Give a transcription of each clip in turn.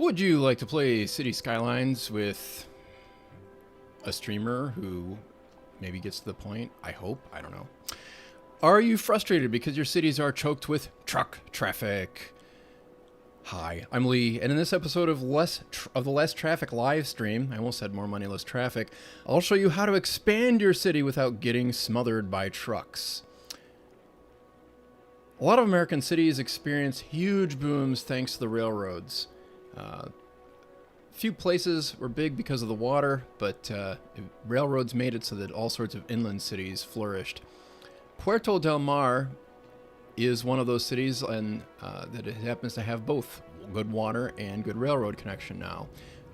Would you like to play City Skylines with a streamer who maybe gets to the point? I hope. I don't know. Are you frustrated because your cities are choked with truck traffic? Hi, I'm Lee, and in this episode of the Less Traffic Livestream, I almost said more money, less traffic, I'll show you how to expand your city without getting smothered by trucks. A lot of American cities experience huge booms thanks to the railroads. Few places were big because of the water, but railroads made it so that all sorts of inland cities flourished. Puerto del Mar is one of those cities, and that it happens to have both good water and good railroad connection now.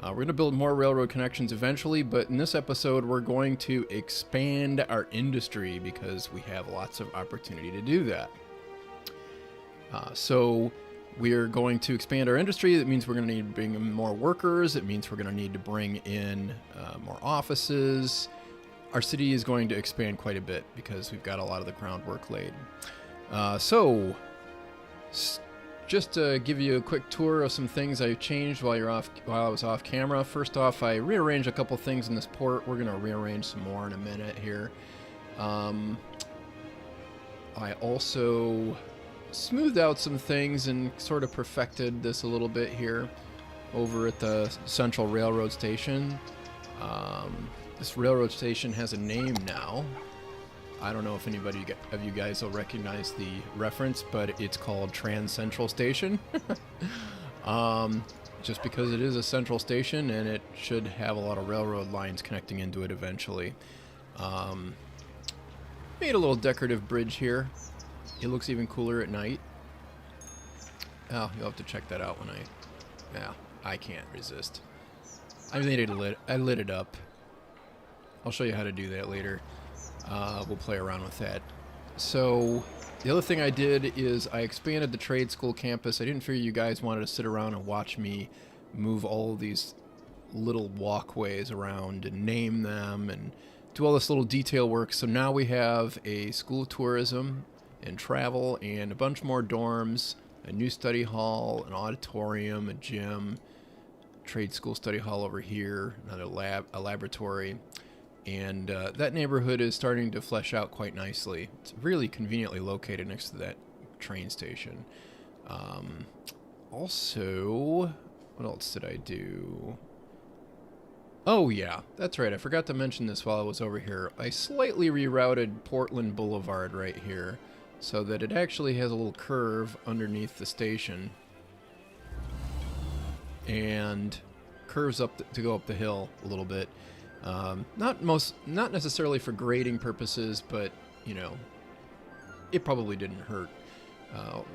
We're going to build more railroad connections eventually, but in this episode we're going to expand our industry because we have lots of opportunity to do that. So we're going to expand our industry. That means we're going to need to bring in more workers. It means we're going to need to bring in more offices. Our city is going to expand quite a bit because we've got a lot of the groundwork laid. Just to give you a quick tour of some things I changed while I was off camera. First off, I rearranged a couple things in this port. We're going to rearrange some more in a minute here. I also smoothed out some things and sort of perfected this a little bit here over at the Central Railroad Station. This railroad station has a name now. I don't know if anybody of you guys will recognize the reference, but it's called Trans-Central Station. Just because it is a central station and it should have a lot of railroad lines connecting into it eventually. Made a little decorative bridge here. It looks even cooler at night. Oh, you'll have to check that out when I can't resist. I lit it up. I'll show you how to do that later. We'll play around with that. So the other thing I did is I expanded the trade school campus. I didn't figure you guys wanted to sit around and watch me move all of these little walkways around and name them and do all this little detail work. So now we have a school of tourism and travel and a bunch more dorms, a new study hall, an auditorium, a gym, trade school study hall over here, another a laboratory. And that neighborhood is starting to flesh out quite nicely. It's really conveniently located next to that train station. Also, what else did I do? Oh yeah, that's right. I forgot to mention this while I was over here. I slightly rerouted Portland Boulevard right here so that it actually has a little curve underneath the station and curves up to go up the hill a little bit. Not necessarily for grading purposes, but you know, it probably didn't hurt.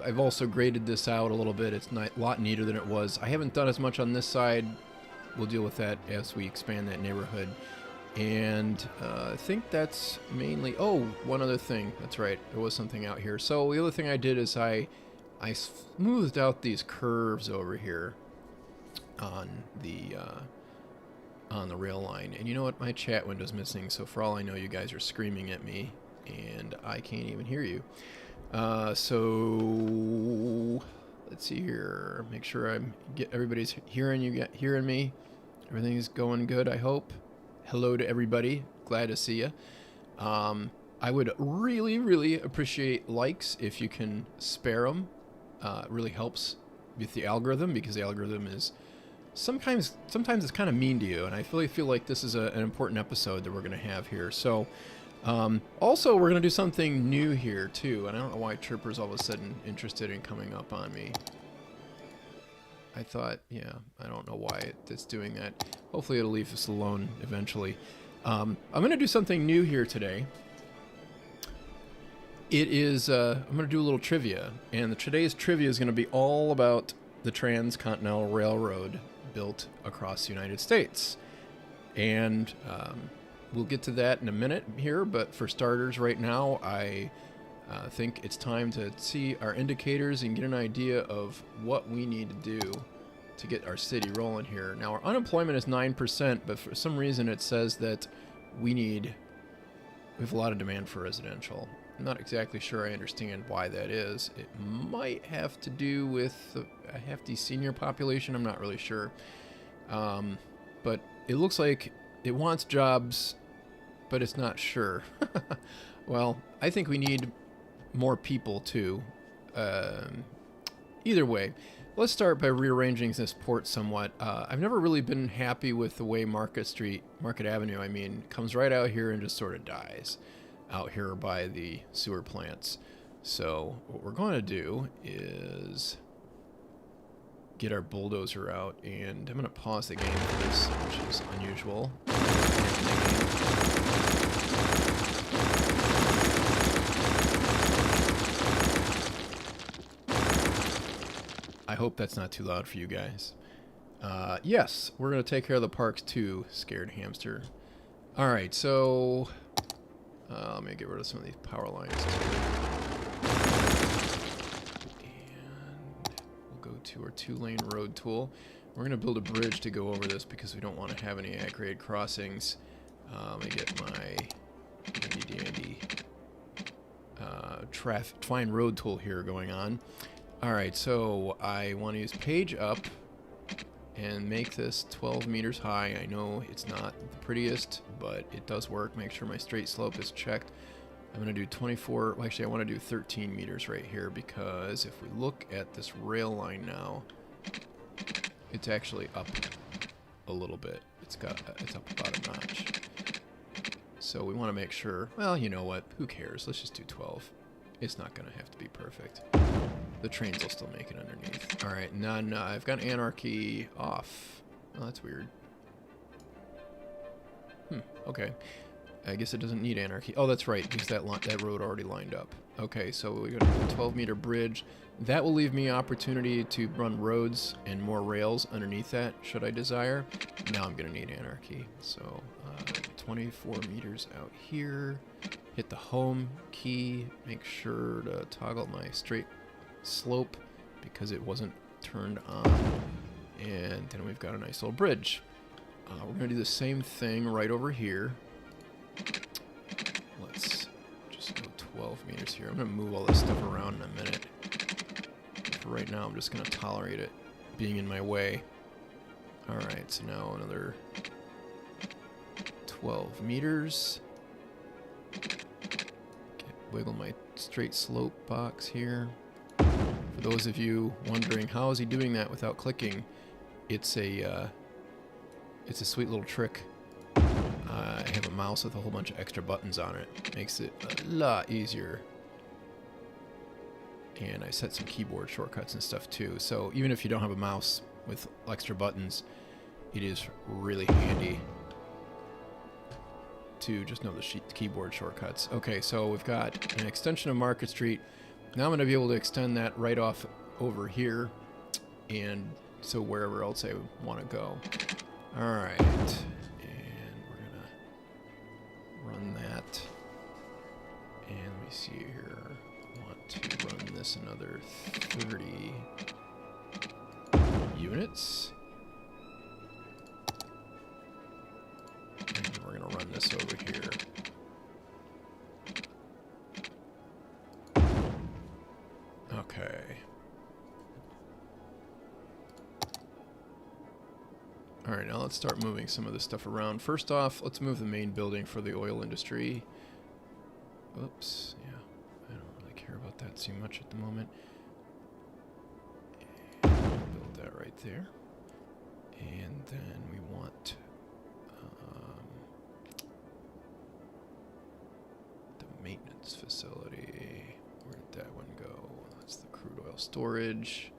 I've also graded this out a little bit. It's a lot neater than it was. I haven't done as much on this side. We'll deal with that as we expand that neighborhood. And I think that's mainly... Oh, one other thing. That's right. There was something out here. So the other thing I did is I smoothed out these curves over here on the rail line. And you know what? My chat window's missing, so for all I know, you guys are screaming at me, and I can't even hear you. So let's see here. Make sure everybody's hearing me. Everything's going good, I hope. Hello to everybody. Glad to see you. I would really, really appreciate likes if you can spare them. It really helps with the algorithm, because the algorithm is sometimes it's kind of mean to you, and I really feel like this is an important episode that we're going to have here. So also we're going to do something new here too, and I don't know why Chirper's all of a sudden interested in coming up on me. I thought, yeah, I don't know why it's doing that. Hopefully it'll leave us alone eventually. I'm going to do something new here today. It is I'm going to do a little trivia, and today's trivia is going to be all about the Trans-Continental Railroad built across the United States. And we'll get to that in a minute here, but for starters right now, I think it's time to see our indicators and get an idea of what we need to do to get our city rolling here. Now, our unemployment is 9%, but for some reason it says that we have a lot of demand for residential. I'm not exactly sure I understand why that is. It might have to do with a hefty senior population. I'm not really sure. But it looks like it wants jobs, but it's not sure. Well, I think we need more people too. Either way, let's start by rearranging this port somewhat. I've never really been happy with the way Market Avenue, I mean, comes right out here and just sort of dies out here by the sewer plants. So what we're going to do is get our bulldozer out, and I'm going to pause the game for this, which is unusual. I hope that's not too loud for you guys. Yes, we're going to take care of the parks too, scared hamster. Alright, so let me get rid of some of these power lines too. And we'll go to our 2-lane road tool. We're going to build a bridge to go over this because we don't want to have any at-grade crossings. Let me get my handy-dandy Twine road tool here going on. Alright, so I want to use page up and make this 12 meters high. I know it's not the prettiest, but it does work. Make sure my straight slope is checked. I'm going to do 24, well, actually I want to do 13 meters right here, because if we look at this rail line now, it's actually up a little bit. It's up about a notch. So we want to make sure, well, you know what, who cares? Let's just do 12. It's not going to have to be perfect. The trains will still make it underneath. Alright, and I've got anarchy off. Oh, that's weird. Okay. I guess it doesn't need anarchy. Oh, that's right, because that road already lined up. Okay, so we got a 12-meter bridge. That will leave me opportunity to run roads and more rails underneath that, should I desire. Now I'm going to need anarchy. So, 24 meters out here. Hit the home key. Make sure to toggle my straight slope because it wasn't turned on. And then we've got a nice little bridge. We're going to do the same thing right over here. Let's just go 12 meters here. I'm going to move all this stuff around in a minute. For right now, I'm just going to tolerate it being in my way. Alright, so now another 12 meters. Wiggle my straight slope box here. For those of you wondering, how is he doing that without clicking? It's a sweet little trick. I have a mouse with a whole bunch of extra buttons on it. Makes it a lot easier. And I set some keyboard shortcuts and stuff too. So even if you don't have a mouse with extra buttons, it is really handy to just know the keyboard shortcuts. Okay, so we've got an extension of Market Street. Now I'm going to be able to extend that right off over here, and so wherever else I want to go. Alright, and we're going to run that. And let me see here. I want to run this another 30 units. And we're going to run this over here. Okay. Alright, now let's start moving some of this stuff around. First off, let's move the main building for the oil industry. Oops, yeah. I don't really care about that too much at the moment. And build that right there. And then we want the maintenance facility. Where did that one go? That's the crude oil storage.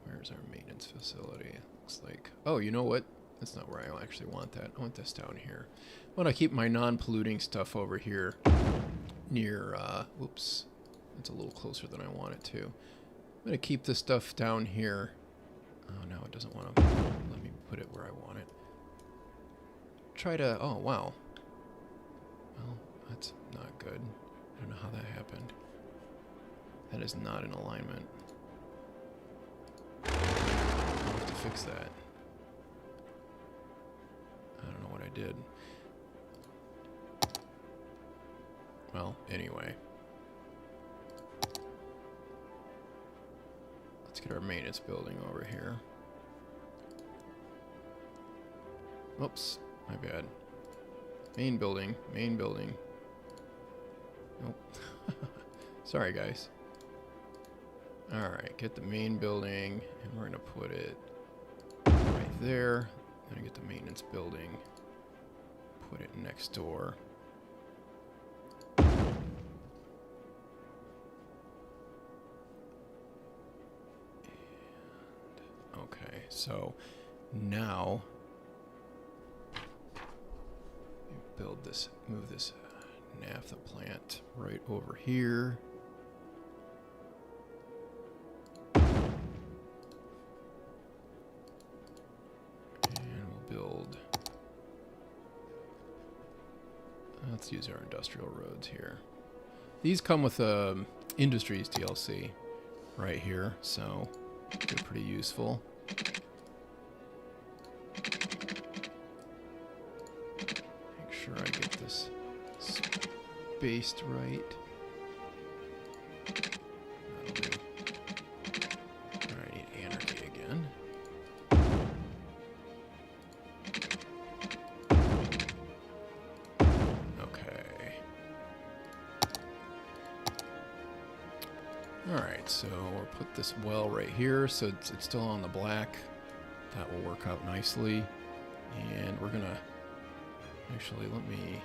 Where's our maintenance facility? Looks like... Oh, you know what? That's not where I actually want that. I want this down here. I want to keep my non-polluting stuff over here near... whoops. That's a little closer than I want it to. I'm going to keep this stuff down here. Oh, no, it doesn't want to let me put it where I want it. Try to... Oh, wow. Well, that's not good. I don't know how that happened. That is not in alignment. I'll have to fix that. I don't know what I did. Well, anyway. Let's get our maintenance building over here. Oops, my bad. Main building, main building. Nope. Sorry, guys. Alright, get the main building, and we're going to put it right there. Then get the maintenance building, put it next door. Okay, so now build this, move this naphtha plant right over here. Let's use our industrial roads here. These come with Industries DLC right here, so they're pretty useful. Make sure I get this spaced right. That'll do. Alright, I need anarchy again. Alright, so we'll put this well right here so it's still on the black. That will work out nicely. And we're gonna actually, let me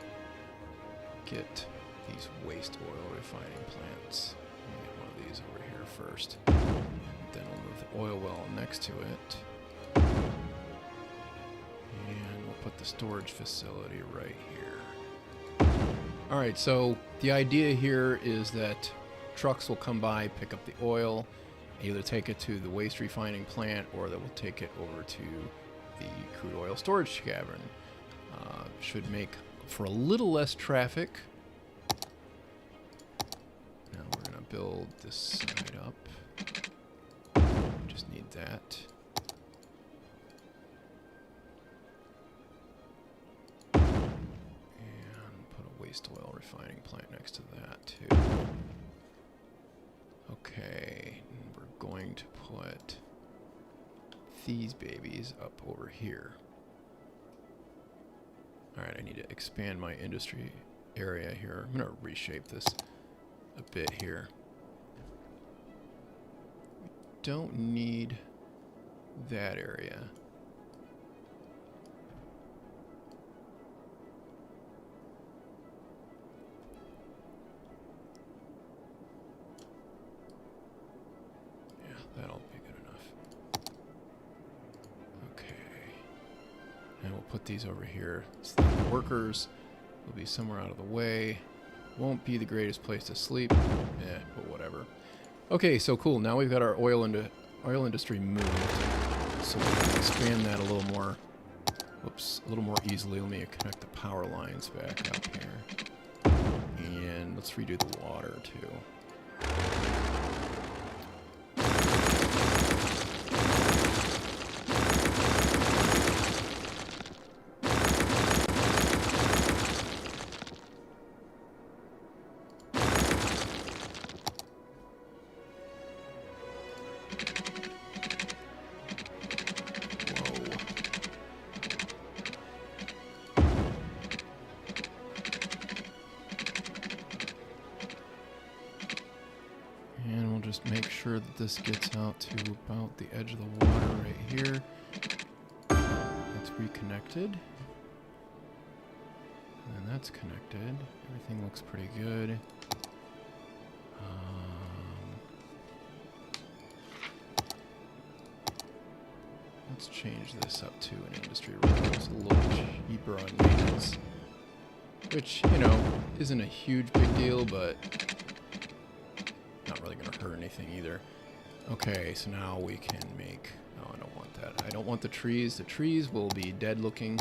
get these waste oil refining plants. Let me get one of these over here first. Then we'll move the oil well next to it. And we'll put the storage facility right here. Alright, so the idea here is that trucks will come by, pick up the oil, either take it to the waste refining plant or they will take it over to the crude oil storage cavern. Should make for a little less traffic. Now we're going to build this side up. Just need that. And put a waste oil refining plant next to that too. Okay, and we're going to put these babies up over here. Alright, I need to expand my industry area here. I'm going to reshape this a bit here. We don't need that area. That'll be good enough. Okay. And we'll put these over here. So the workers will be somewhere out of the way. Won't be the greatest place to sleep. But whatever. Okay, so cool. Now we've got our oil industry moved. So we can expand that a little more. Whoops, a little more easily. Let me connect the power lines back up here. And let's redo the water too. Just make sure that this gets out to about the edge of the water right here. It's reconnected. And that's connected. Everything looks pretty good. Let's change this up to an industry road. It's a little cheaper on maintenance. Which, you know, isn't a huge big deal, but not really going to hurt anything either. Okay, so now we can make... No, I don't want that. I don't want the trees. The trees will be dead looking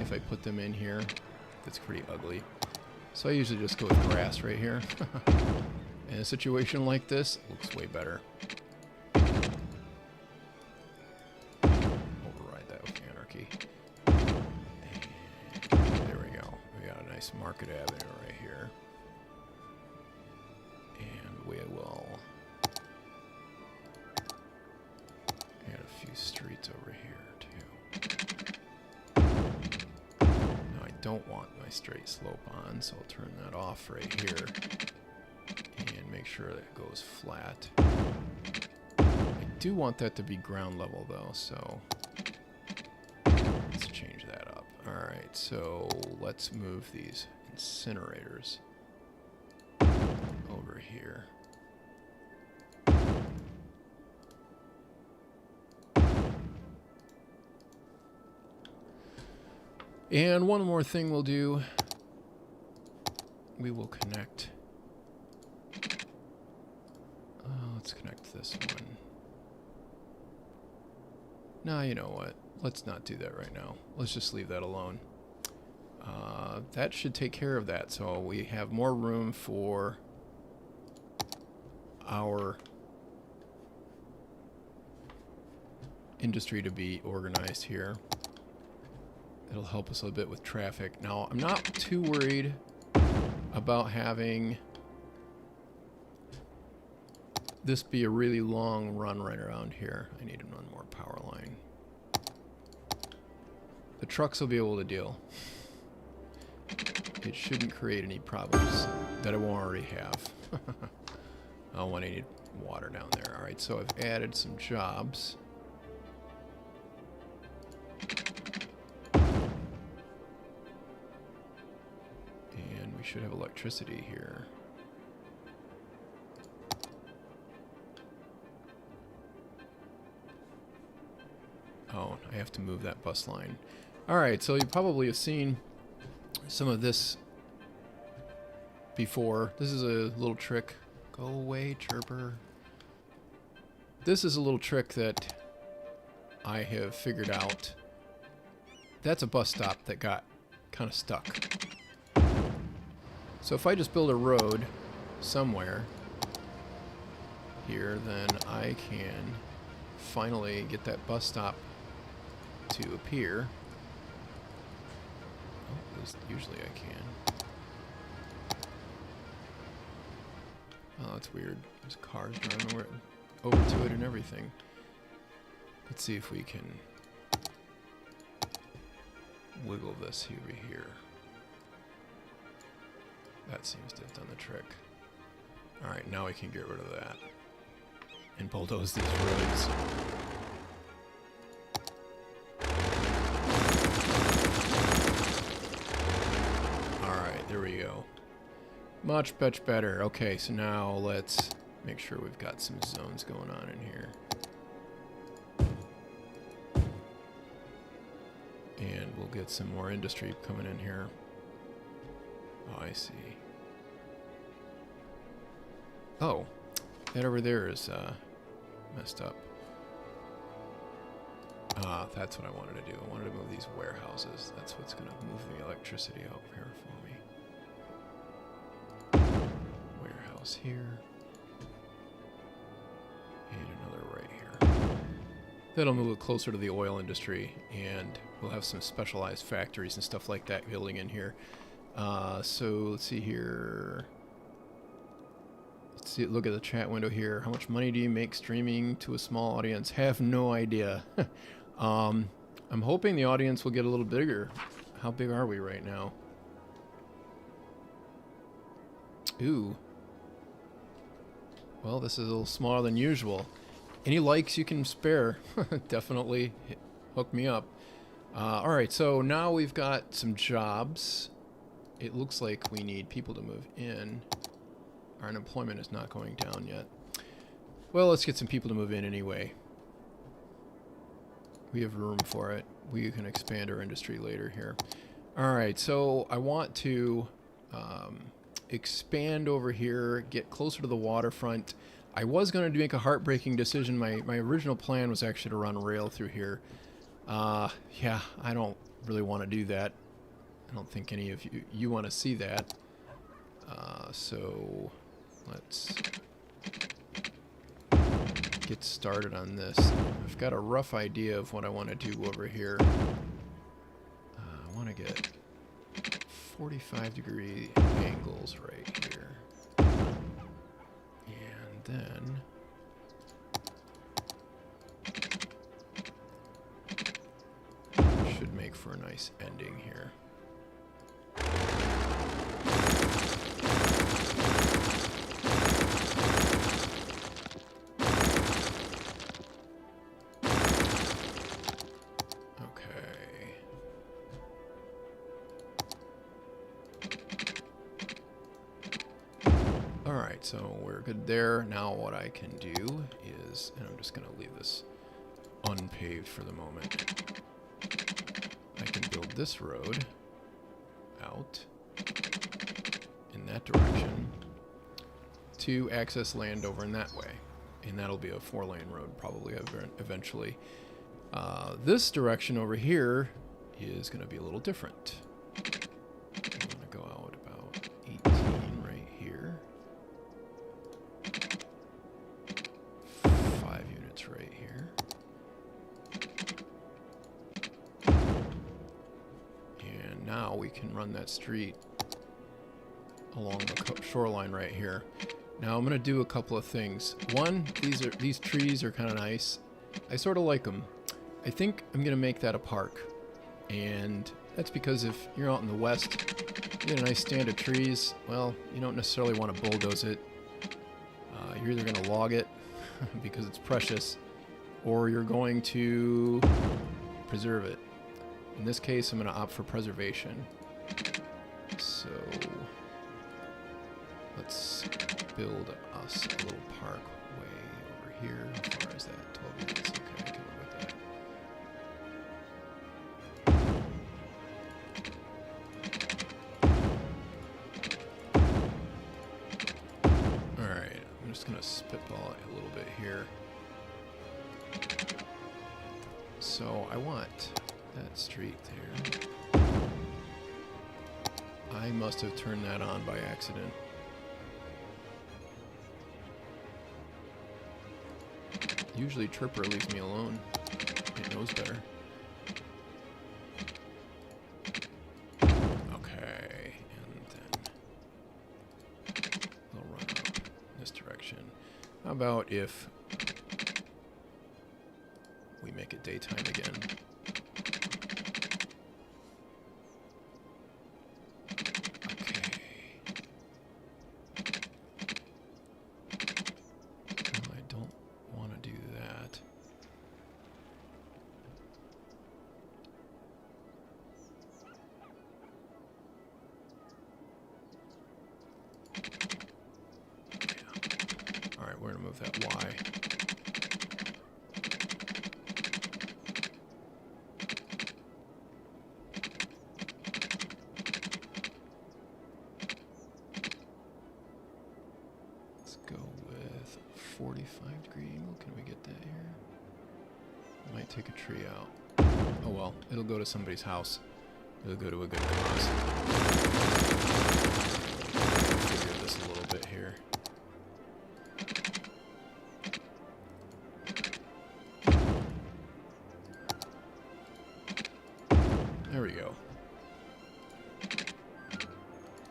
if I put them in here. That's pretty ugly. So I usually just go with grass right here. In a situation like this, it looks way better. Override that with anarchy. And there we go. We got a nice place Market Avenue right here. And we will add a few streets over here too. Now I don't want my straight slope on, so I'll turn that off right here and make sure that it goes flat. I do want that to be ground level though, so let's change that up. Alright, so let's move these incinerators over here. And one more thing we'll do. We will connect. Let's connect this one. No, you know what? Let's not do that right now. Let's just leave that alone. That should take care of that. So we have more room for our industry to be organized here. It'll help us a little bit with traffic. Now, I'm not too worried about having this be a really long run right around here. I need one more power line. The trucks will be able to deal. It shouldn't create any problems that it won't already have. Oh, when I need water down there. Alright, so I've added some jobs. And we should have electricity here. Oh, I have to move that bus line. Alright, so you probably have seen some of this before. This is a little trick. Go away, chirper. This is a little trick that I have figured out. That's a bus stop that got kind of stuck. So if I just build a road somewhere here, then I can finally get that bus stop to appear. Oh, at least usually I can. Oh, that's weird. There's cars driving over to it and everything. Let's see if we can wiggle this over here. That seems to have done the trick. Alright, now we can get rid of that and bulldoze these roads. Alright, there we go. Much better. Okay, so now let's make sure we've got some zones going on in here. And we'll get some more industry coming in here. Oh, I see. Oh, that over there is messed up. Ah, that's what I wanted to do. I wanted to move these warehouses. That's what's going to move the electricity out here for me. Warehouse here. And another right here. That'll move it closer to the oil industry, and we'll have some specialized factories and stuff like that building in here. So let's see here. Let's see, look at the chat window here. How much money do you make streaming to a small audience? Have no idea. I'm hoping the audience will get a little bigger. How big are we right now? Ooh. Well, this is a little smaller than usual. Any likes you can spare, definitely hook me up. Alright, so now we've got some jobs. It looks like we need people to move in. Our unemployment is not going down yet. Well, let's get some people to move in anyway. We have room for it. We can expand our industry later here. Alright, so I want to expand over here, get closer to the waterfront. I was going to make a heartbreaking decision. My original plan was actually to run rail through here. Yeah, I don't really want to do that. I don't think any of you want to see that. So let's get started on this. I've got a rough idea of what I want to do over here. I want to get 45-degree angles right here. And then should make for a nice ending here. Alright, so we're good there. Now what I can do is, and I'm just going to leave this unpaved for the moment, I can build this road out in that direction to access land over in that way. And that'll be a 4-lane road probably eventually. This direction over here is going to be a little different. I'm going to go out about 18 right here. 5 units right here. And now we can run that street along the shoreline right here. Now I'm going to do a couple of things. One, these trees are kind of nice. I sort of like them. I think I'm going to make that a park. And that's because if you're out in the west, you get a nice stand of trees, well, you don't necessarily want to bulldoze it. You're either going to log it because it's precious, or you're going to preserve it. In this case, I'm going to opt for preservation. So let's build us a little park way over here. How far is that? 12 minutes. Okay, I can live with that. Alright, I'm just going to spitball it a little bit here. So I want that street there. I must have turned that on by accident. Usually Chirper leaves me alone. It knows better. Okay, and then we'll run up in this direction. How about if we make it daytime again? We're going to move that Y. Let's go with 45-degree angle. Can we get that here? Might take a tree out. Oh well, it'll go to somebody's house. It'll go to a good cause. Figure this a little bit here. There we go.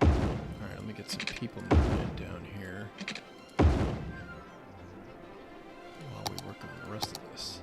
Alright, let me get some people moving down here while we work on the rest of this.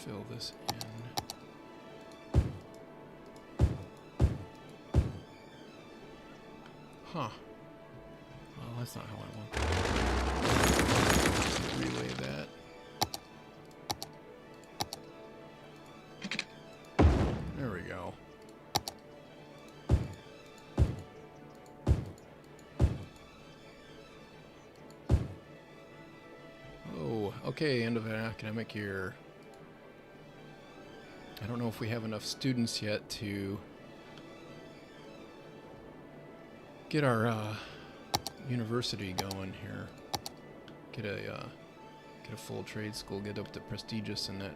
Fill this in. Huh. Well, that's not how I want that. Relay that. There we go. Oh, okay, end of an academic year. I don't know if we have enough students yet to get our university going here. Get a full trade school, get up to prestigious and that.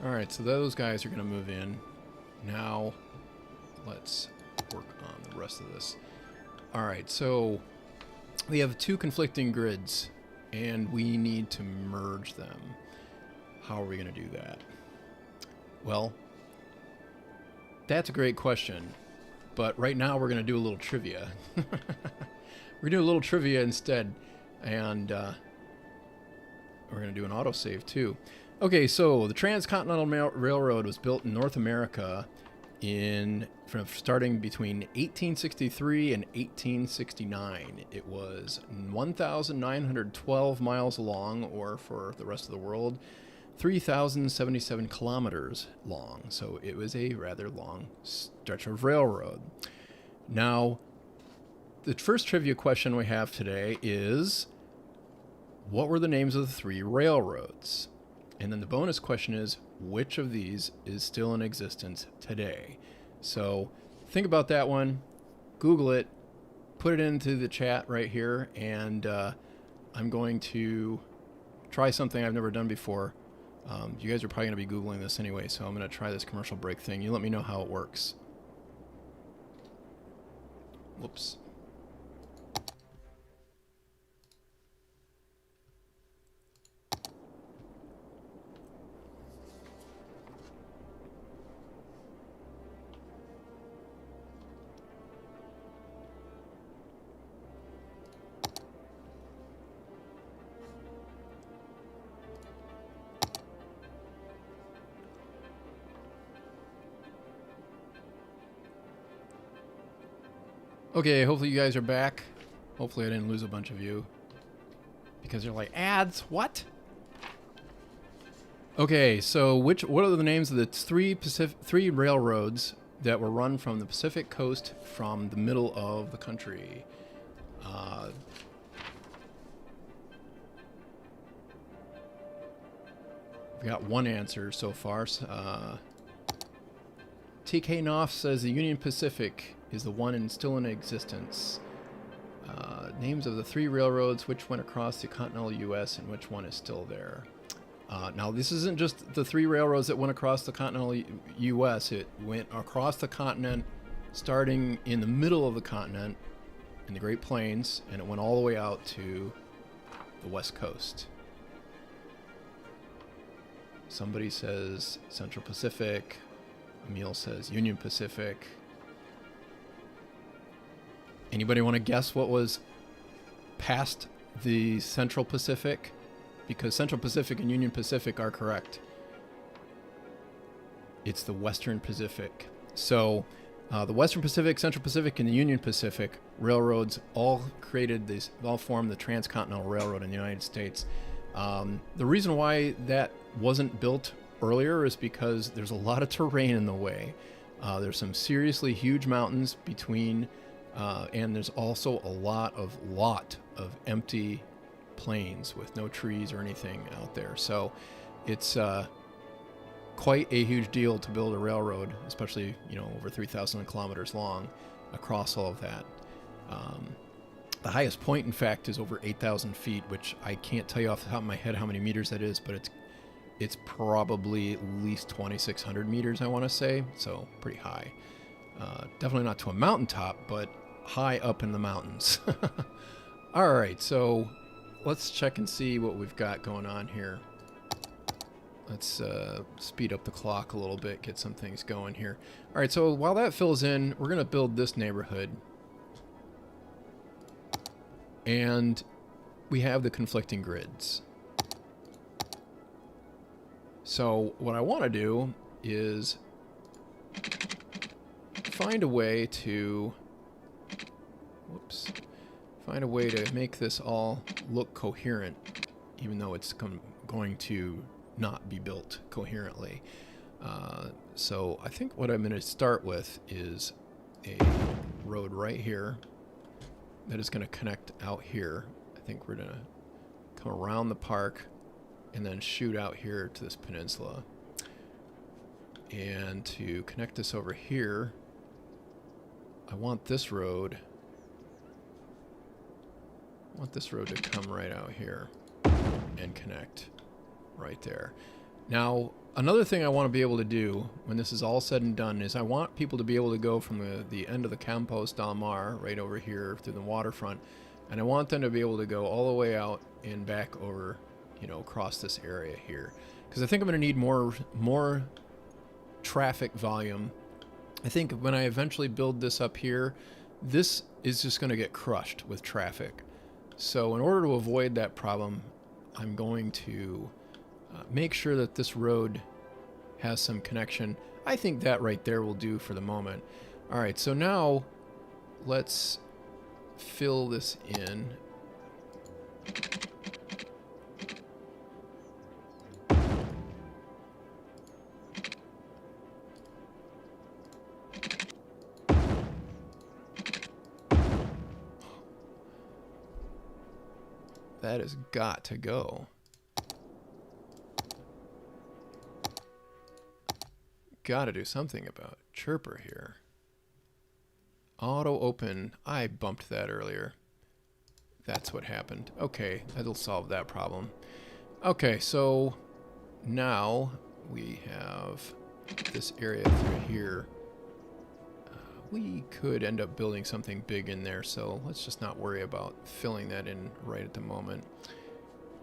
All right, so those guys are going to move in. Now, let's work on the rest of this. All right, so we have two conflicting grids, and we need to merge them. How are we going to do that? Well, that's a great question, but right now we're going to do a little trivia. We're going to do a little trivia instead, and we're going to do an autosave too. Okay, so the Trans-Continental Railroad was built in North America starting between 1863 and 1869. It was 1,912 miles long, or for the rest of the world, 3,077 kilometers long. So it was a rather long stretch of railroad. Now, the first trivia question we have today is, what were the names of the three railroads? And then the bonus question is, which of these is still in existence today? So think about that one, Google it, put it into the chat right here, and I'm going to try something I've never done before. You guys are probably going to be Googling this anyway, so I'm going to try this commercial break thing. You let me know how it works. Whoops. Okay, hopefully you guys are back. Hopefully I didn't lose a bunch of you. Because they're like, ads, what? Okay, so what are the names of the three railroads that were run from the Pacific coast from the middle of the country? We got one answer so far. TK Knopf says the Union Pacific is the one still in existence. Names of the three railroads, which went across the continental U.S. and which one is still there. Now, this isn't just the three railroads that went across the continental U.S. It went across the continent, starting in the middle of the continent, in the Great Plains, and it went all the way out to the West Coast. Somebody says Central Pacific. Emil says Union Pacific. Anybody want to guess what was past the Central Pacific? Because Central Pacific and Union Pacific are correct. It's the Western Pacific. So the Western Pacific, Central Pacific, and the Union Pacific railroads all formed the Trans-Continental Railroad in the United States. The reason why that wasn't built earlier is because there's a lot of terrain in the way. There's some seriously huge mountains between, and there's also a lot of empty plains with no trees or anything out there. So it's quite a huge deal to build a railroad, especially, over 3,000 kilometers long across all of that. The highest point, in fact, is over 8,000 feet, which I can't tell you off the top of my head how many meters that is, but it's probably at least 2,600 meters, I want to say. So pretty high. Definitely not to a mountaintop, but high up in the mountains. All right, so let's check and see what we've got going on here. Let's speed up the clock a little bit, get some things going here. All right, so while that fills in, we're going to build this neighborhood. And we have the conflicting grids. So what I want to do is find a way to make this all look coherent, even though it's going to not be built coherently. So I think what I'm going to start with is a road right here that is going to connect out here. I think we're going to come around the park and then shoot out here to this peninsula. And to connect this over here, I want this road to come right out here and connect right there. Now, another thing I want to be able to do when this is all said and done is I want people to be able to go from the end of the Campos del Mar right over here through the waterfront, and I want them to be able to go all the way out and back over, you know, across this area here, because I think I'm going to need more traffic volume. I think when I eventually build this up here, this is just going to get crushed with traffic. So in order to avoid that problem, I'm going to make sure that this road has some connection. I think that right there will do for the moment. All right, so now let's fill this in. That has got to go. Got to do something about Chirper here. Auto open. I bumped that earlier. That's what happened. Okay, that'll solve that problem. Okay, so now we have this area through here. We could end up building something big in there, so let's just not worry about filling that in right at the moment.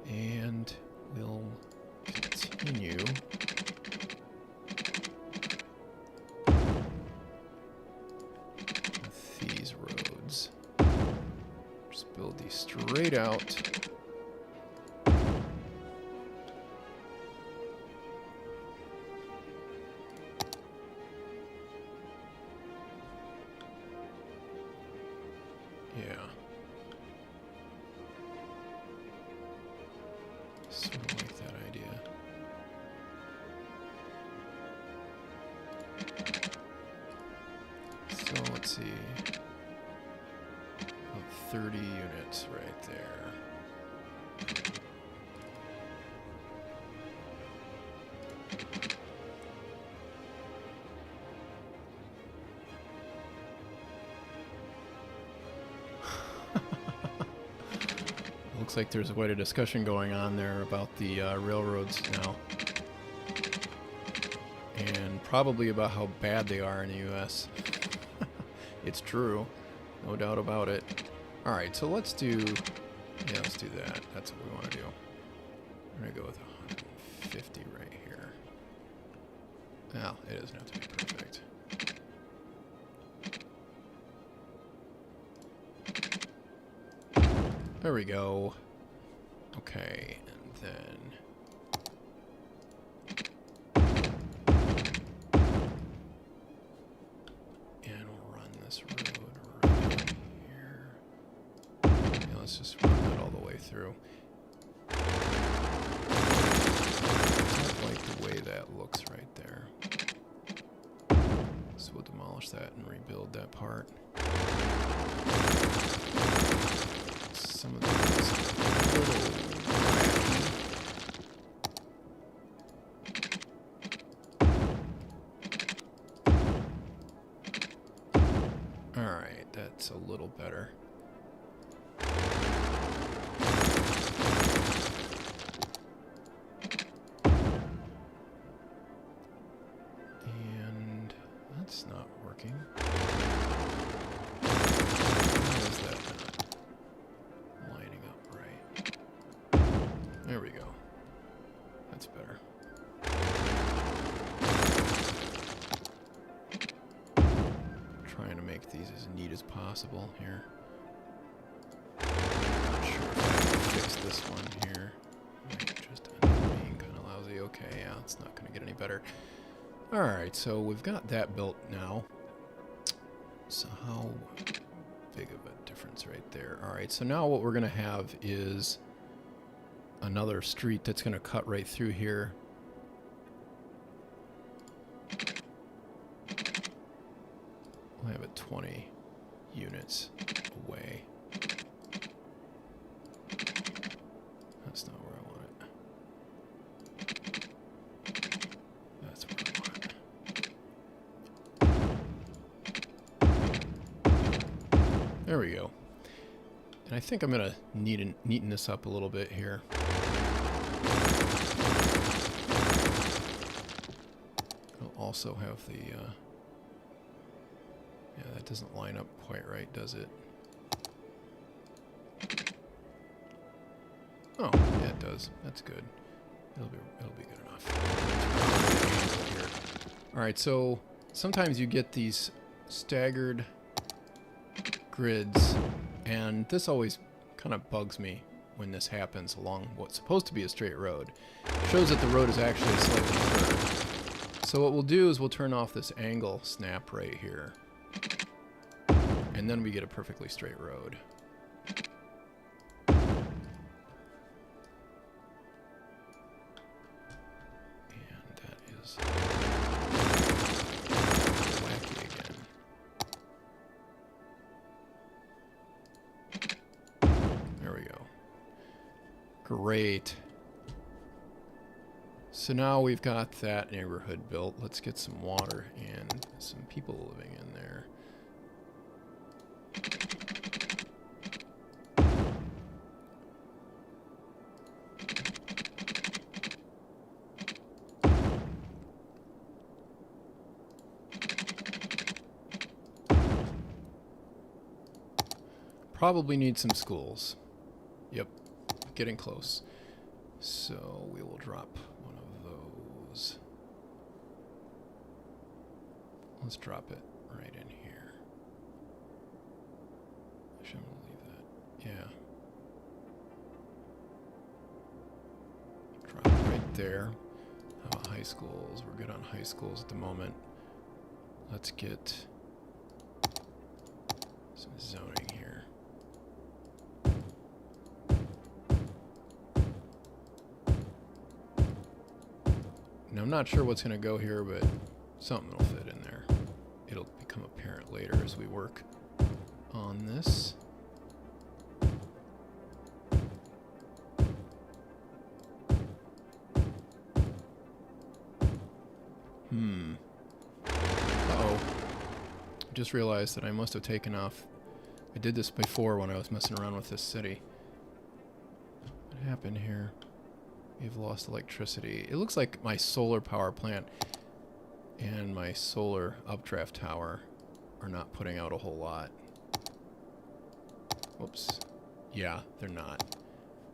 And we'll continue. With these roads. Just build these straight out. Yeah. Sort of like that idea. So let's see. About 30 units right there. Looks like there's quite a discussion going on there about the railroads now. And probably about how bad they are in the U.S. It's true. No doubt about it. Alright, so let's do that. That's what we want to do. We're going to go with 150 right here. Well, it doesn't have to be perfect. There we go. Okay, and then we'll run this road right here. Yeah, let's just run that all the way through. I don't like the way that looks right there. So we'll demolish that and rebuild that part. Some of these little Alright, that's a little better. And that's not working. Why is that not lining up right? There we go. That's better. Trying to make these as neat as possible here. Not sure if I can fix this one here. Might just end up being kind of lousy. Okay, yeah, it's not going to get any better. Alright, so we've got that built now. So how big of a difference right there? Alright, so now what we're going to have is another street that's going to cut right through here. We'll have it 20 units away. That's not where I want it. That's where I want it. There we go. And I think I'm going to neaten this up a little bit here. I'll also have the... yeah, that doesn't line up quite right, does it? Oh, yeah, it does. That's good. It'll be good enough. All right, so sometimes you get these staggered grids, and this always kind of bugs me when this happens along what's supposed to be a straight road. It shows that the road is actually slightly curved. So what we'll do is we'll turn off this angle snap right here, and then we get a perfectly straight road. Wacky again. There we go. Great. So now we've got that neighborhood built. Let's get some water and some people living in there. Probably need some schools. Yep, getting close. So we will drop one of those. Let's drop it right in here. I shouldn't leave that. Yeah. Drop it right there. How about high schools? We're good on high schools at the moment. Let's get some zoning here. Now, I'm not sure what's going to go here, but something will fit in there. It'll become apparent later as we work on this. Uh-oh. Just realized that I must have taken off. I did this before when I was messing around with this city. What happened here? We've lost electricity. It looks like my solar power plant and my solar updraft tower are not putting out a whole lot. Whoops. Yeah, they're not.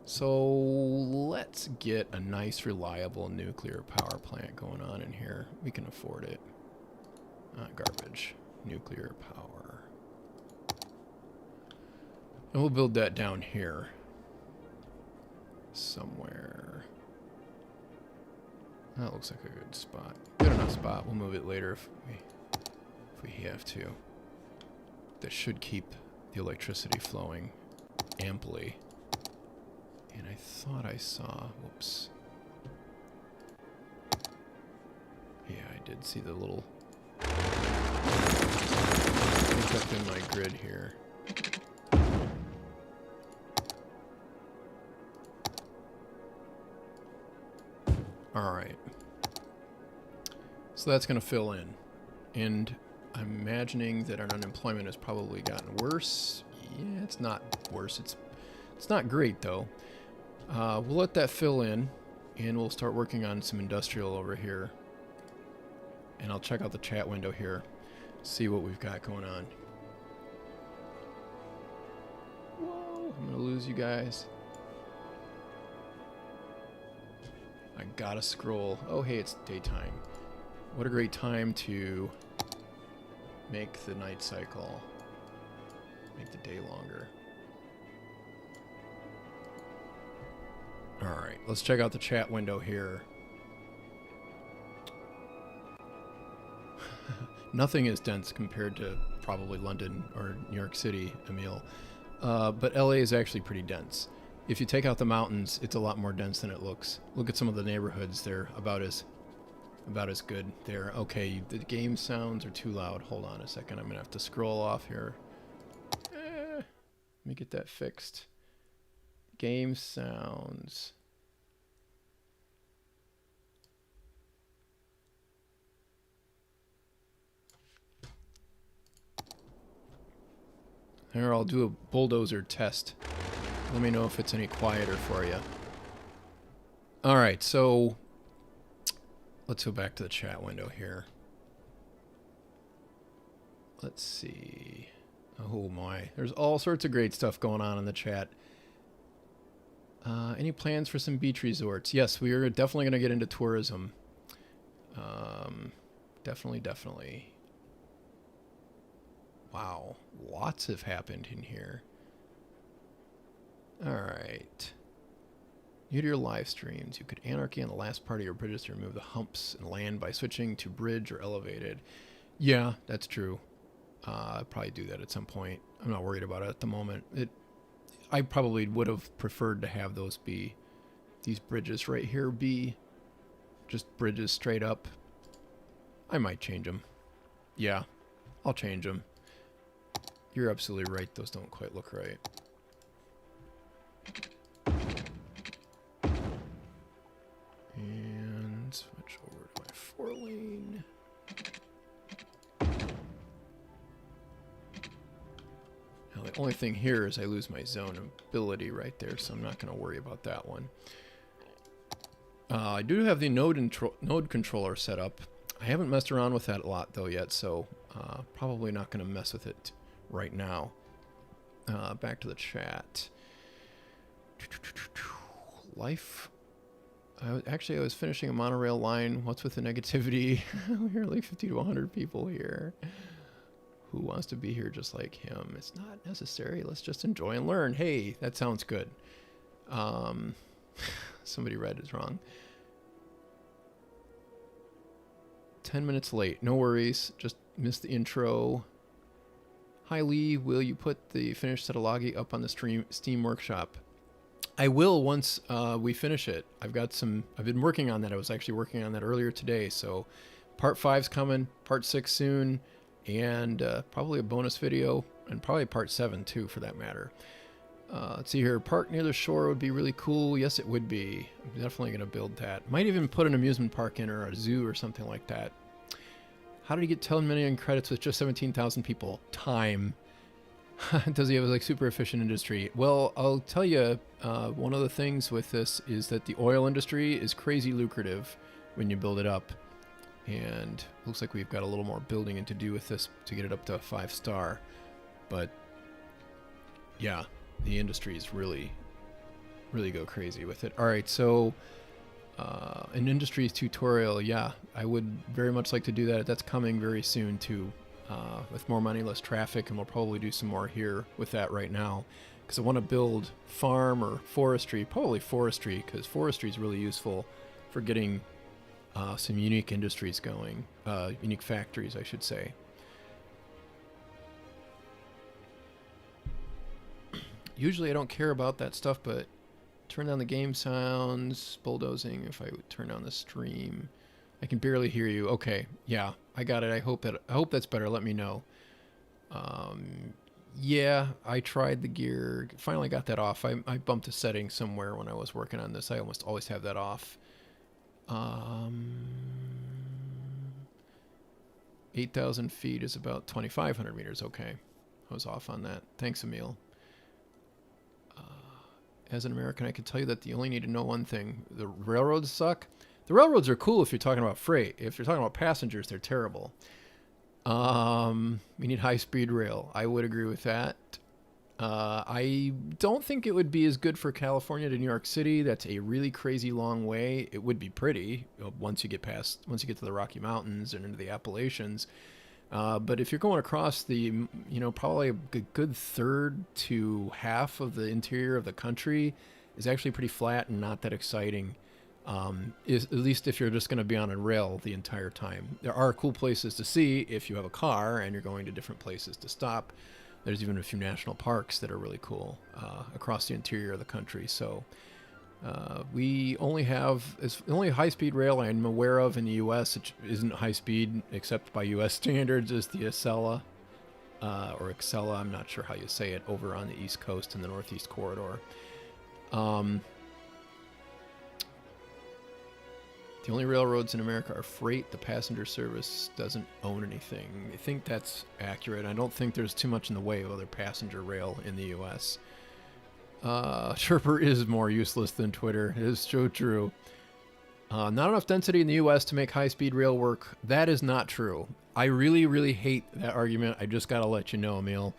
So let's get a nice, reliable nuclear power plant going on in here. We can afford it. Not garbage. Nuclear power. And we'll build that down here. Somewhere. That looks like a good spot. Good enough spot. We'll move it later if we have to. That should keep the electricity flowing amply. And I thought I saw... Whoops. Yeah, I did see the little... hiccup in my grid here. Alright. So that's going to fill in. And I'm imagining that our unemployment has probably gotten worse. Yeah, it's not worse. It's not great, though. We'll let that fill in, and we'll start working on some industrial over here. And I'll check out the chat window here, see what we've got going on. Whoa, I'm going to lose you guys. I gotta scroll. Oh, hey, it's daytime. What a great time to make the night cycle. Make the day longer. Alright, let's check out the chat window here. Nothing is dense compared to probably London or New York City, Emil. But LA is actually pretty dense. If you take out the mountains, it's a lot more dense than it looks. Look at some of the neighborhoods. They're about as good there. Okay, the game sounds are too loud. Hold on a second. I'm going to have to scroll off here. Let me get that fixed. Game sounds. Here, I'll do a bulldozer test. Let me know if it's any quieter for you. All right, so let's go back to the chat window here. Let's see. Oh my, there's all sorts of great stuff going on in the chat. Any plans for some beach resorts? Yes, we are definitely going to get into tourism. Definitely. Wow, lots have happened in here. All right. New to your live streams, you could anarchy on the last part of your bridges to remove the humps and land by switching to bridge or elevated. Yeah, that's true. I'd probably do that at some point. I'm not worried about it at the moment. I probably would have preferred to have those be, these bridges right here be just bridges straight up. I might change them. Yeah, I'll change them. You're absolutely right. Those don't quite look right. And switch over to my 4-lane. Now, the only thing here is I lose my zone ability right there, so I'm not going to worry about that one. I do have the node controller set up. I haven't messed around with that a lot, though, yet, so probably not going to mess with it right now. Back to the chat. Life. I was finishing a monorail line. What's with the negativity? We're like 50 to 100 people here. Who wants to be here just like him? It's not necessary. Let's just enjoy and learn. Hey, that sounds good. Somebody read is wrong. 10 minutes late. No worries. Just missed the intro. Hi, Lee. Will you put the finished Setalogi up on the Steam Workshop? I will once we finish it. I've been working on that. I was actually working on that earlier today. So part 5's coming, part 6 soon, and probably a bonus video, and probably part 7 too, for that matter. Let's see here. Park near the shore would be really cool. Yes, it would be. I'm definitely going to build that. Might even put an amusement park in, or a zoo or something like that. How did he get 10 million credits with just 17,000 people? Time. Does he have like super efficient industry? Well, I'll tell you, one of the things with this is that the oil industry is crazy lucrative when you build it up. And looks like we've got a little more building to do with this to get it up to a 5-star. But yeah, the industries really go crazy with it. All right, so an industries tutorial, yeah, I would very much like to do that. That's coming very soon too, with more money, less traffic, and we'll probably do some more here with that right now, because I want to build farm or forestry, probably forestry, because forestry is really useful for getting some unique industries going, unique factories, I should say. Usually I don't care about that stuff, but turn down the game sounds, bulldozing. If I would turn on the stream, I can barely hear you. Okay, yeah, I got it. I hope that's better. Let me know. Yeah, I tried the gear. Finally got that off. I bumped a setting somewhere when I was working on this. I almost always have that off. 8,000 feet is about 2,500 meters. Okay, I was off on that. Thanks, Emil. As an American, I can tell you that you only need to know one thing. The railroads suck. The railroads are cool if you're talking about freight. If you're talking about passengers, they're terrible. We need high-speed rail. I would agree with that. I don't think it would be as good for California to New York City. That's a really crazy long way. It would be pretty once you get to the Rocky Mountains and into the Appalachians. But if you're going across the, probably a good third to half of the interior of the country is actually pretty flat and not that exciting. At least if you're just going to be on a rail the entire time. There are cool places to see if you have a car and you're going to different places to stop. There's even a few national parks that are really cool across the interior of the country. So we only have, it's the only high-speed rail I'm aware of in the U.S. which isn't high-speed except by U.S. standards is the Acela, or Excella, I'm not sure how you say it, over on the East Coast in the Northeast Corridor. The only railroads in America are freight. The passenger service doesn't own anything. I think that's accurate. I don't think there's too much in the way of other passenger rail in the U.S. Chirper is more useless than Twitter. It is so true. Not enough density in the U.S. to make high-speed rail work. That is not true. I really, really hate that argument. I just got to let you know, Emil.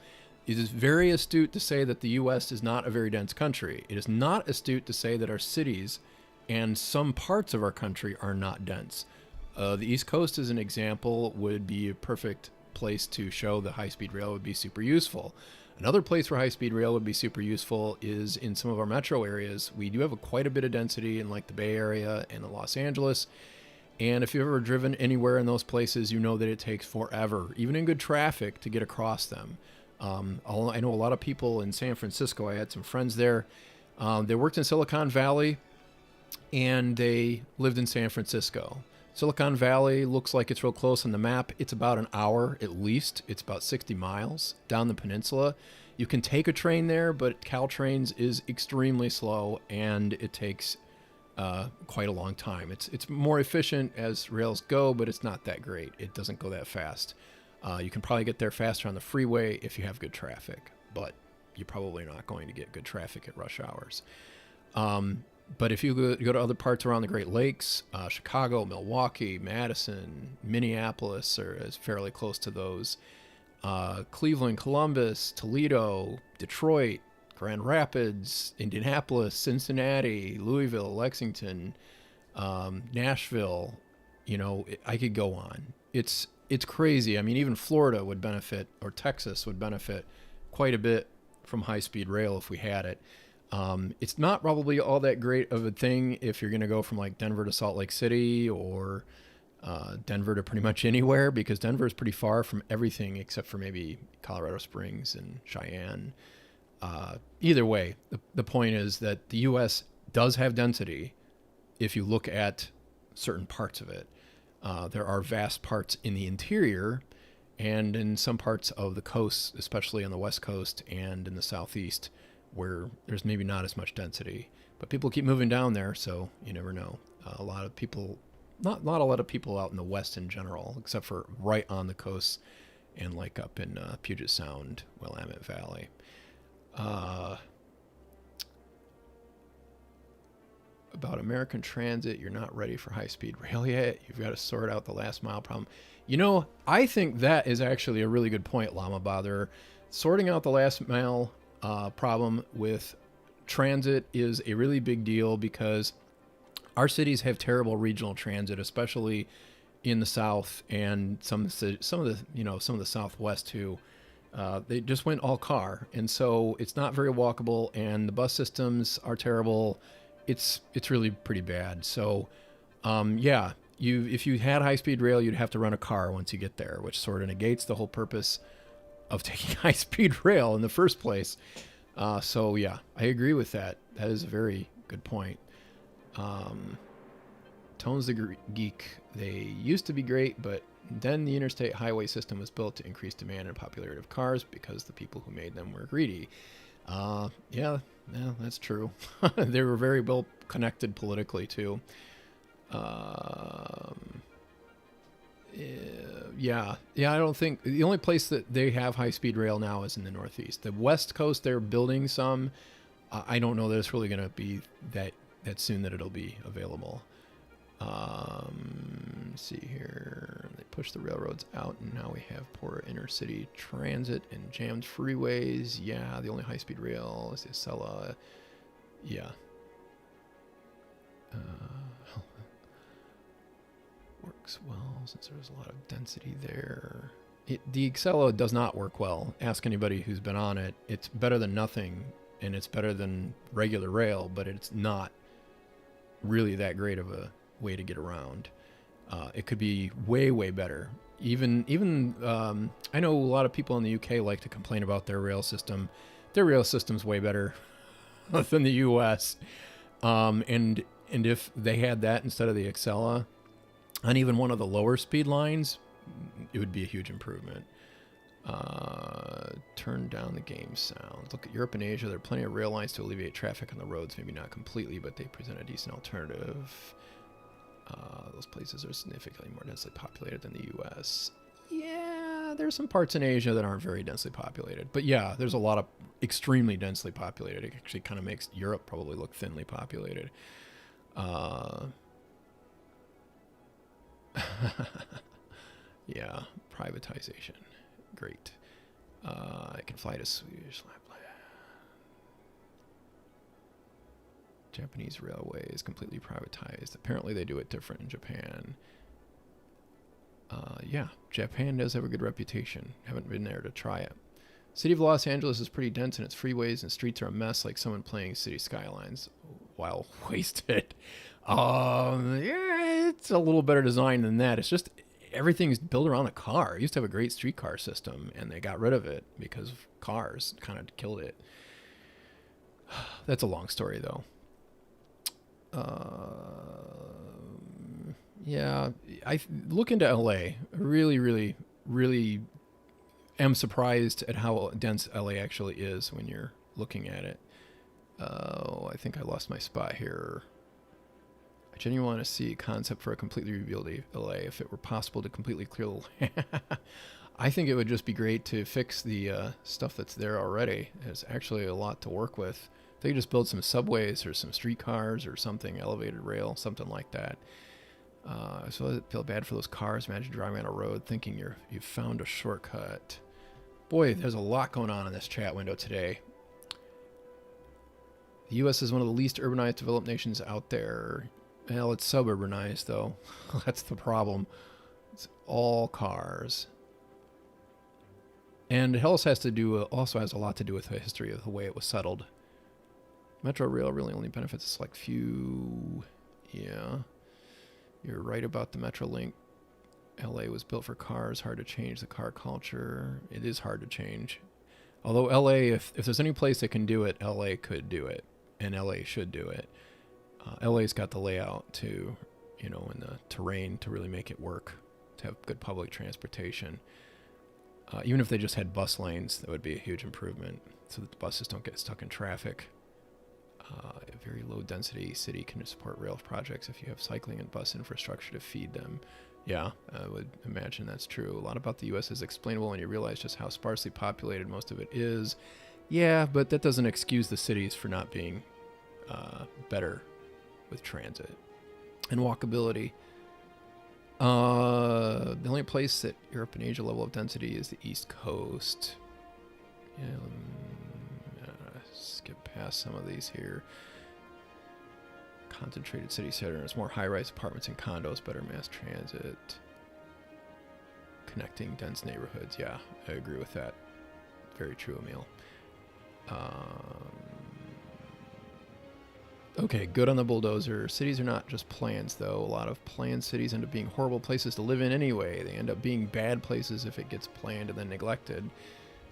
It is very astute to say that the U.S. is not a very dense country. It is not astute to say that our cities and some parts of our country are not dense. The East Coast, as an example, would be a perfect place to show the high-speed rail would be super useful. Another place where high-speed rail would be super useful is in some of our metro areas. We do have quite a bit of density in like the Bay Area and Los Angeles. And if you've ever driven anywhere in those places, you know that it takes forever, even in good traffic, to get across them. I know a lot of people in San Francisco. I had some friends there. They worked in Silicon Valley, and they lived in San Francisco. Silicon Valley looks like it's real close on the map. It's about an hour at least. It's about 60 miles down the peninsula. You can take a train there, but Caltrains is extremely slow, and it takes quite a long time. It's more efficient as rails go, but it's not that great. It doesn't go that fast. You can probably get there faster on the freeway if you have good traffic, but you're probably not going to get good traffic at rush hours. But if you go to other parts around the Great Lakes, Chicago, Milwaukee, Madison, Minneapolis are fairly close to those. Cleveland, Columbus, Toledo, Detroit, Grand Rapids, Indianapolis, Cincinnati, Louisville, Lexington, Nashville. You know, I could go on. It's crazy. I mean, even Florida would benefit, or Texas would benefit quite a bit from high-speed rail if we had it. It's not probably all that great of a thing if you're going to go from like Denver to Salt Lake City or Denver to pretty much anywhere, because Denver is pretty far from everything except for maybe Colorado Springs and Cheyenne. Either way, the point is that the U.S. does have density if you look at certain parts of it. There are vast parts in the interior and in some parts of the coast, especially on the West Coast and in the Southeast, where there's maybe not as much density, but people keep moving down there, so you never know. A lot of people, not a lot of people out in the West in general, except for right on the coast and like up in Puget Sound, Willamette Valley. About American Transit, you're not ready for high-speed rail yet. You've got to sort out the last mile problem. You know, I think that is actually a really good point, Llama Bother. Sorting out the last mile problem with transit is a really big deal, because our cities have terrible regional transit, especially in the South and some of the Southwest too. They just went all car, and so it's not very walkable, and the bus systems are terrible. It's really pretty bad. So, if you had high-speed rail, you'd have to run a car once you get there, which sort of negates the whole purpose of taking high-speed rail in the first place. So yeah, I agree with that. That is a very good point. Tones the Geek, they used to be great, but then the interstate highway system was built to increase demand and popularity of cars because the people who made them were greedy. Yeah, that's true. They were very well connected politically too. Yeah, I don't think the only place that they have high-speed rail now is in the Northeast. The West Coast, they're building some. I don't know that it's really going to be that soon that it'll be available. Let's see here. They pushed the railroads out, and now we have poor intercity transit and jammed freeways. Yeah, the only high-speed rail is the Acela. Yeah. Works well since there's a lot of density there. The Acela does not work well. Ask anybody who's been on it. It's better than nothing, and it's better than regular rail, but it's not really that great of a way to get around. It could be way, way better. Even I know a lot of people in the UK like to complain about their rail system. Their rail system's way better than the US. And if they had that instead of the Acela on even one of the lower speed lines, it would be a huge improvement. Turn down the game sounds. Look at Europe and Asia. There are plenty of rail lines to alleviate traffic on the roads. Maybe not completely, but they present a decent alternative. Those places are significantly more densely populated than the U.S. Yeah, there's some parts in Asia that aren't very densely populated. But yeah, there's a lot of extremely densely populated. It actually kind of makes Europe probably look thinly populated. Yeah, privatization. Great. I can fly to Swedish Lapland. Japanese railway is completely privatized. Apparently they do it different in Japan. Yeah, Japan does have a good reputation. Haven't been there to try it. City of Los Angeles is pretty dense, and its freeways and streets are a mess, like someone playing City Skylines while wasted. Yeah, it's a little better design than that. It's just everything's built around a car. It used to have a great streetcar system, and they got rid of it because cars kind of killed it. That's a long story, though. Yeah, I look into LA. Really, really, really am surprised at how dense LA actually is when you're looking at it. Oh, I think I lost my spot here. I genuinely want to see a concept for a completely rebuilt LA. If it were possible to completely clear the land. I think it would just be great to fix the stuff that's there already. There's actually a lot to work with. They could just build some subways or some streetcars or something, elevated rail, something like that. So I feel bad for those cars. Imagine driving on a road thinking you've found a shortcut. Boy, there's a lot going on in this chat window today. The U.S. is one of the least urbanized developed nations out there. Well, it's suburbanized, though. That's the problem. It's all cars. And it also has a lot to do with the history of the way it was settled. Metro rail really only benefits a select few. Yeah. You're right about the Metrolink. LA was built for cars. Hard to change the car culture. It is hard to change. Although LA, if there's any place that can do it, LA could do it. And LA should do it. LA's got the layout to, and the terrain to really make it work, to have good public transportation. Even if they just had bus lanes, that would be a huge improvement so that the buses don't get stuck in traffic. A very low density city can support rail projects if you have cycling and bus infrastructure to feed them. Yeah, I would imagine that's true. A lot about the U.S. is explainable when you realize just how sparsely populated most of it is. Yeah, but that doesn't excuse the cities for not being better with transit and walkability. The only place that Europe and Asia level of density is the East Coast. Yeah, skip past some of these here. Concentrated city centers, more high-rise apartments and condos, better mass transit. Connecting dense neighborhoods. Yeah, I agree with that. Very true, Emil. Okay, good on the bulldozer. Cities are not just plans, though. A lot of planned cities end up being horrible places to live in anyway. They end up being bad places if it gets planned and then neglected.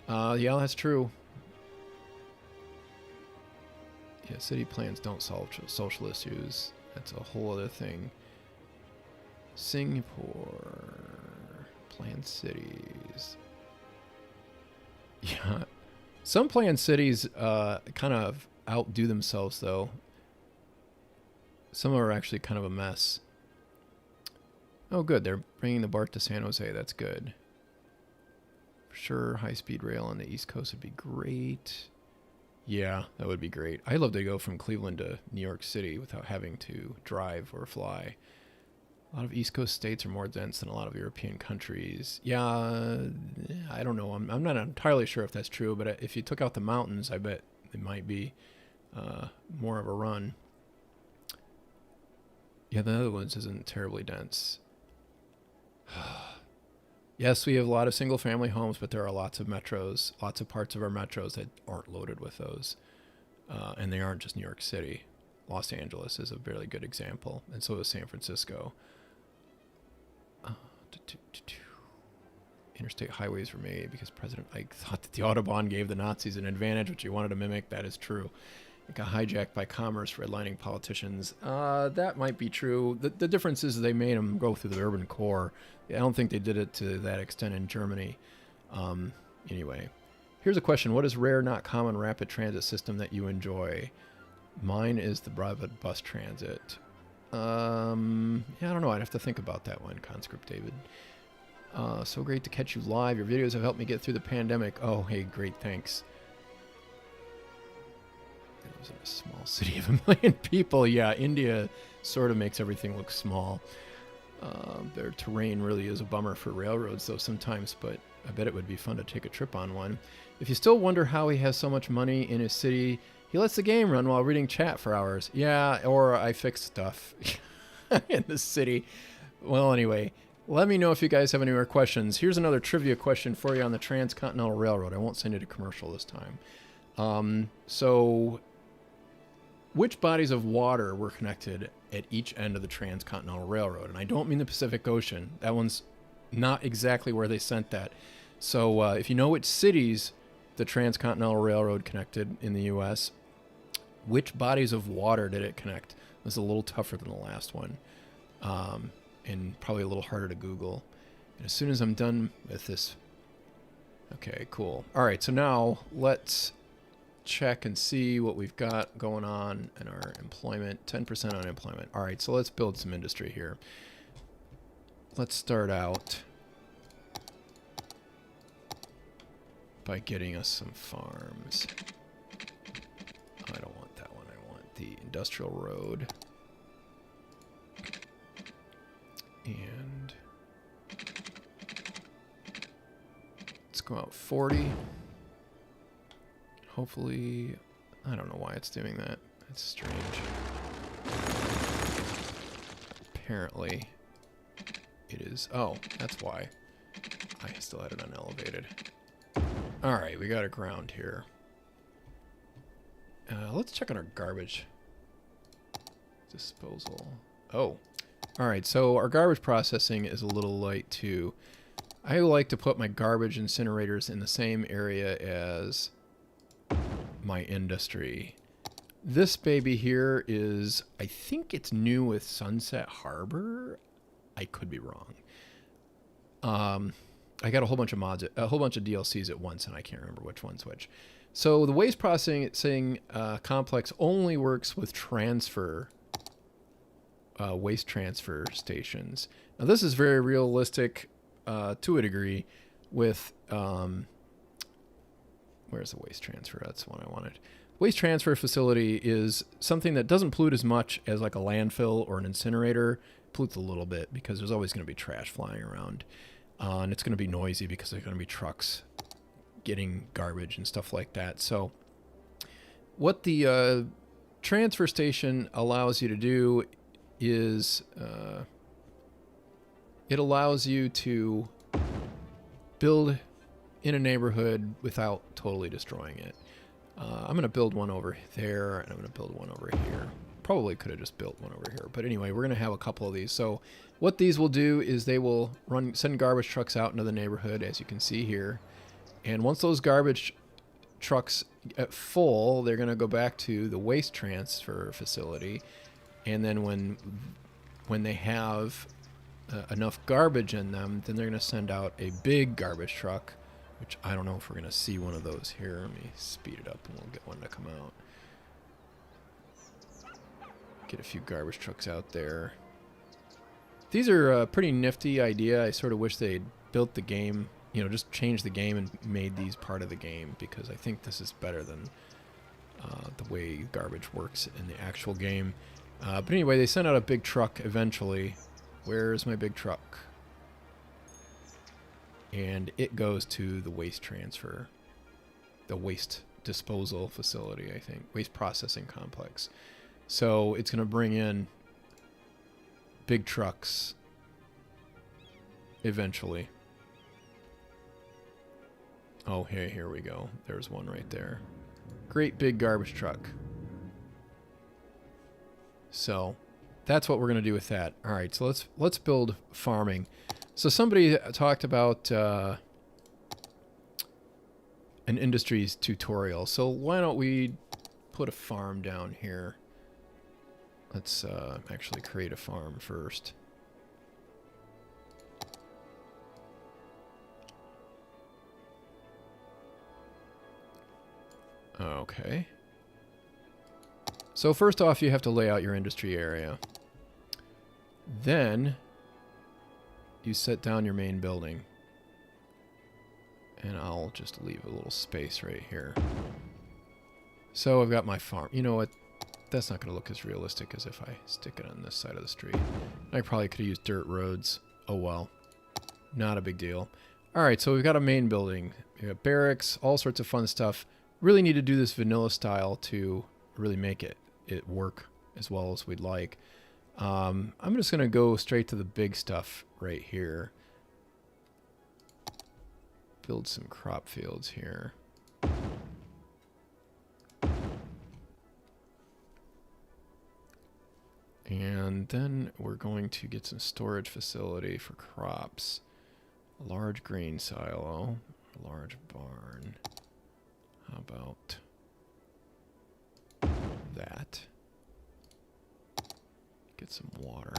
Yeah, that's true. Yeah, city plans don't solve social issues. That's a whole other thing. Singapore. Planned cities. Yeah. Some planned cities kind of outdo themselves, though. Some are actually kind of a mess. Oh, good. They're bringing the BART to San Jose. That's good. For sure, high-speed rail on the East Coast would be great. Yeah, that would be great. I'd love to go from Cleveland to New York City without having to drive or fly. A lot of East Coast states are more dense than a lot of European countries. Yeah, I don't know. I'm not entirely sure if that's true, but if you took out the mountains, I bet it might be more of a run. Yeah, the Netherlands isn't terribly dense. Yes, we have a lot of single-family homes, but there are lots of metros, lots of parts of our metros that aren't loaded with those. And they aren't just New York City. Los Angeles is a really good example, and so is San Francisco. Interstate highways were made because President Ike thought that the Autobahn gave the Nazis an advantage, which he wanted to mimic. That is true. It got hijacked by commerce, redlining politicians. That might be true. The difference is they made them go through the urban core. I don't think they did it to that extent in Germany. Anyway, here's a question. What is rare, not common rapid transit system that you enjoy? Mine is the private bus transit. Yeah, I don't know. I'd have to think about that one, Conscript David. So great to catch you live. Your videos have helped me get through the pandemic. Oh, hey, great, thanks. It was in a small city of 1 million people. Yeah, India sort of makes everything look small. Their terrain really is a bummer for railroads, though, sometimes, but I bet it would be fun to take a trip on one. If you still wonder how he has so much money in his city, he lets the game run while reading chat for hours. Yeah, or I fix stuff in the city. Well, anyway, let me know if you guys have any more questions. Here's another trivia question for you on the Trans-Continental Railroad. I won't send it a commercial this time. So which bodies of water were connected at each end of the Trans-Continental Railroad? And I don't mean the Pacific Ocean. That one's not exactly where they sent that. So if you know which cities the Trans-Continental Railroad connected in the U.S., which bodies of water did it connect? It was a little tougher than the last one, and probably a little harder to Google. And as soon as I'm done with this... Okay, cool. All right, so now let's check and see what we've got going on in our employment. 10% unemployment. All right, so let's build some industry here. Let's start out by getting us some farms. I don't want that one. I want the industrial road. And let's go out 40. Hopefully, I don't know why it's doing that. It's strange. Apparently, it is. Oh, that's why. I still had it unelevated. All right, we got a ground here. Let's check on our garbage disposal. Oh, all right. So our garbage processing is a little light too. I like to put my garbage incinerators in the same area as my industry. This baby here is, I think it's new with Sunset Harbor. I could be wrong. I got a whole bunch of mods, a whole bunch of DLCs at once, and I can't remember which one's which. So the waste processing complex only works with waste transfer stations. Now this is very realistic to a degree with, where's the waste transfer? That's the one I wanted. Waste transfer facility is something that doesn't pollute as much as like a landfill or an incinerator. It pollutes a little bit because there's always going to be trash flying around. And it's going to be noisy because there's going to be trucks getting garbage and stuff like that. So what the transfer station allows you to do is it allows you to build in a neighborhood without totally destroying it. I'm going to build one over there, and I'm going to build one over here. Probably could have just built one over here. But anyway, we're going to have a couple of these. So what these will do is they will send garbage trucks out into the neighborhood, as you can see here. And once those garbage trucks get full, they're going to go back to the waste transfer facility. And then when they have enough garbage in them, then they're going to send out a big garbage truck, which I don't know if we're going to see one of those here. Let me speed it up and we'll get one to come out. Get a few garbage trucks out there. These are a pretty nifty idea. I sort of wish they'd built the game, just changed the game and made these part of the game, because I think this is better than the way garbage works in the actual game. But anyway, they sent out a big truck eventually. Where's my big truck? And it goes to the waste transfer, the waste disposal facility, I think, waste processing complex. So it's going to bring in big trucks eventually. Oh, hey, here we go. There's one right there. Great big garbage truck. So that's what we're going to do with that. All right, so let's build farming. So somebody talked about an industries tutorial. So why don't we put a farm down here? Let's actually create a farm first. Okay. So first off, you have to lay out your industry area. Then you set down your main building. And I'll just leave a little space right here. So I've got my farm. You know what? That's not going to look as realistic as if I stick it on this side of the street. I probably could have used dirt roads. Oh well. Not a big deal. Alright, so we've got a main building. We got barracks, all sorts of fun stuff. Really need to do this vanilla style to really make it work as well as we'd like. I'm just going to go straight to the big stuff right here. Build some crop fields here. And then we're going to get some storage facility for crops. A large grain silo, a large barn. How about that? Get some water.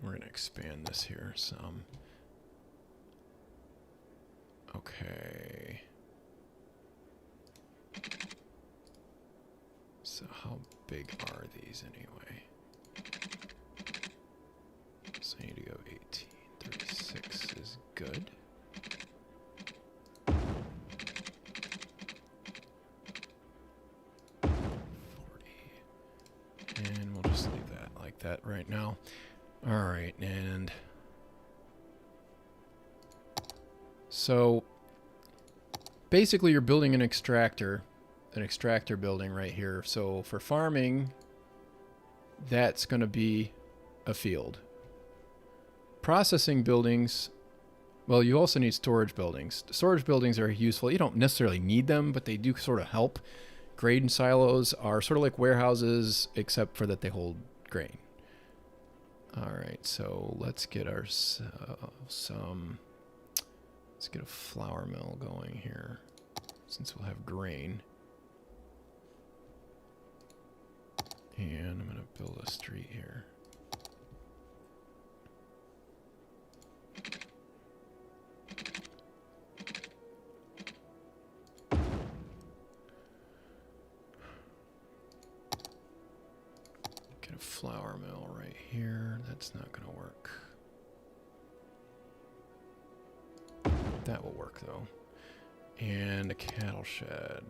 We're going to expand this here some. Okay. So how big are these anyway? So I need to go 18. 36 is good. 40. And we'll just leave that like that right now. All right, and so basically you're building an extractor building right here. So for farming, that's going to be a field. Processing buildings, well, you also need storage buildings. Storage buildings are useful. You don't necessarily need them, but they do sort of help. Grain silos are sort of like warehouses, except for that they hold grain. All right, so let's get ourselves let's get a flour mill going here, since we'll have grain. And I'm going to build a street here. Get a flour mill right here. That's not going to work. That will work though. And a cattle shed.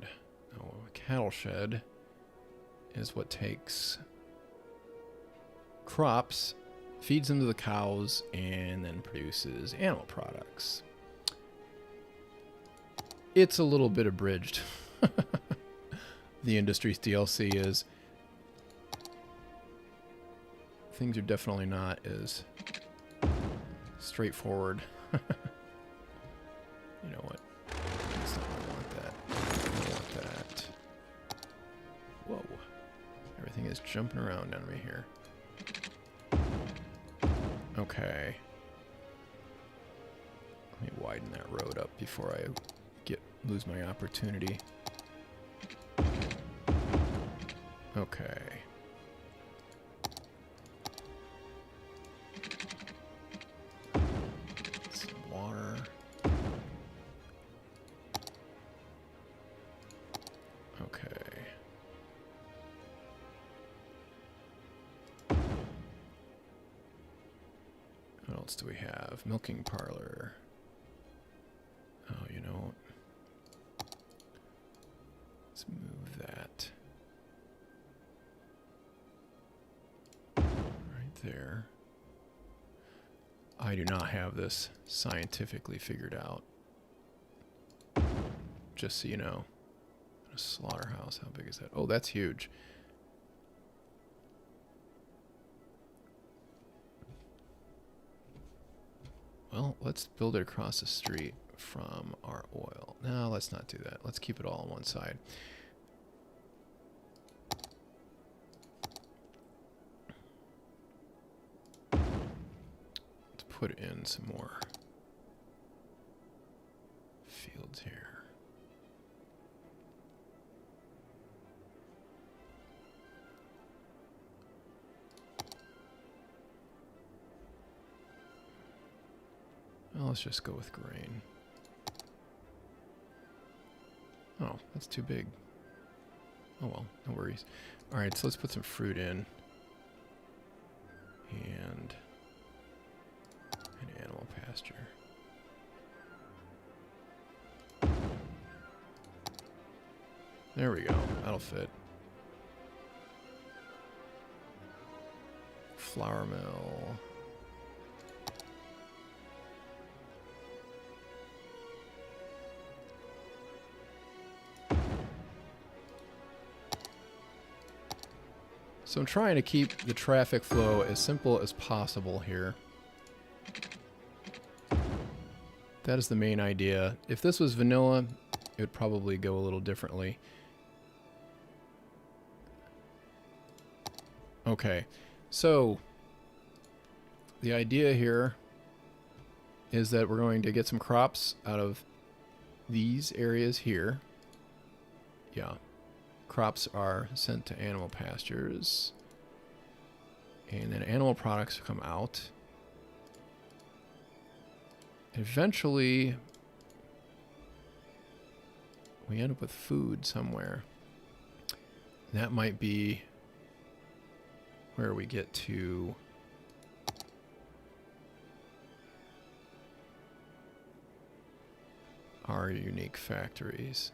Oh, a cattle shed is what takes crops, feeds them to the cows, and then produces animal products. It's a little bit abridged. The Industries DLC is. Things are definitely not as straightforward. You know what? That's not what I want that. I want that. Whoa. Everything is jumping around on me here. Okay. Let me widen that road up before I lose my opportunity. Okay. Some water. Okay. What else do we have? Milking parlor. Oh, you know, let's move that right there. I do not have this scientifically figured out. Just so you know. A slaughterhouse, how big is that? Oh, that's huge. Well, let's build it across the street from our oil. No, let's not do that. Let's keep it all on one side. Let's put in some more fields here. Well, let's just go with grain. Oh, that's too big. Oh well, no worries. Alright, so let's put some fruit in. And an animal pasture. There we go. That'll fit. Flour mill. So I'm trying to keep the traffic flow as simple as possible here. That is the main idea. If this was vanilla, it would probably go a little differently. Okay, so the idea here is that we're going to get some crops out of these areas here. Yeah. Crops are sent to animal pastures. And then animal products come out. Eventually, we end up with food somewhere. That might be where we get to our unique factories.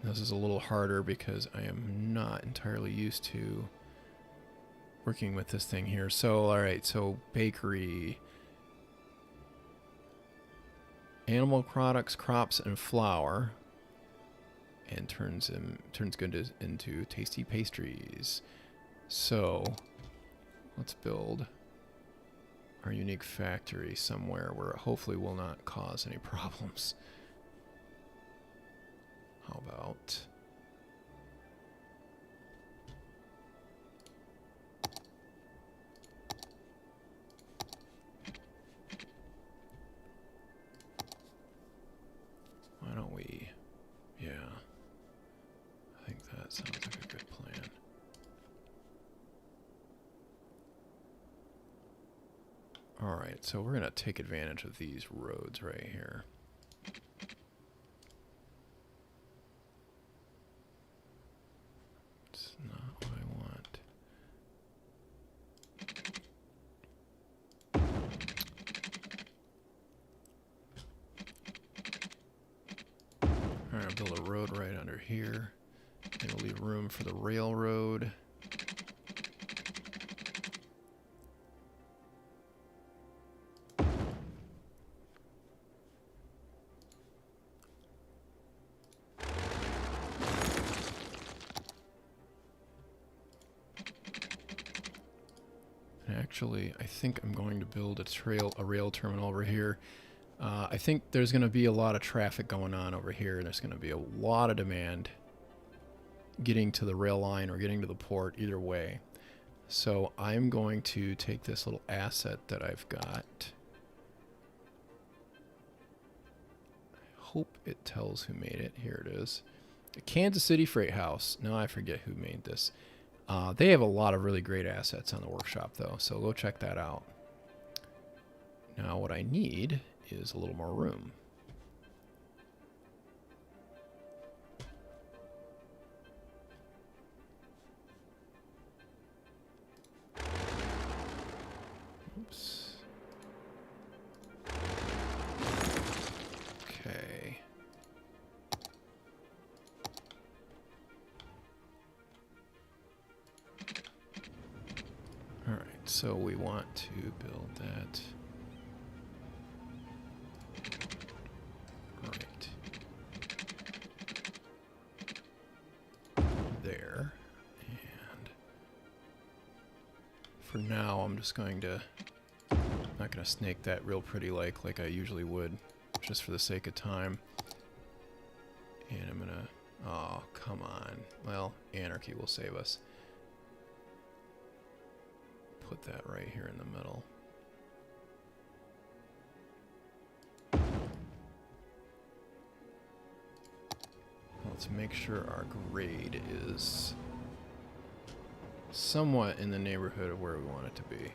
This is a little harder because I am not entirely used to working with this thing here. So, alright, so bakery, animal products, crops, and flour, and turns good into tasty pastries. So, let's build our unique factory somewhere where it hopefully will not cause any problems. How about... why don't we... yeah. I think that sounds like a good plan. Alright, so we're going to take advantage of these roads right here. It's not what I want. Alright, I'll build a road right under here. It'll leave room for the railroad. Actually, I think I'm going to build a rail terminal over here. I think there's going to be a lot of traffic going on over here, and there's going to be a lot of demand getting to the rail line or getting to the port, either way. So I'm going to take this little asset that I've got. I hope it tells who made it. Here it is. The Kansas City Freight House. Now I forget who made this. They have a lot of really great assets on the workshop, though, so go check that out. Now what I need is a little more room. Oops. Okay. All right, so we want to build that. Right. There. And for now, I'm just going to, not going to snake that real pretty like I usually would, just for the sake of time. And I'm going to, oh, come on. Well, anarchy will save us. Put that right here in the middle. Let's make sure our grade is somewhat in the neighborhood of where we want it to be.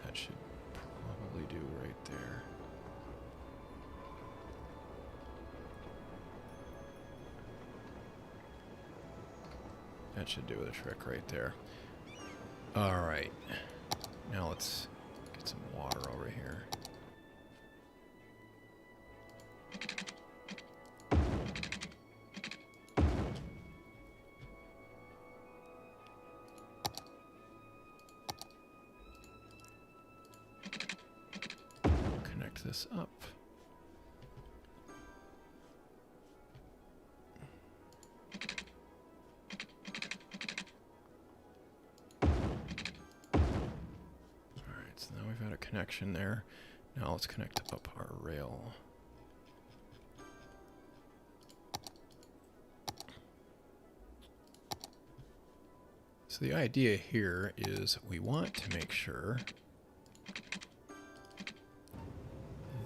That should do right there. That should do the trick right there. All right. Now let's get some water over here. Connect this up. Connection there. Now let's connect up our rail. So the idea here is we want to make sure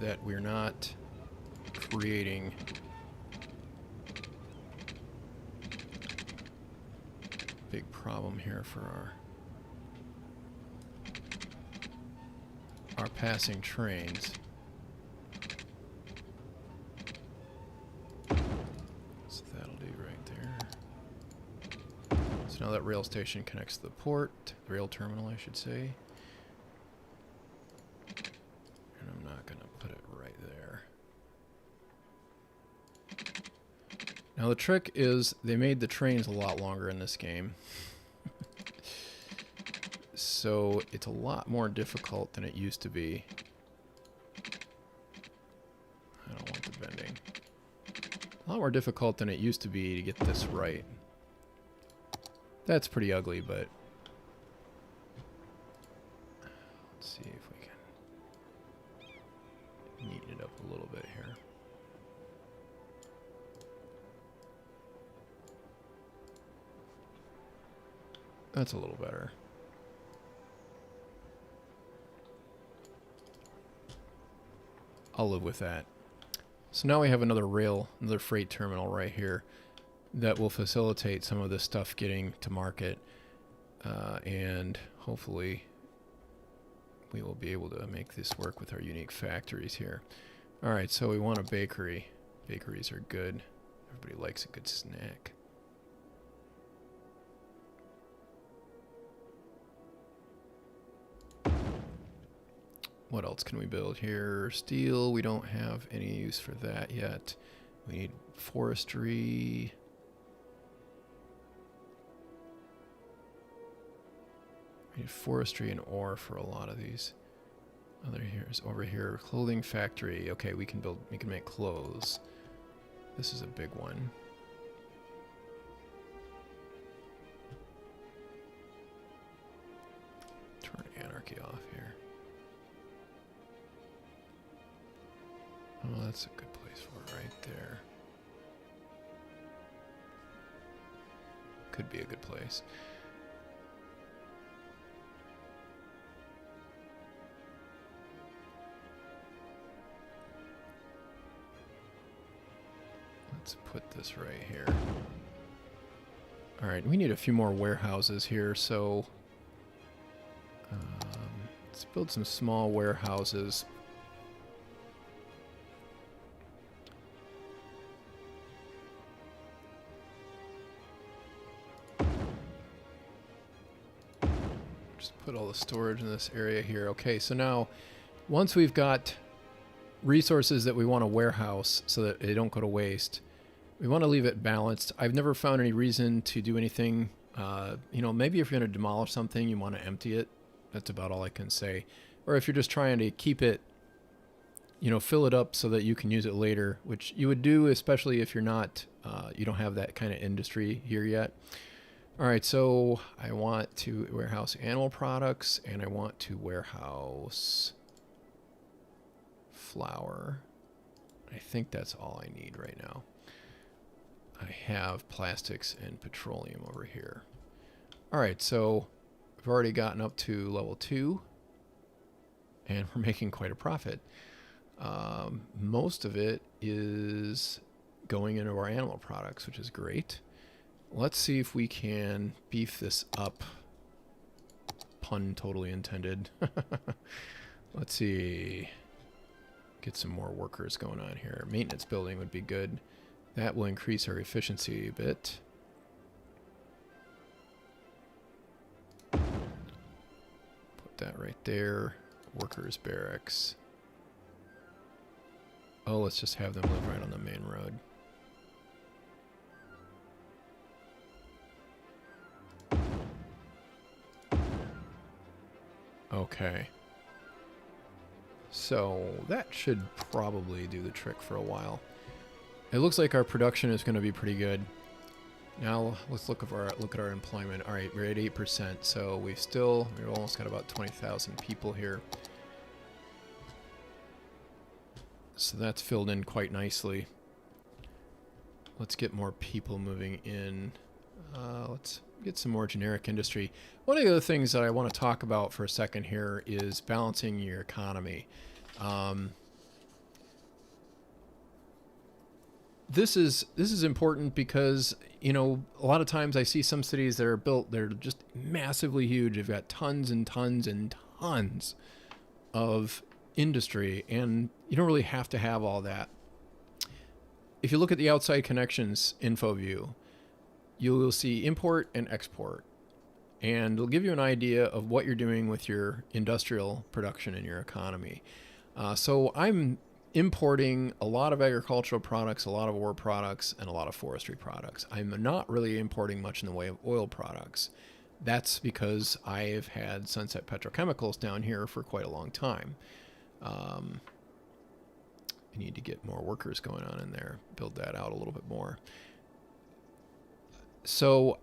that we're not creating a big problem here for our passing trains. So that'll do right there. So now that rail station connects to the port, the rail terminal I should say. And I'm not going to put it right there. Now the trick is they made the trains a lot longer in this game. So it's a lot more difficult than it used to be. I don't want the bending. A lot more difficult than it used to be to get this right. That's pretty ugly, but let's see if we can neaten it up a little bit here. That's a little better. I'll live with that. So now we have another freight terminal right here that will facilitate some of this stuff getting to market, and hopefully we will be able to make this work with our unique factories here. All right, so we want a bakery. Bakeries are good. Everybody likes a good snack. What else can we build here? Steel, we don't have any use for that yet. We need forestry. We need forestry and ore for a lot of these. Here's over here, clothing factory. Okay, we can make clothes. This is a big one. Turn anarchy off here. Oh, that's a good place for it right there. Could be a good place. Let's put this right here. All right, we need a few more warehouses here, so let's build some small warehouses. Put all the storage in this area here. Okay, so now once we've got resources that we want to warehouse so that they don't go to waste, we want to leave it balanced. I've never found any reason to do anything. You know, maybe if you're going to demolish something, you want to empty it. That's about all I can say. Or if you're just trying to keep it, you know, fill it up so that you can use it later, which you would do, especially if you're not, you don't have that kind of industry here yet. All right, so I want to warehouse animal products, and I want to warehouse flour. I think that's all I need right now. I have plastics and petroleum over here. All right, so we've already gotten up to level 2, and we're making quite a profit. Most of it is going into our animal products, which is great. Let's see if we can beef this up. Pun totally intended. Let's see. Get some more workers going on here. Maintenance building would be good. That will increase our efficiency a bit. Put that right there. Workers barracks. Oh, let's just have them live right on the main road. Okay. So that should probably do the trick for a while. It looks like our production is going to be pretty good. Now let's look at our employment. All right, we're at 8%, so we've almost got about 20,000 people here. So that's filled in quite nicely. Let's get more people moving in. Let's get some more generic industry. One of the other things that I want to talk about for a second here is balancing your economy. This is important because, you know, a lot of times I see some cities that are built, they're just massively huge. They've got tons and tons and tons of industry, and you don't really have to have all that. If you look at the outside connections info view, you will see import and export, and it'll give you an idea of what you're doing with your industrial production in your economy. So I'm importing a lot of agricultural products, a lot of ore products, and a lot of forestry products. I'm not really importing much in the way of oil products. That's because I've had Sunset Petrochemicals down here for quite a long time. I need to get more workers going on in there, build that out a little bit more. So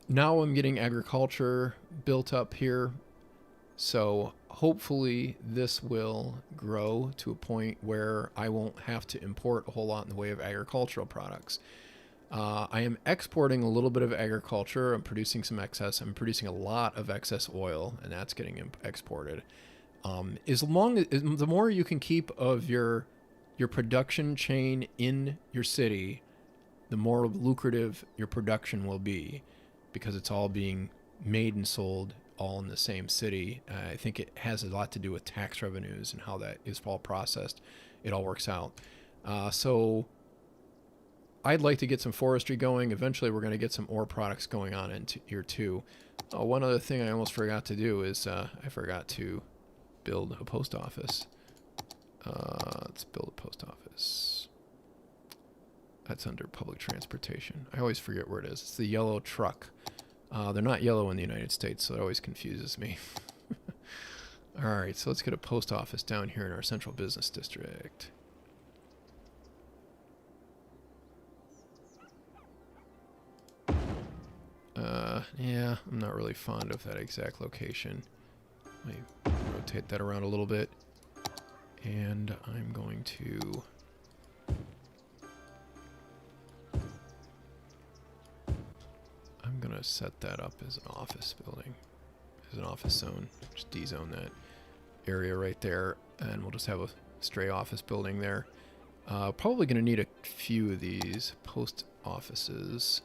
now I'm getting agriculture built up here. So hopefully this will grow to a point where I won't have to import a whole lot in the way of agricultural products. I am exporting a little bit of agriculture. I'm producing some excess. I'm producing a lot of excess oil, and that's getting exported. The more you can keep of your production chain in your city, the more lucrative your production will be, because it's all being made and sold all in the same city. I think it has a lot to do with tax revenues and how that is all processed. It all works out. So I'd like to get some forestry going. Eventually we're going to get some ore products going on into here too. Oh, one other thing I almost forgot to do is I forgot to build a post office. Let's build a post office. That's under public transportation. I always forget where it is. It's the yellow truck. They're not yellow in the United States, so it always confuses me. All right, so let's get a post office down here in our central business district. Yeah, I'm not really fond of that exact location. Let me rotate that around a little bit. And I'm going to... I'm going to set that up as an office building, as an office zone. Just D-zone that area right there, and we'll just have a stray office building there. Probably going to need a few of these post offices.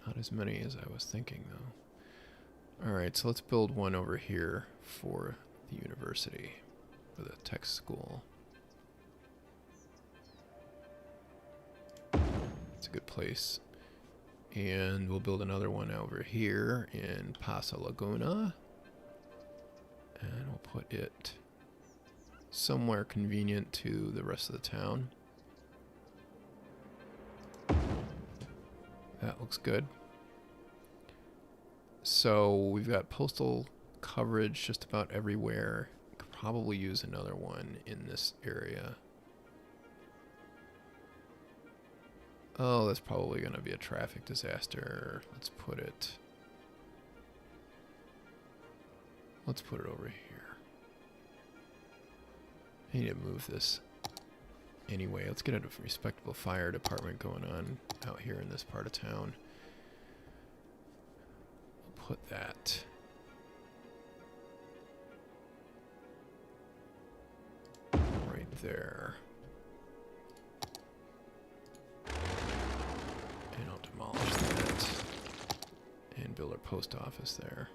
Not as many as I was thinking, though. Alright, so let's build one over here for the university, for the tech school. It's a good place. And we'll build another one over here in Paso Laguna. And we'll put it somewhere convenient to the rest of the town. That looks good. So we've got postal coverage just about everywhere. Could probably use another one in this area. Oh, that's probably going to be a traffic disaster. Let's put it over here. I need to move this. Anyway, let's get a respectable fire department going on out here in this part of town. We'll put that right there. And I'll demolish that and build our post office there.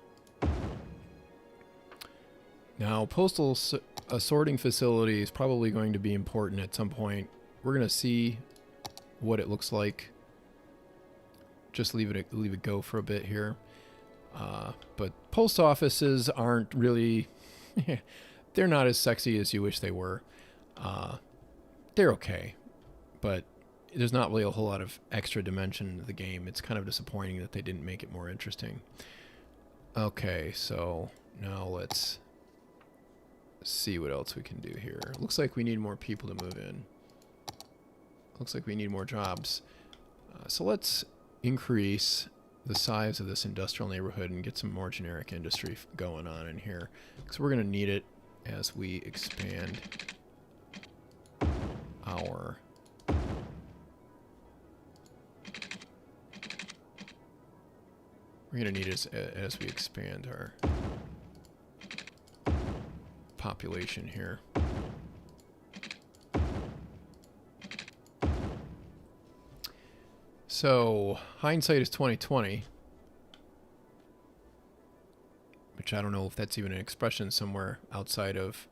Now, postal sorting facility is probably going to be important at some point. We're going to see what it looks like. Just leave it go for a bit here. But post offices aren't really... they're not as sexy as you wish they were. They're okay, but there's not really a whole lot of extra dimension to the game. It's kind of disappointing that they didn't make it more interesting. Okay, so now let's see what else we can do here. Looks like we need more people to move in. Looks like we need more jobs. So let's increase the size of this industrial neighborhood and get some more generic industry going on in here. So we're going to need it as we expand our... We're going to need it as we expand our population here. So, hindsight is 2020, which I don't know if that's even an expression somewhere outside of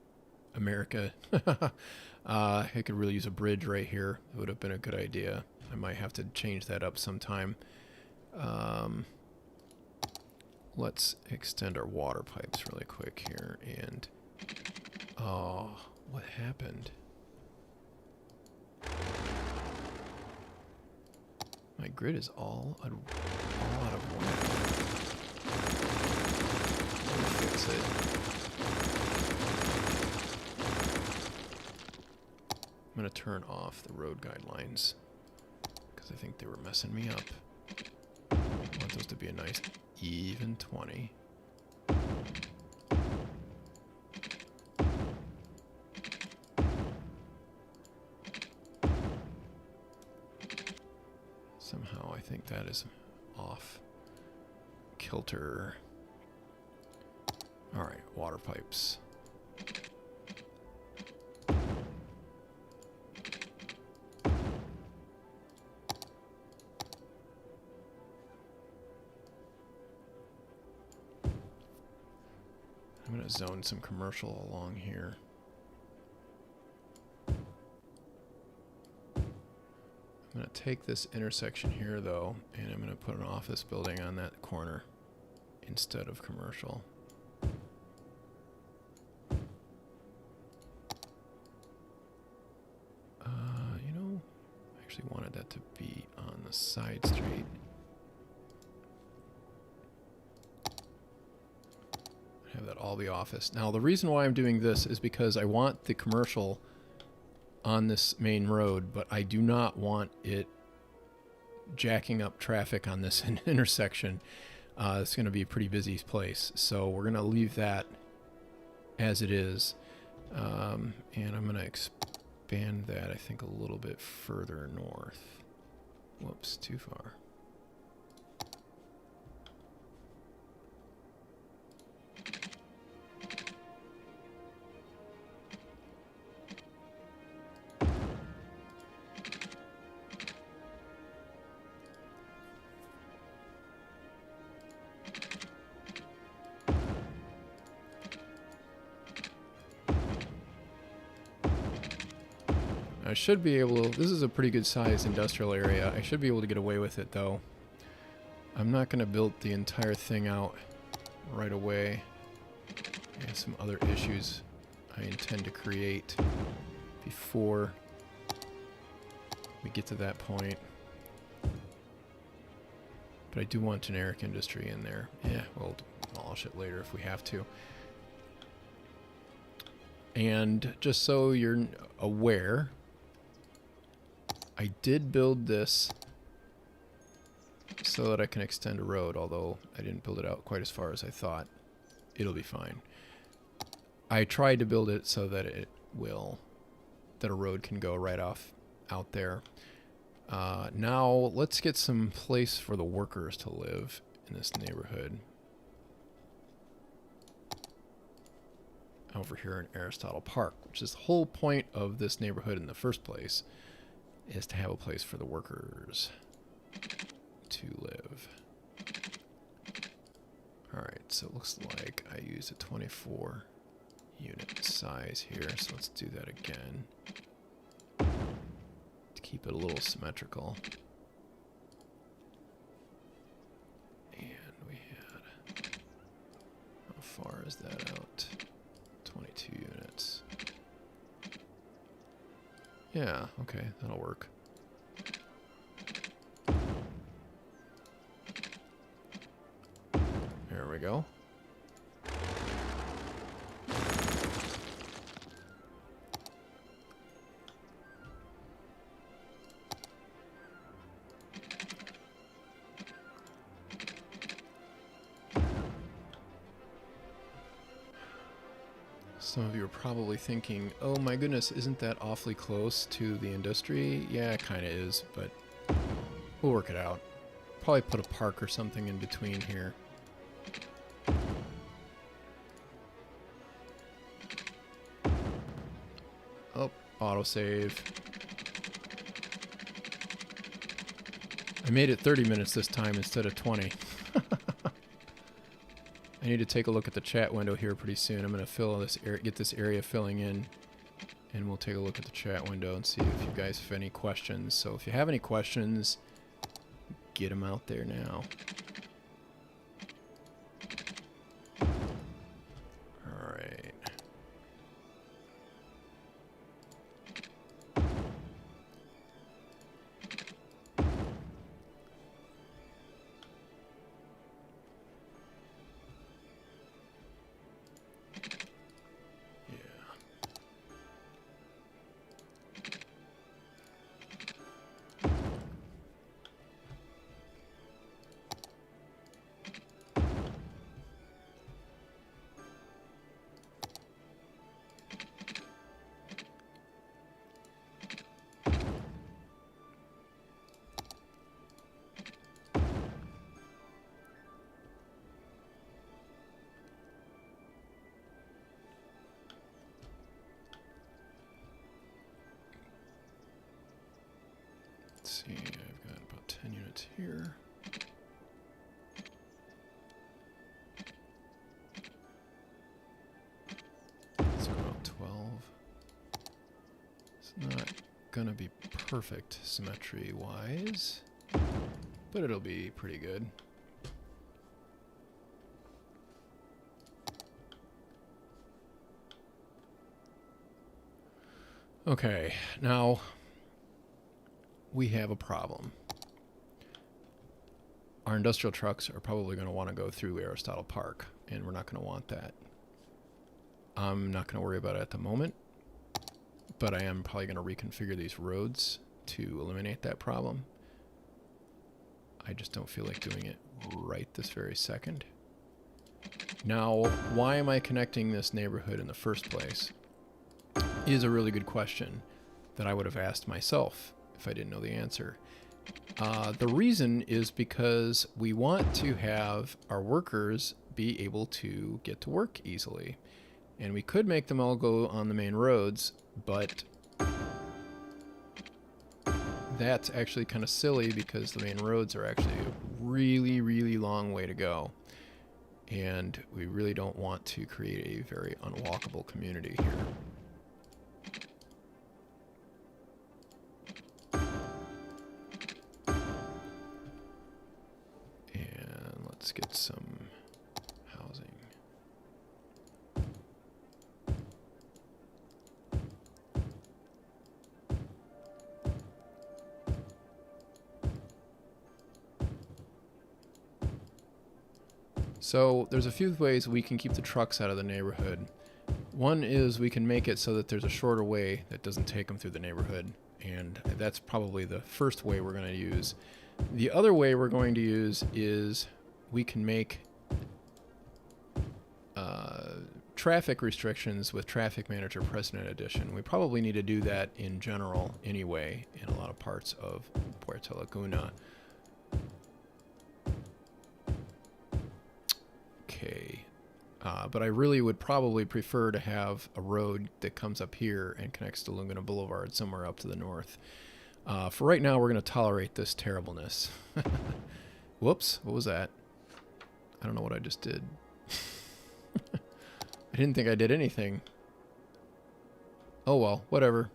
America. I could really use a bridge right here. It would have been a good idea. I might have to change that up sometime. Let's extend our water pipes really quick here. And, oh, what happened? My grid is all out of whack. Let me fix it. I'm going to turn off the road guidelines because I think they were messing me up. I want those to be a nice even 20. Somehow I think that is off kilter. All right, water pipes. I'm going to zone some commercial along here. I'm going to take this intersection here, though, and I'm going to put an office building on that corner instead of commercial. You know, I actually wanted that to be on the side street. Have that all be office. Now, the reason why I'm doing this is because I want the commercial on this main road, but I do not want it jacking up traffic on this intersection. It's going to be a pretty busy place, so we're going to leave that as it is, and I'm going to expand that, I think, a little bit further north. Whoops, too far. I should be able to, this is a pretty good sized industrial area. I should be able to get away with it, though. I'm not going to build the entire thing out right away. I have some other issues I intend to create before we get to that point. But I do want generic industry in there. Yeah, we'll demolish it later if we have to. And just so you're aware, I did build this so that I can extend a road, although I didn't build it out quite as far as I thought. It'll be fine. I tried to build it so that that a road can go right off out there. Now let's get some place for the workers to live in this neighborhood. Over here in Aristotle Park, which is the whole point of this neighborhood in the first place, is to have a place for the workers to live. Alright, so it looks like I used a 24 unit size here, so let's do that again to keep it a little symmetrical. And we had, how far is that out? 22 units. Yeah, okay, that'll work. There we go. Some of you are probably thinking, oh my goodness, isn't that awfully close to the industry? Yeah, it kind of is, but we'll work it out. Probably put a park or something in between here. Oh, autosave. I made it 30 minutes this time instead of 20. I need to take a look at the chat window here pretty soon. I'm going to fill this get this area filling in, and we'll take a look at the chat window and see if you guys have any questions. So if you have any questions, get them out there now. All right. Let's see, I've got about 10 units here. It's about 12. It's not gonna be perfect symmetry-wise, but it'll be pretty good. Okay, now we have a problem. Our industrial trucks are probably going to want to go through Aristotle Park, and we're not going to want that. I'm not going to worry about it at the moment, but I am probably going to reconfigure these roads to eliminate that problem. I just don't feel like doing it right this very second. Now, why am I connecting this neighborhood in the first place? Is a really good question that I would have asked myself if I didn't know the answer. The reason is because we want to have our workers be able to get to work easily. And we could make them all go on the main roads, but that's actually kind of silly because the main roads are actually a really, really long way to go. And we really don't want to create a very unwalkable community here. Let's get some housing. So there's a few ways we can keep the trucks out of the neighborhood. One is we can make it so that there's a shorter way that doesn't take them through the neighborhood, and that's probably the first way we're going to use. The other way we're going to use is we can make traffic restrictions with Traffic Manager President Edition. We probably need to do that in general anyway in a lot of parts of Puerto Laguna. Okay. But I really would probably prefer to have a road that comes up here and connects to Laguna Boulevard somewhere up to the north. For right now, we're going to tolerate this terribleness. Whoops, what was that? I don't know what I just did. I didn't think I did anything. Oh well, whatever.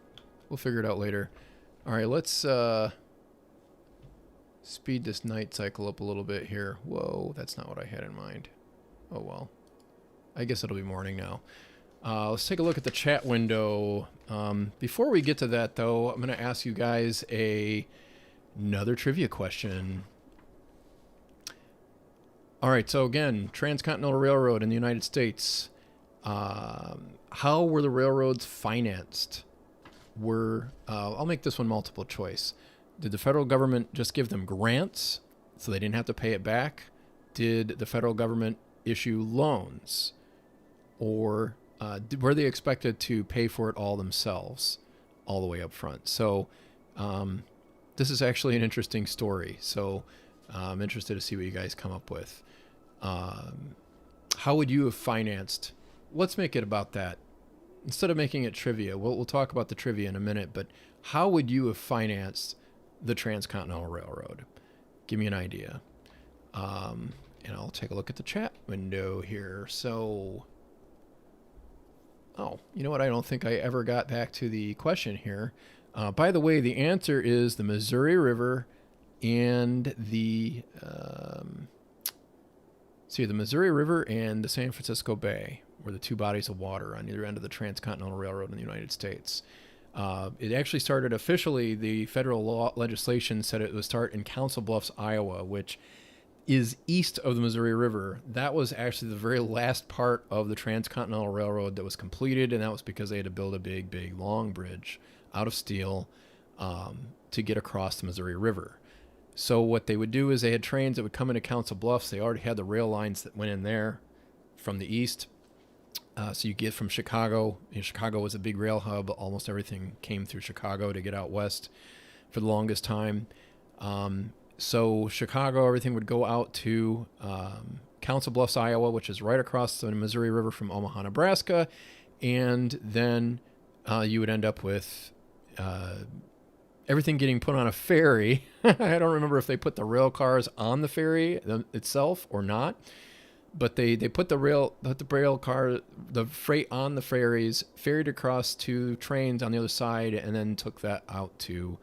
We'll figure it out later. All right, let's speed this night cycle up a little bit here. Whoa, that's not what I had in mind. Oh well. I guess it'll be morning now. Let's take a look at the chat window. Before we get to that, though, I'm going to ask you guys another trivia question. All right, so again, Trans-Continental Railroad in the United States. How were the railroads financed? I'll make this one multiple choice. Did the federal government just give them grants so they didn't have to pay it back? Did the federal government issue loans? Or were they expected to pay for it all themselves, all the way up front? So this is actually an interesting story. So I'm interested to see what you guys come up with. How would you have financed? Let's make it about that. Instead of making it trivia, we'll talk about the trivia in a minute, but how would you have financed the Trans-Continental Railroad? Give me an idea. And I'll take a look at the chat window here. So, oh, you know what? I don't think I ever got back to the question here. By the way, the answer is the Missouri River and the Missouri River and the San Francisco Bay were the two bodies of water on either end of the Trans-Continental Railroad in the United States. It actually started officially, the federal law legislation said it would start in Council Bluffs, Iowa, which is east of the Missouri River. That was actually the very last part of the Trans-Continental Railroad that was completed, and that was because they had to build a big, long bridge out of steel to get across the Missouri River. So what they would do is they had trains that would come into Council Bluffs. They already had the rail lines that went in there from the east. So you get from Chicago. Chicago was a big rail hub. Almost everything came through Chicago to get out west for the longest time. So Chicago, everything would go out to Council Bluffs, Iowa, which is right across the Missouri River from Omaha, Nebraska. And then you would end up with everything getting put on a ferry. I don't remember if they put the rail cars on the ferry itself or not. But they put the freight on the ferries, ferried across to trains on the other side, and then took that out to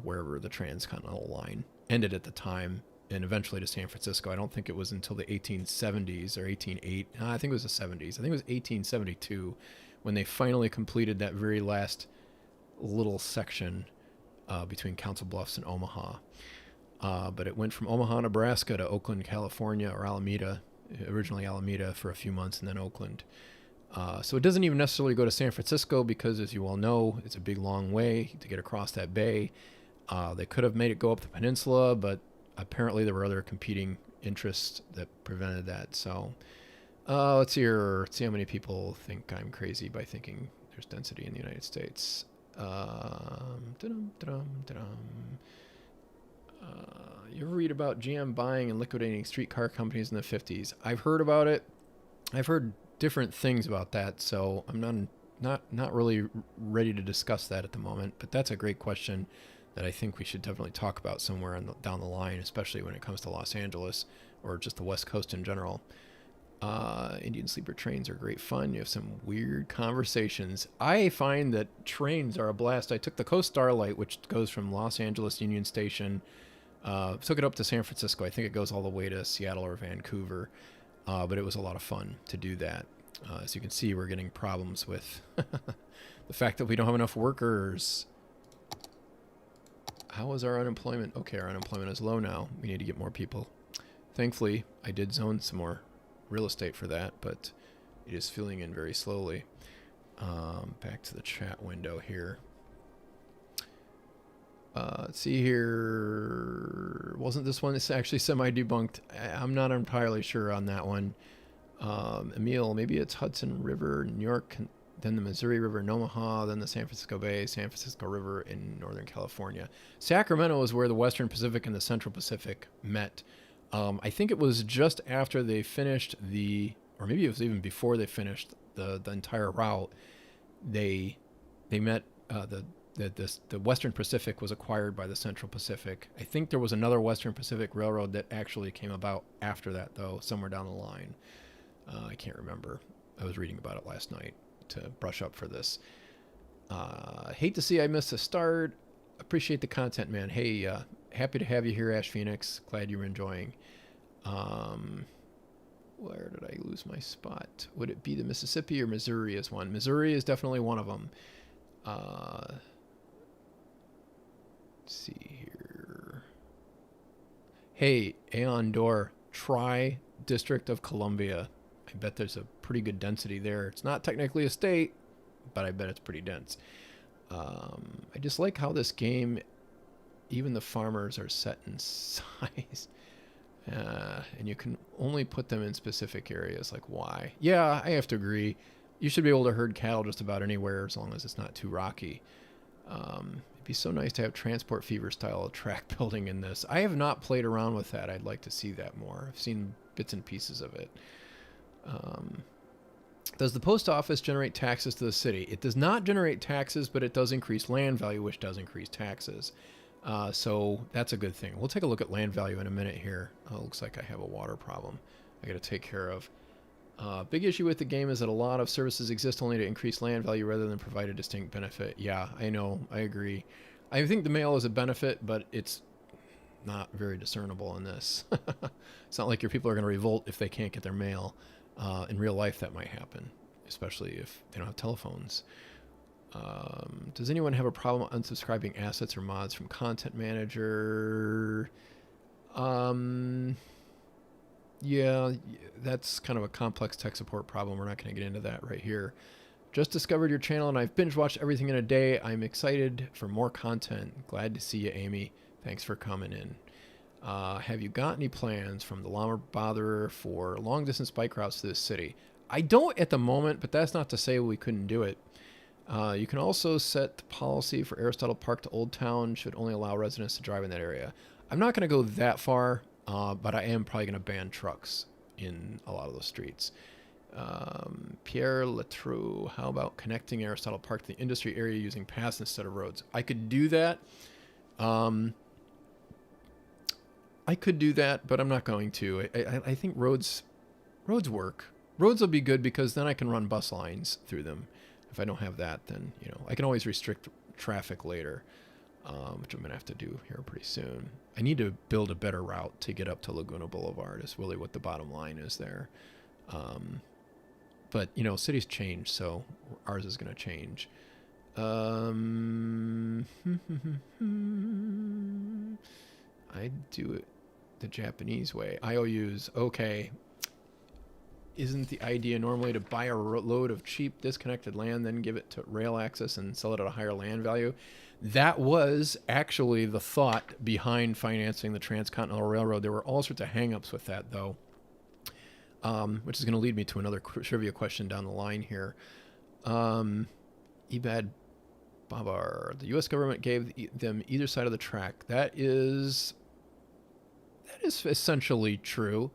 wherever the Trans-Continental line ended at the time, and eventually to San Francisco. I don't think it was until the 1870s or 1880. I think it was the 70s. I think it was 1872 when they finally completed that very last little section between Council Bluffs and Omaha. But it went from Omaha, Nebraska to Oakland, California, or Alameda. Originally Alameda for a few months, and then Oakland. So it doesn't even necessarily go to San Francisco because, as you all know, it's a big, long way to get across that bay. They could have made it go up the peninsula, but apparently there were other competing interests that prevented that. So let's see how many people think I'm crazy by thinking there's density in the United States. You ever read about GM buying and liquidating streetcar companies in the 50s? I've heard about it. I've heard different things about that, so I'm not really ready to discuss that at the moment. But that's a great question that I think we should definitely talk about somewhere down the line, especially when it comes to Los Angeles or just the West Coast in general. Indian sleeper trains are great fun. You have some weird conversations. I find that trains are a blast. I took the Coast Starlight, which goes from Los Angeles Union Station, took it up to San Francisco. I think it goes all the way to Seattle or Vancouver, but it was a lot of fun to do that. As you can see, we're getting problems with the fact that we don't have enough workers. How is our unemployment? Okay, our unemployment is low now. We need to get more people. Thankfully, I did zone some more real estate for that, but it is filling in very slowly. Back to the chat window here. Let's see here. Wasn't this one? It's actually semi-debunked. I'm not entirely sure on that one. Emil, maybe it's Hudson River, New York, then the Missouri River in Omaha, then the San Francisco Bay, San Francisco River in Northern California. Sacramento is where the Western Pacific and the Central Pacific met. I think it was just after they finished or maybe it was even before they finished the entire route. They met. The Western Pacific was acquired by the Central Pacific. I think there was another Western Pacific Railroad that actually came about after that, though, somewhere down the line. I can't remember. I was reading about it last night to brush up for this. Hate to see I missed the start. Appreciate the content, man. Hey, happy to have you here, Ash Phoenix. Glad you were enjoying. Where did I lose my spot? Would it be the Mississippi or Missouri is one? Missouri is definitely one of them. Let's see here. Hey, Aeon Door, try District of Columbia. I bet there's a pretty good density there. It's not technically a state, but I bet it's pretty dense. I just like how this game, even the farmers are set in size. And you can only put them in specific areas. Like, why? Yeah, I have to agree. You should be able to herd cattle just about anywhere as long as it's not too rocky. It'd be so nice to have Transport Fever style track building in this. I have not played around with that. I'd like to see that more. I've seen bits and pieces of it. Does the post office generate taxes to the city? It does not generate taxes, but it does increase land value, which does increase taxes. So that's a good thing. We'll take a look at land value in a minute here. Looks like I have a water problem I got to take care of. Big issue with the game is that a lot of services exist only to increase land value rather than provide a distinct benefit. Yeah, I know. I agree. I think the mail is a benefit, but it's not very discernible in this. It's not like your people are going to revolt if they can't get their mail. In real life, that might happen, especially if they don't have telephones. Does anyone have a problem unsubscribing assets or mods from Content Manager? Yeah, that's kind of a complex tech support problem. We're not going to get into that right here. Just discovered your channel and I've binge watched everything in a day. I'm excited for more content. Glad to see you, Amy. Thanks for coming in. Have you got any plans from the Llama Botherer for long distance bike routes to this city? I don't at the moment, but that's not to say we couldn't do it. You can also set the policy for Aristotle Park to Old Town should only allow residents to drive in that area. I'm not going to go that far, but I am probably going to ban trucks in a lot of those streets. Pierre Latrue, how about connecting Aristotle Park to the industry area using paths instead of roads? I could do that. But I'm not going to. I think roads work. Roads will be good because then I can run bus lines through them. If I don't have that, then, I can always restrict traffic later, which I'm going to have to do here pretty soon. I need to build a better route to get up to Laguna Boulevard is really what the bottom line is there. But, cities change, so ours is going to change. I do it the Japanese way. IOUs, okay. Isn't the idea normally to buy a load of cheap disconnected land, then give it to rail access and sell it at a higher land value? That was actually the thought behind financing the Trans-Continental Railroad. There were all sorts of hang-ups with that, though, which is going to lead me to another trivia question down the line here. Ibad Babar, the U.S. government gave them either side of the track. That is essentially true.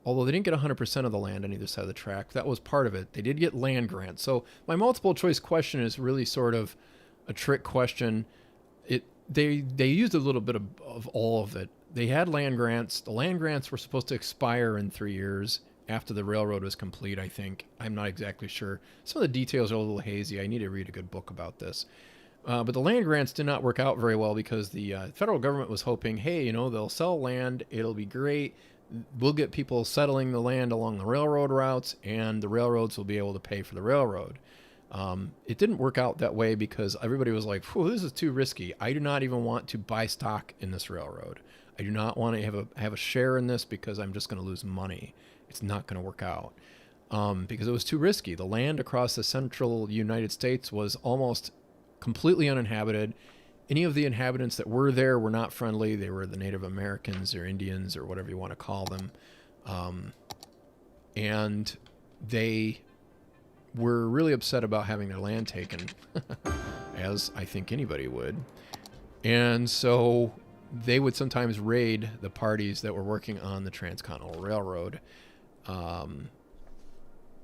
Although they didn't get 100% of the land on either side of the track. That was part of it. They did get land grants. So my multiple choice question is really sort of a trick question. They used a little bit of all of it. They had land grants. The land grants were supposed to expire in 3 years after the railroad was complete, I think. I'm not exactly sure. Some of the details are a little hazy. I need to read a good book about this. But the land grants did not work out very well because the federal government was hoping, hey, they'll sell land. It'll be great. We'll get people settling the land along the railroad routes, and the railroads will be able to pay for the railroad. It didn't work out that way because everybody was like, this is too risky. I do not even want to buy stock in this railroad. I do not want to have a share in this because I'm just going to lose money. It's not going to work out because it was too risky. The land across the central United States was almost completely uninhabited. Any of the inhabitants that were there were not friendly. They were the Native Americans or Indians or whatever you want to call them. And they were really upset about having their land taken, as I think anybody would. And so they would sometimes raid the parties that were working on the Trans-Continental Railroad.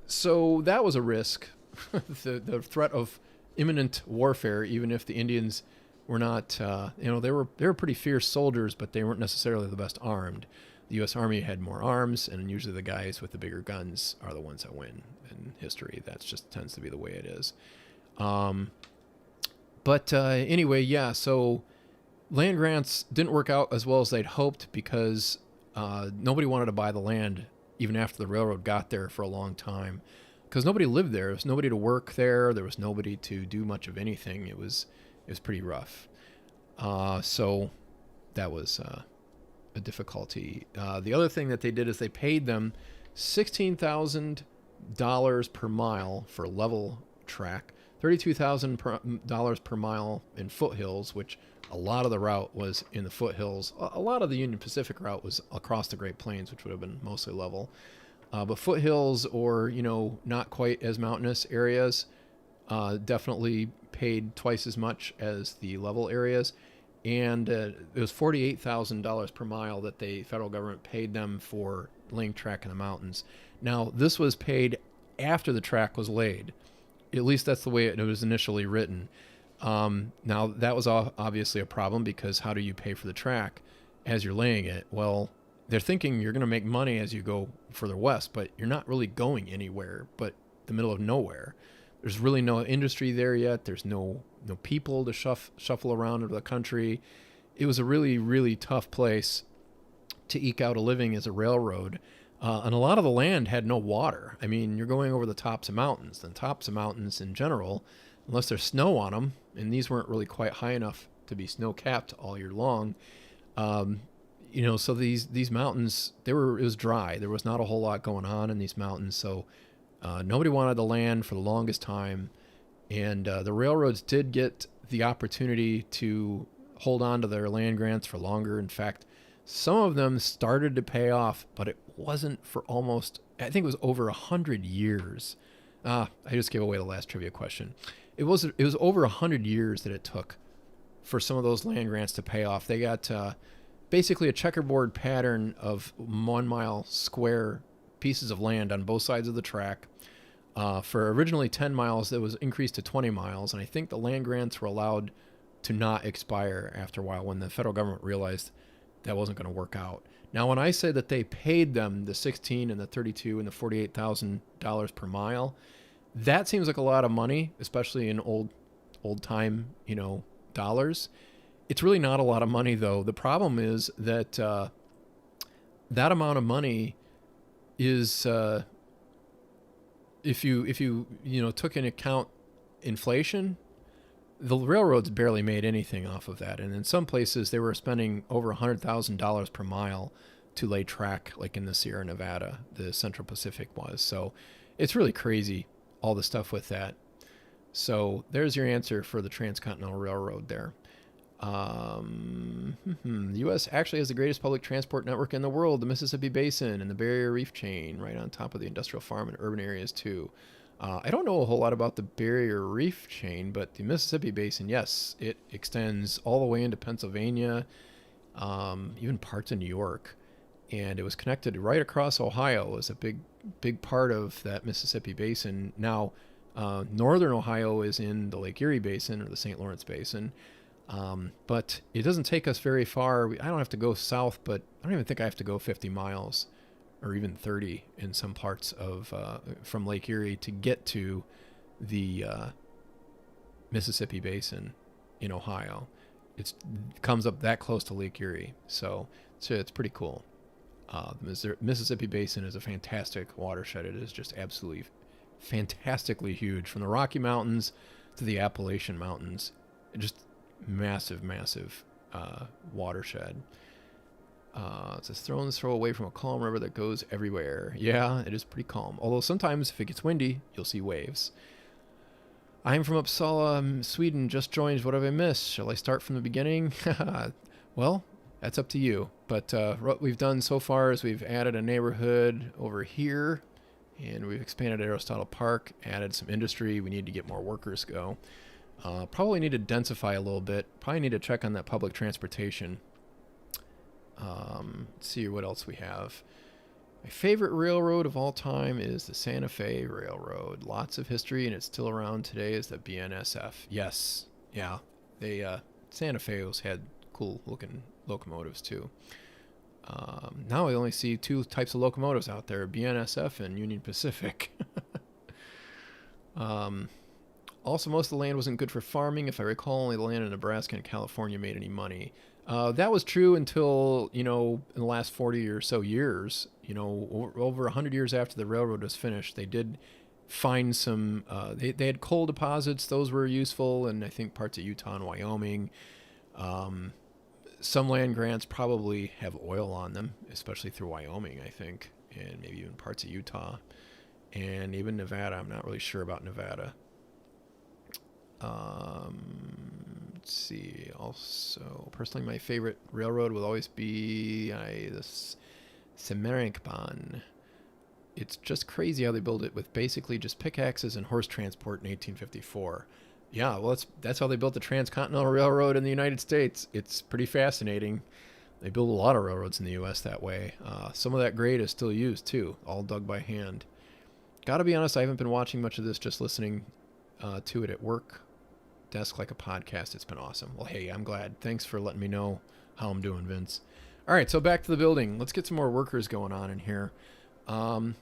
So that was a risk, the threat of imminent warfare, even if the Indians were not, they were pretty fierce soldiers, but they weren't necessarily the best armed. the U.S. Army had more arms, and usually the guys with the bigger guns are the ones that win in history. That just tends to be the way it is. But anyway, yeah, so land grants didn't work out as well as they'd hoped because nobody wanted to buy the land even after the railroad got there for a long time, because nobody lived there. There was nobody to work there. There was nobody to do much of anything. It was pretty rough. So that was a difficulty. The other thing that they did is they paid them $16,000 per mile for level track, $32,000 per mile in foothills, which a lot of the route was in the foothills. A lot of the Union Pacific route was across the Great Plains, which would have been mostly level. But foothills or, not quite as mountainous areas definitely paid twice as much as the level areas. And it was $48,000 per mile that the federal government paid them for laying track in the mountains. Now, this was paid after the track was laid. At least that's the way it was initially written. Now, that was obviously a problem, because how do you pay for the track as you're laying it? Well, they're thinking you're going to make money as you go further west, but you're not really going anywhere but the middle of nowhere. There's really no industry there yet. There's no people to shuffle around the country. It was a really, really tough place to eke out a living as a railroad. And a lot of the land had no water. I mean, you're going over the tops of mountains. The tops of mountains in general, unless there's snow on them, and these weren't really quite high enough to be snow-capped all year long, so these mountains, it was dry. There was not a whole lot going on in these mountains, so nobody wanted the land for the longest time. And the railroads did get the opportunity to hold on to their land grants for longer. In fact, some of them started to pay off, but it wasn't for I think it was over 100 years. I just gave away the last trivia question. It was over 100 years that it took for some of those land grants to pay off. They got basically a checkerboard pattern of 1 mile square pieces of land on both sides of the track. For originally 10 miles, it was increased to 20 miles. And I think the land grants were allowed to not expire after a while when the federal government realized that wasn't going to work out. Now, when I say that they paid them the 16 and the 32 and the $48,000 per mile, that seems like a lot of money, especially in old time, dollars. It's really not a lot of money, though. The problem is that that amount of money is if you took into account inflation, the railroads barely made anything off of that. And in some places, they were spending over $100,000 per mile to lay track, like in the Sierra Nevada, the Central Pacific was. So it's really crazy, all the stuff with that. So there's your answer for the Trans-Continental Railroad there. The U.S. actually has the greatest public transport network in the world, the Mississippi Basin and the Barrier Reef Chain, right on top of the industrial farm and urban areas too. I don't know a whole lot about the Barrier Reef Chain, but the Mississippi Basin, yes, it extends all the way into Pennsylvania, even parts of New York, and it was connected right across Ohio. It was a big part of that Mississippi Basin. Now, northern Ohio is in the Lake Erie Basin or the St. Lawrence Basin. But it doesn't take us very far. I don't have to go south, but I don't even think I have to go 50 miles or even 30 in some parts of from Lake Erie to get to the Mississippi Basin in Ohio. It comes up that close to Lake Erie, so it's pretty cool. The Mississippi Basin is a fantastic watershed. It is just absolutely fantastically huge, from the Rocky Mountains to the Appalachian Mountains. Just massive watershed. It says throw away from a calm river that goes everywhere. Yeah, it is pretty calm. Although sometimes if it gets windy, you'll see waves. I'm from Uppsala, Sweden. Just joined. What have I missed? Shall I start from the beginning? Well, that's up to you. But what we've done so far is we've added a neighborhood over here, and we've expanded Aristotle Park, added some industry. We need to get more workers go. Probably need to densify a little bit. Probably need to check on that public transportation. Let's see what else we have. My favorite railroad of all time is the Santa Fe Railroad. Lots of history, and it's still around today, is the BNSF. Yes. Yeah. Santa Fe's had cool looking locomotives too. Now I only see two types of locomotives out there, BNSF and Union Pacific. Also, most of the land wasn't good for farming. If I recall, only the land in Nebraska and California made any money. That was true until, in the last 40 or so years, over 100 years after the railroad was finished, they did find some, they had coal deposits. Those were useful, and I think parts of Utah and Wyoming. Some land grants probably have oil on them, especially through Wyoming, I think, and maybe even parts of Utah. And even Nevada. I'm not really sure about Nevada. Let's see. Also, personally, my favorite railroad will always be this Semerinkbahn. It's just crazy how they built it with basically just pickaxes and horse transport in 1854. Yeah, well, that's how they built the Trans-Continental Railroad in the United States. It's pretty fascinating. They build a lot of railroads in the U.S. that way. Some of that grade is still used, too, all dug by hand. Gotta be honest, I haven't been watching much of this, just listening to it at work. Desk like a podcast. It's been awesome. Well, hey, I'm glad. Thanks for letting me know how I'm doing, Vince. All right, so back to the building. Let's get some more workers going on in here. I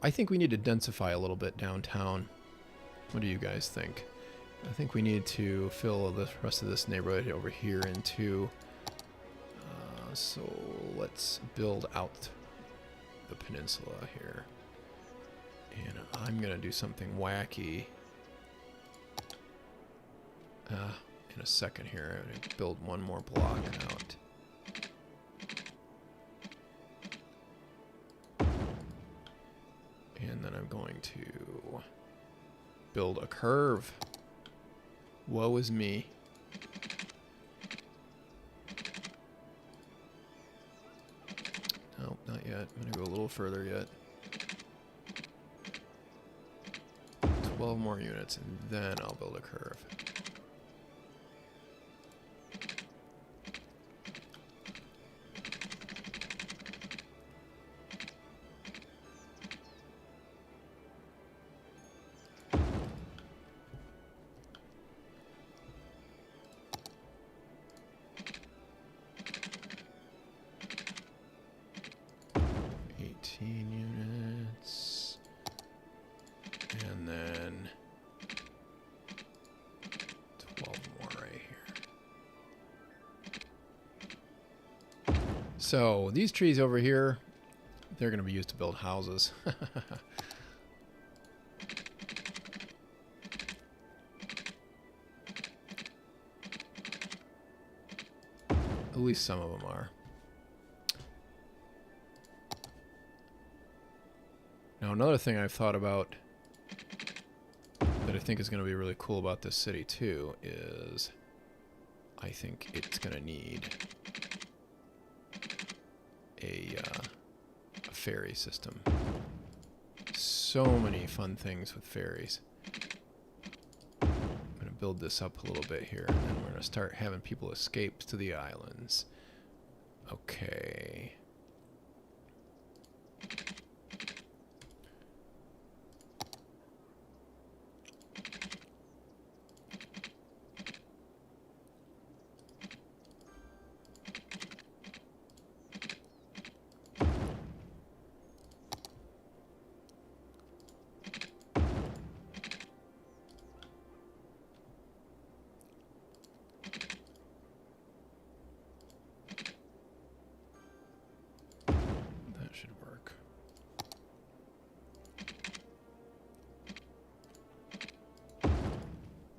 think we need to densify a little bit downtown. What do you guys think? I think we need to fill the rest of this neighborhood over here into... so let's build out the peninsula here. And I'm going to do something wacky in a second here. I'm going to build one more block out. And then I'm going to build a curve. Woe is me. Nope, not yet. I'm going to go a little further yet. 12 more units, and then I'll build a curve. Units. And then 12 more right here. So these trees over here, they're going to be used to build houses. At least some of them are. Now, another thing I've thought about that I think is going to be really cool about this city, too, is I think it's going to need a ferry system. So many fun things with ferries. I'm going to build this up a little bit here, and then we're going to start having people escape to the islands. Okay.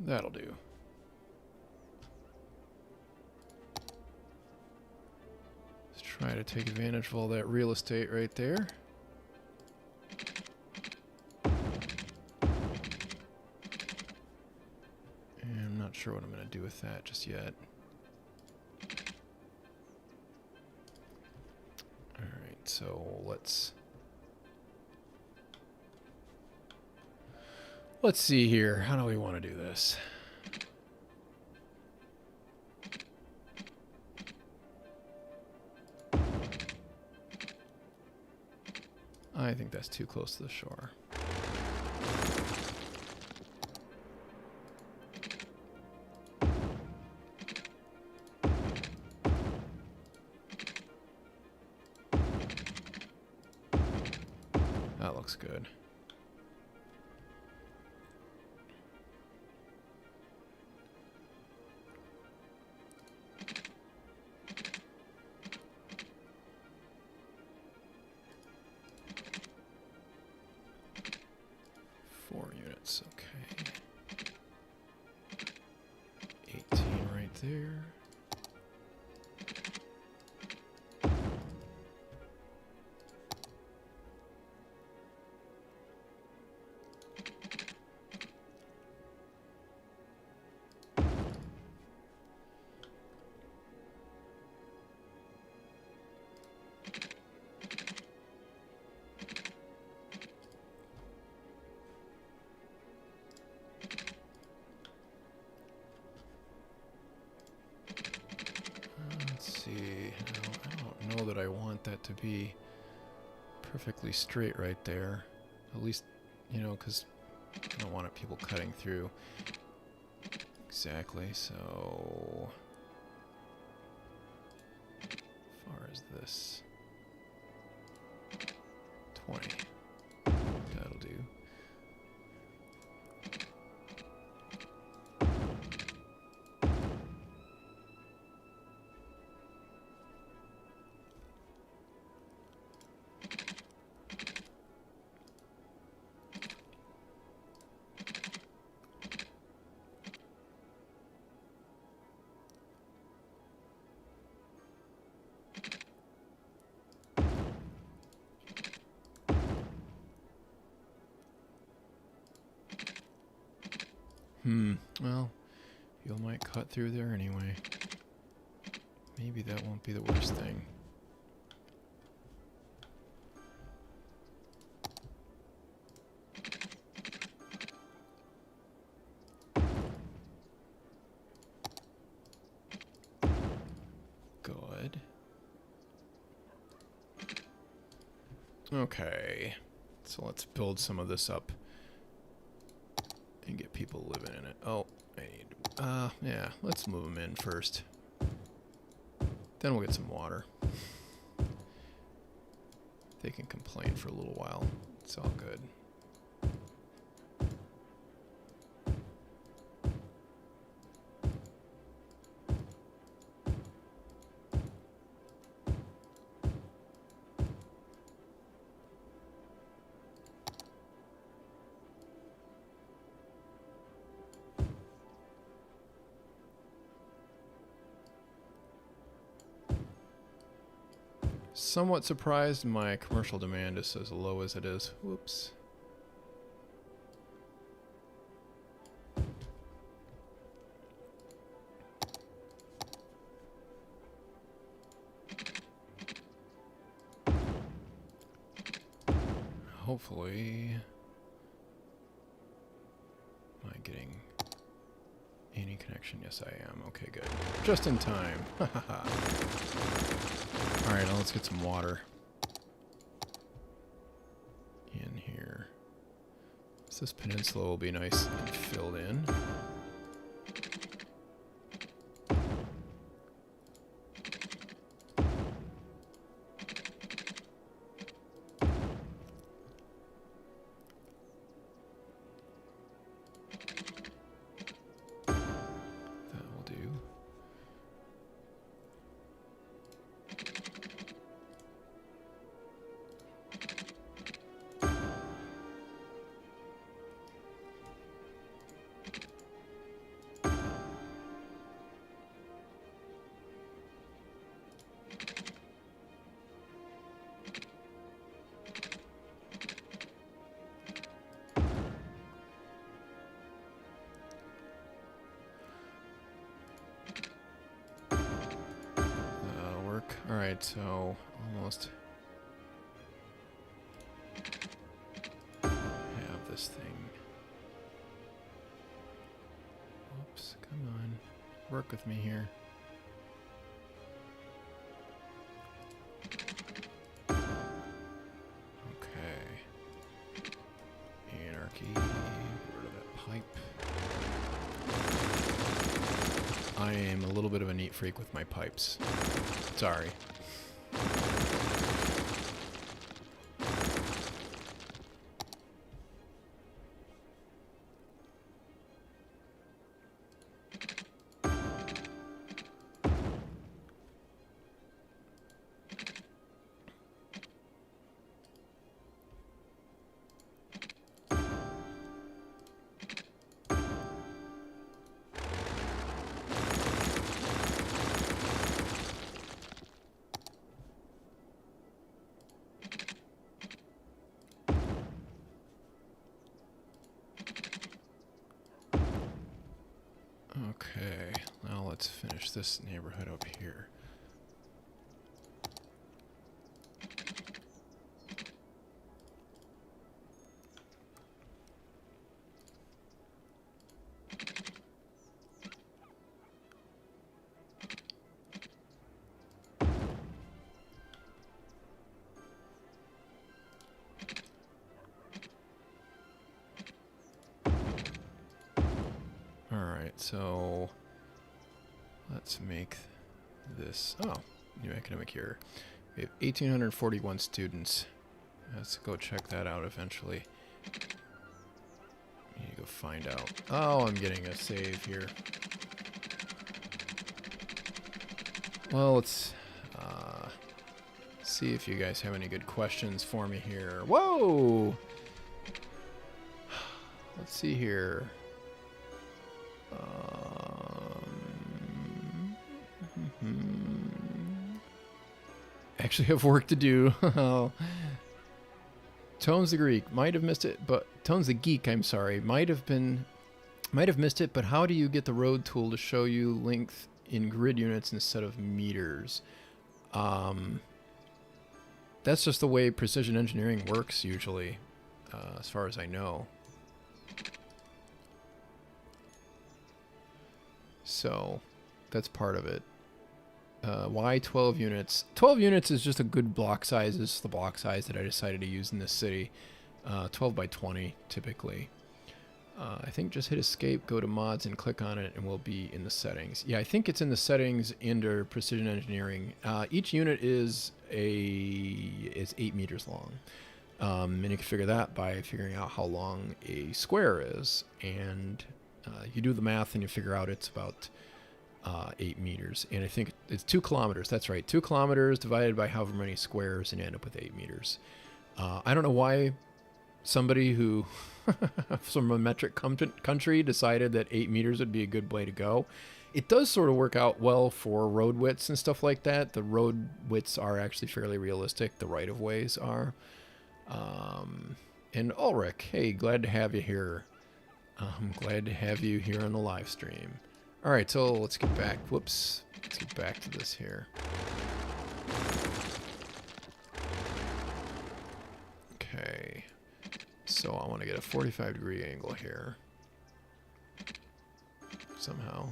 That'll do. Let's try to take advantage of all that real estate right there. And I'm not sure what I'm going to do with that just yet. Alright, so let's see here. How do we want to do this? I think that's too close to the shore. That looks good. Units, okay. 18 right there. I don't know that I want that to be perfectly straight right there. At least, you know, because I don't want people cutting through. Exactly, so... As far as this... 20. That'll do. Well, you might cut through there anyway. Maybe that won't be the worst thing. Good. Okay. So let's build some of this up. And get people living in it. Oh, I need... yeah, let's move them in first. Then we'll get some water. They can complain for a little while. It's all good. Somewhat surprised my commercial demand is as low as it is. Whoops. Hopefully... Am I getting any connection? Yes, I am. Okay, good. Just in time. Alright, now let's get some water in here. So this peninsula will be nice and filled in. Alright, so almost have this thing. Oops, come on. Work with me here. Okay. Anarchy. Get rid of that pipe. I am a little bit of a neat freak with my pipes. Sorry. there's this neighborhood up here. So let's make this, new academic year. We have 1,841 students. Let's go check that out eventually. We need to go find out. Oh, I'm getting a save here. Well, let's see if you guys have any good questions for me here. Whoa! Let's see here. Actually have work to do. Tones the Greek might have missed it, but Tones the Geek, I'm sorry, might have missed it, but how do you get the road tool to show you length in grid units instead of meters? That's just the way precision engineering works usually, as far as I know. So that's part of it. Why 12 units? 12 units is just a good block size. This is the block size that I decided to use in this city. 12 by 20 typically. I think just hit escape, go to mods and click on it and we'll be in the settings. Yeah, I think it's in the settings under precision engineering. Each unit is 8 meters long. And you can figure that by figuring out how long a square is. And you do the math and you figure out it's about 8 meters. And I think it's 2 kilometers. That's right. 2 kilometers divided by however many squares and you end up with 8 meters. I don't know why somebody who from a metric country decided that 8 meters would be a good way to go. It does sort of work out well for road widths and stuff like that. The road widths are actually fairly realistic. The right-of-ways are. And Ulrich, hey, glad to have you here. I'm glad to have you here on the live stream. All right, so let's get back. Whoops. Let's get back to this here. Okay. So I want to get a 45-degree angle here. Somehow.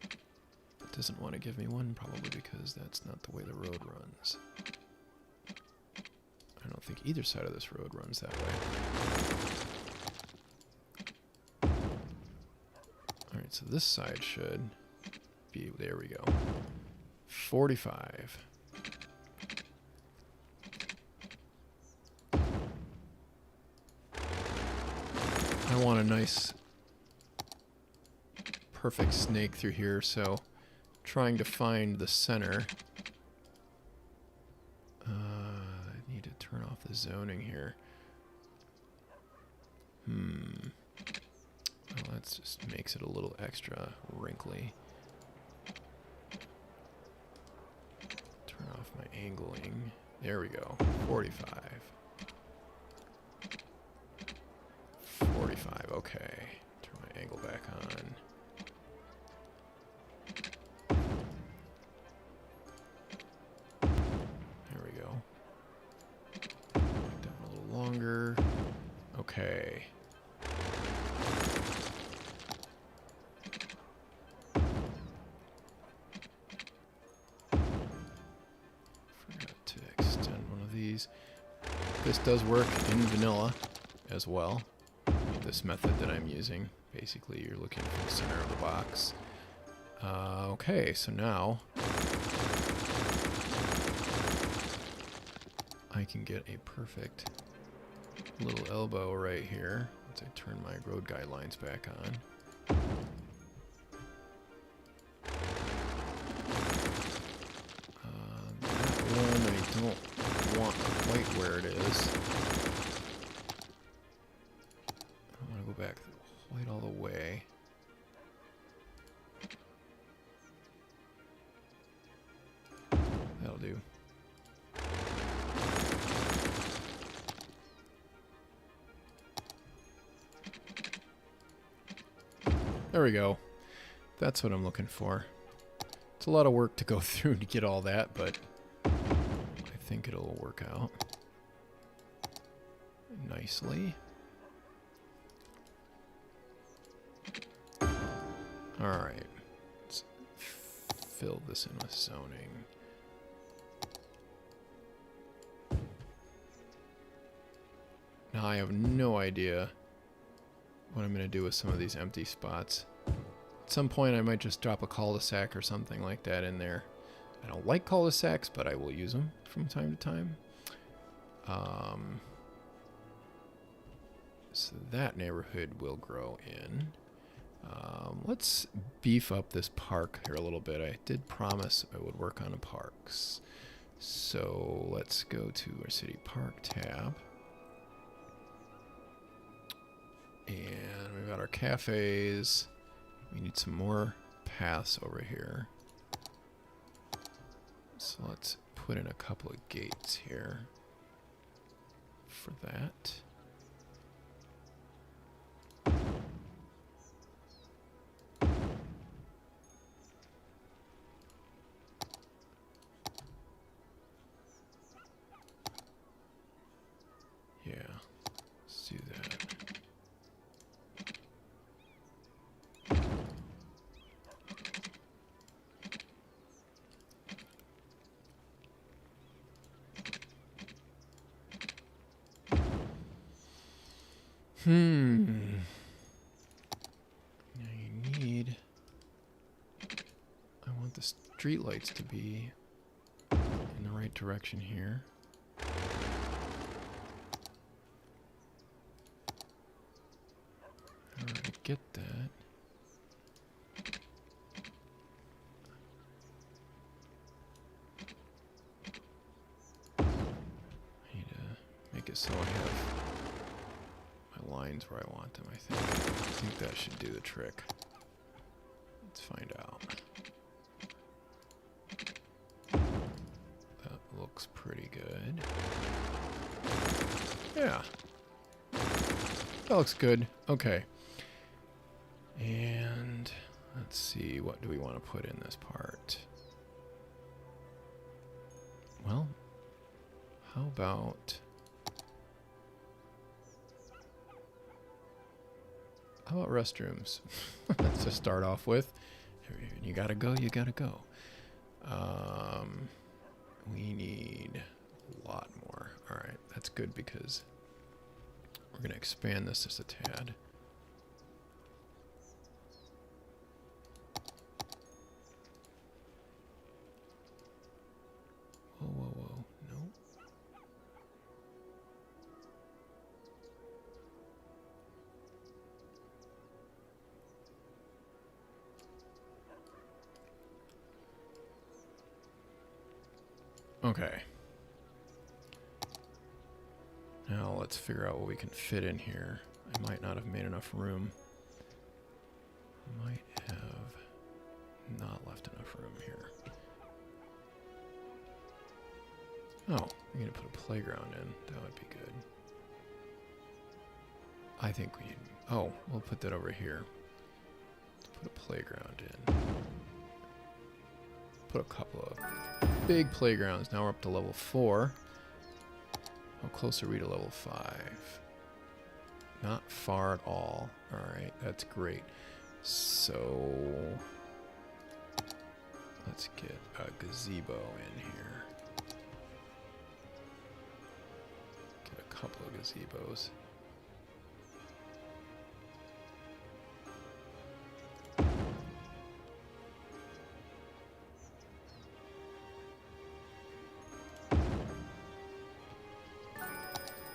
It doesn't want to give me one, probably because that's not the way the road runs. I don't think either side of this road runs that way. Alright, so this side should be, there we go. 45. I want a nice, perfect snake through here, so trying to find the center. I need to turn off the zoning here. Well, that just makes it a little extra wrinkly. Turn off my angling. There we go. 45. 45, okay. Turn my angle back on. There we go. Down a little longer. Okay. Forgot to extend one of these. This does work in vanilla as well. This method that I'm using. Basically, you're looking for the center of the box. Okay, so now I can get a perfect little elbow right here once I turn my road guidelines back on. That one I don't want quite where it is. Go back quite all the way. That'll do. There we go. That's what I'm looking for. It's a lot of work to go through to get all that, but I think it'll work out nicely. Alright. Let's fill this in with zoning. Now I have no idea what I'm going to do with some of these empty spots. At some point I might just drop a cul-de-sac or something like that in there. I don't like cul-de-sacs, but I will use them from time to time. So that neighborhood will grow in. Let's beef up this park here a little bit. I did promise I would work on the parks. So let's go to our city park tab. And we've got our cafes. We need some more paths over here. So let's put in a couple of gates here for that. Yeah, let's do that. Now you need... I want the street lights to be in the right direction here. In order to get that, I need to make it so I have my lines where I want them, I think. I think that should do the trick. Let's find out. That looks pretty good. Yeah. That looks good. Okay. And let's see, what do we want to put in this part? Well, how about... How about restrooms? Let's just start off with. You gotta go, you gotta go. We need a lot more. Alright, that's good because we're gonna expand this just a tad. Whoa, whoa, whoa. Nope. Okay. Now let's figure out what we can fit in here. I might not have made enough room. Might have not left enough room here. Oh, we're going to put a playground in. That would be good. I think we... Oh, we'll put that over here. Let's put a playground in. Put a couple of big playgrounds. Now we're up to level 4. How close are we to level 5? Not far at all. Alright, that's great. So... let's get a gazebo in here. Get a couple of gazebos.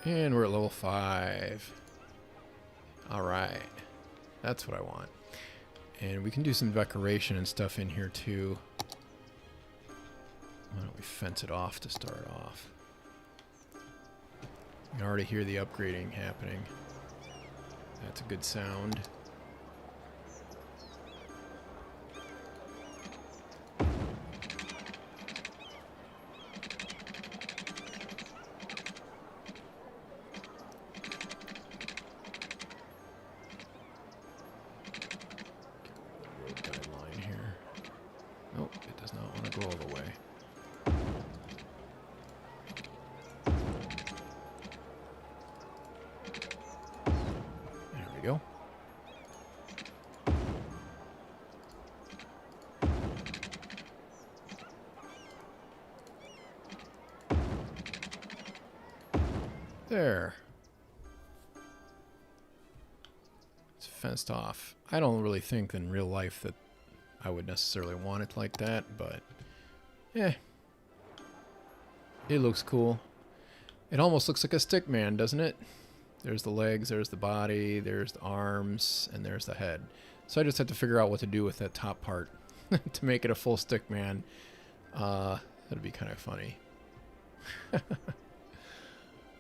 And we're at level 5. Alright. That's what I want. And we can do some decoration and stuff in here too. Why don't we fence it off to start off? You can already hear the upgrading happening. That's a good sound. It does not want to go all the way. There we go. There. It's fenced off. I don't really think in real life that I would necessarily want it like that, but yeah. It looks cool. It almost looks like a stick man, doesn't it? There's the legs, there's the body, there's the arms, and there's the head. So I just have to figure out what to do with that top part to make it a full stick man. That'd be kind of funny.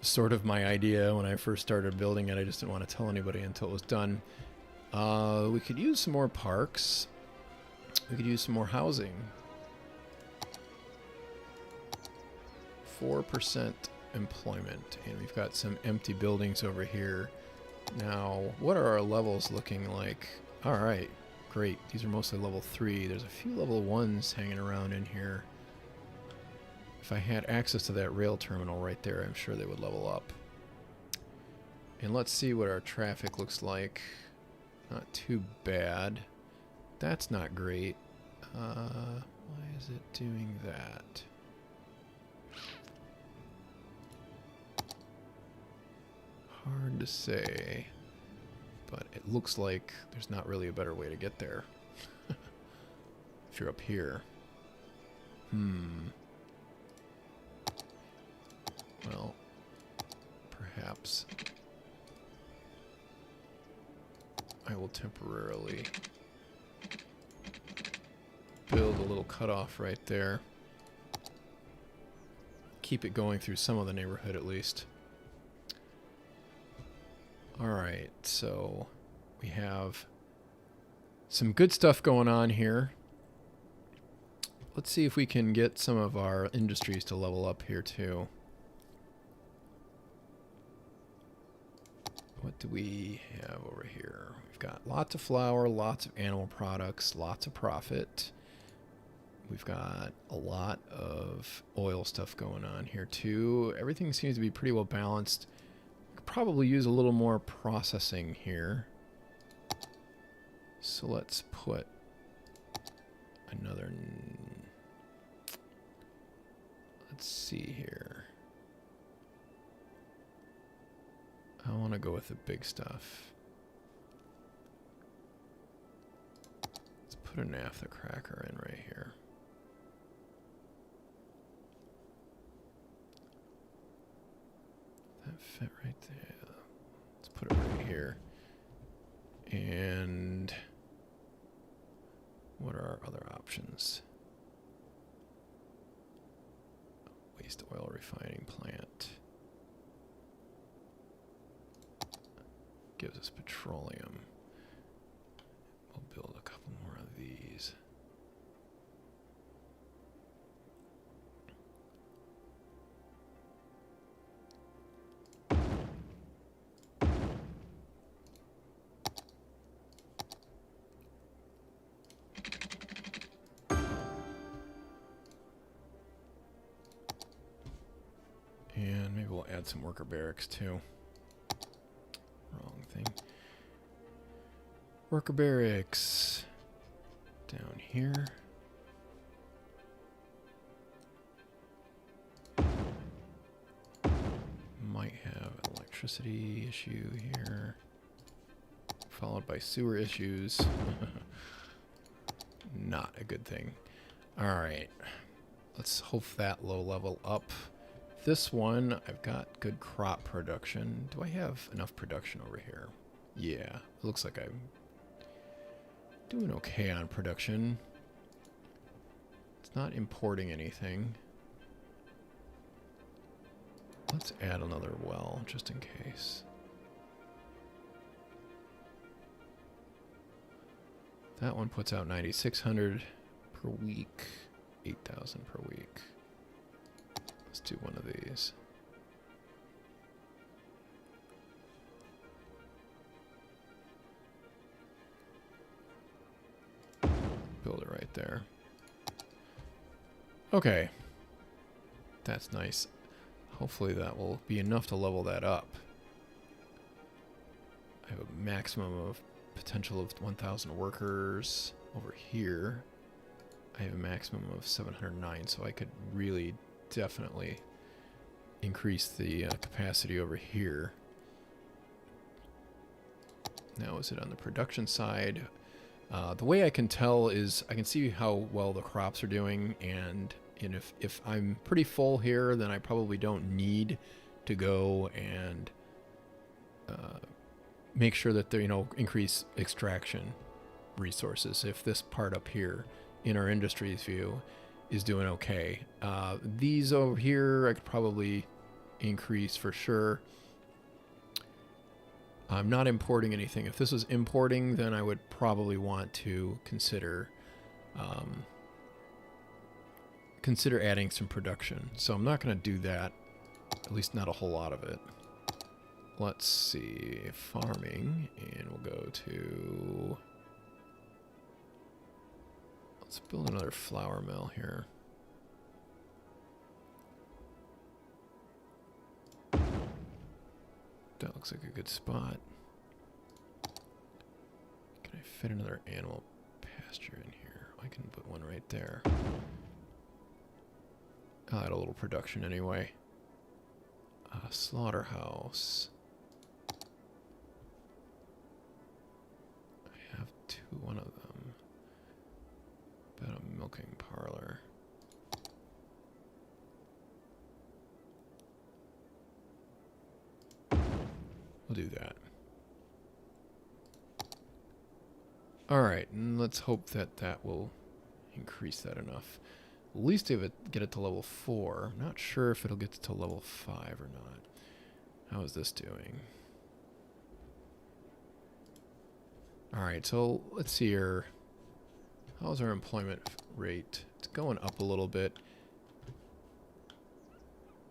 Sort of my idea when I first started building it. I just didn't want to tell anybody until it was done. We could use some more parks. We could use some more housing. 4% employment. And we've got some empty buildings over here. Now, what are our levels looking like? Alright, great. These are mostly level 3. There's a few level 1s hanging around in here. If I had access to that rail terminal right there, I'm sure they would level up. And let's see what our traffic looks like. Not too bad. That's not great. Why is it doing that? Hard to say. But it looks like there's not really a better way to get there. If you're up here. Well, perhaps I will temporarily build a little cutoff right there. Keep it going through some of the neighborhood at least. Alright, so we have some good stuff going on here. Let's see if we can get some of our industries to level up here too. What do we have over here? We've got lots of flour, lots of animal products, lots of profit. We've got a lot of oil stuff going on here too. Everything seems to be pretty well balanced. We could probably use a little more processing here. So let's put another... Let's see here. I want to go with the big stuff. Let's put a naphtha cracker in right here. That fit right there. Let's put it right here. And what are our other options? Waste oil refining plant. Gives us petroleum. We'll build a couple more of these. And maybe we'll add some worker barracks too. Wrong thing. Worker barracks down here. Might have an electricity issue here, followed by sewer issues. Not a good thing. Alright, let's hope that low level up. This one, I've got good crop production. Do I have enough production over here? Yeah, it looks like I'm doing okay on production. It's not importing anything. Let's add another well, just in case. That one puts out 9,600 per week, 8,000 per week. Let's do one of these. Build it right there. Okay. That's nice. Hopefully that will be enough to level that up. I have a maximum of potential of 1,000 workers over here. I have a maximum of 709, so I could really definitely increase the capacity over here. Now, is it on the production side? The way I can tell is I can see how well the crops are doing, and if I'm pretty full here, then I probably don't need to go and make sure that they, increase extraction resources. If this part up here in our industries view is doing okay, these over here I could probably increase for sure. I'm not importing anything. If this was importing, then I would probably want to consider adding some production. So I'm not going to do that, at least not a whole lot of it. Let's see, farming, and we'll go to, let's build another flour mill here. That looks like a good spot. Can I fit another animal pasture in here? I can put one right there. I'll add a little production anyway. Slaughterhouse. I have one of them. About a milking parlor. We'll do that. Alright, and let's hope that that will increase that enough. At least get it to level 4. I'm not sure if it'll get to level 5 or not. How is this doing? Alright, so let's see here. How's our employment rate? It's going up a little bit.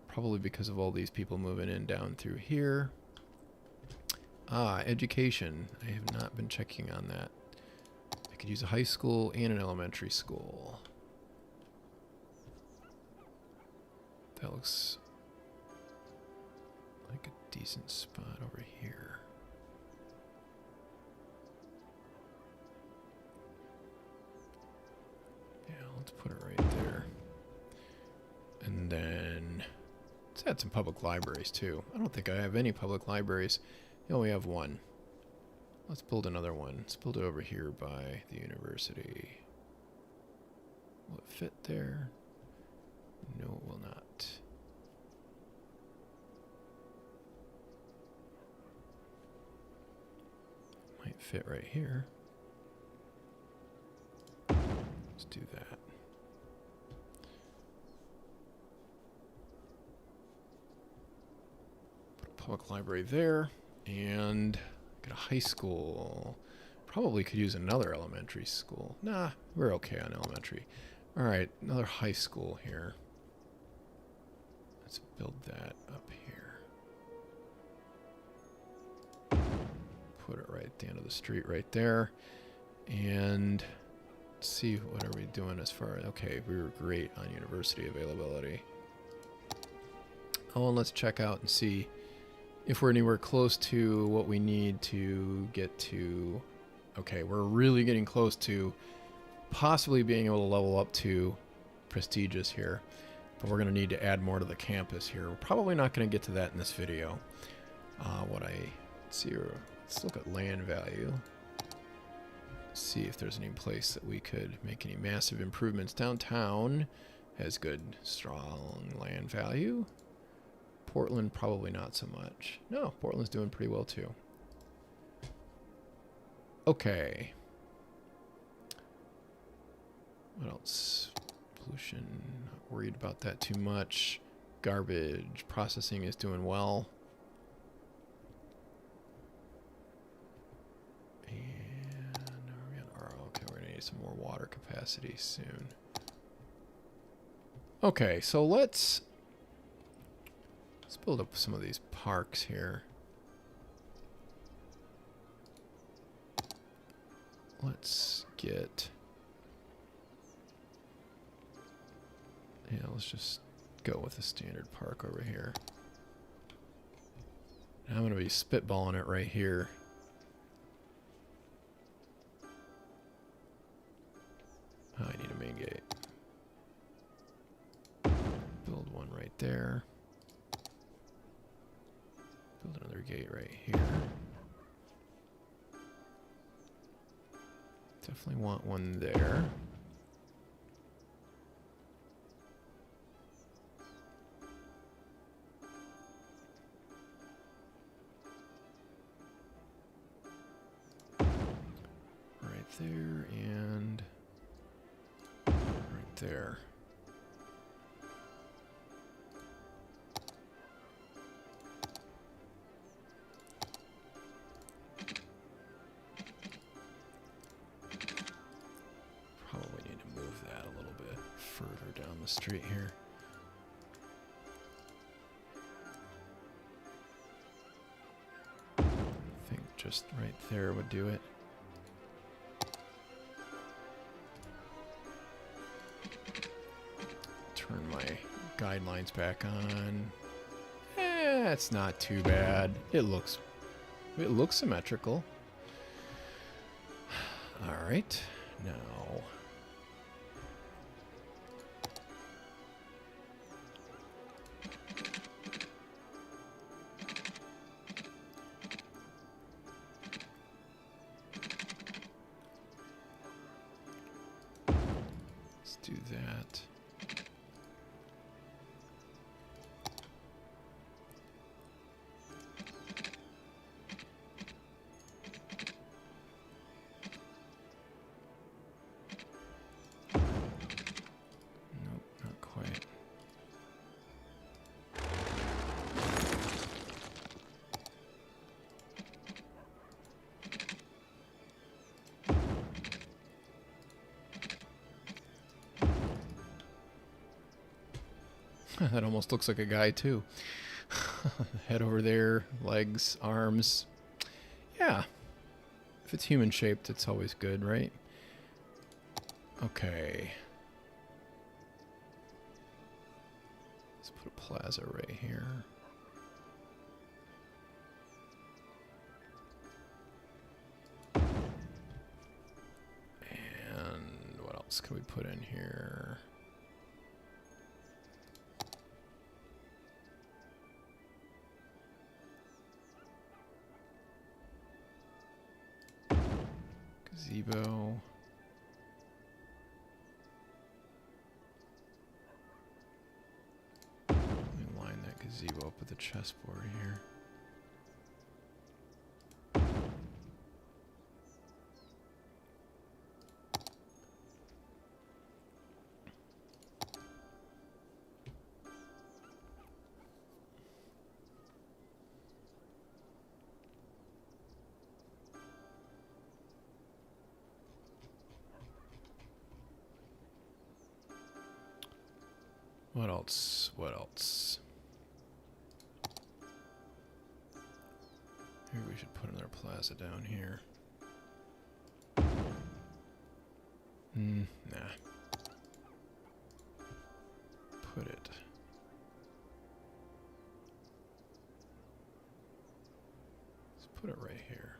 Probably because of all these people moving in down through here. Education. I have not been checking on that. I could use a high school and an elementary school. That looks like a decent spot over here. Yeah, let's put it right there. And then let's add some public libraries too. I don't think I have any public libraries. I only have one. Let's build another one. Let's build it over here by the university. Will it fit there? No, it will not. Might fit right here. Let's do that. Put a public library there. And get a high school. Probably could use another elementary school. Nah, we're okay on elementary. Alright, another high school here. Let's build that up here. Put it right at the end of the street right there. And let's see, what are we doing as far as... Okay, we were great on university availability. Oh, and let's check out and see if we're anywhere close to what we need to get to. Okay, we're really getting close to possibly being able to level up to prestigious here, but we're going to need to add more to the campus here. We're probably not going to get to that in this video. Let's look at land value. See if there's any place that we could make any massive improvements. Downtown has good, strong land value. Portland, probably not so much. No, Portland's doing pretty well too. Okay. What else? Pollution, not worried about that too much. Garbage processing is doing well. And okay, we're gonna need some more water capacity soon. Okay, so let's build up some of these parks here. Let's get Yeah, let's just go with the standard park over here. I'm going to be spitballing it right here. Oh, I need a main gate. Build one right there. Build another gate right here. Definitely want one there. Right there and right there. Probably need to move that a little bit further down the street here. I think just right there would do it. Turn my guidelines back on. It's not too bad. It looks symmetrical. All right, now let's do that. That almost looks like a guy too. Head over there, legs, arms. Yeah. If it's human shaped, it's always good, right? Okay. Let's put a plaza right here. And what else can we put in here? Gazebo. Let me line that gazebo up with the chessboard here. What else? What else? Maybe we should put another plaza down here. Nah. Put it. Let's put it right here.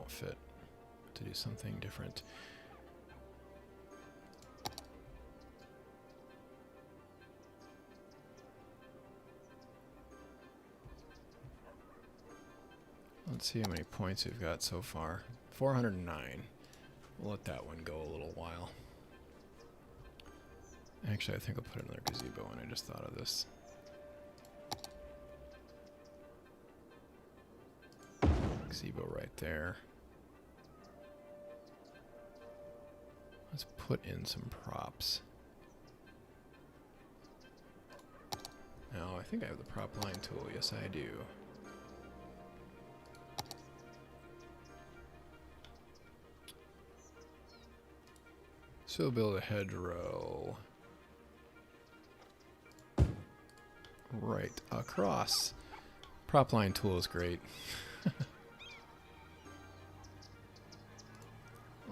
Fit to do something different. Let's see how many points we've got so far. 409. We'll let that one go a little while. Actually, I think I'll put another gazebo in. I just thought of this. Gazebo right there. Let's put in some props. Now, I think I have the prop line tool. Yes, I do. So build a hedgerow. right across. Prop line tool is great.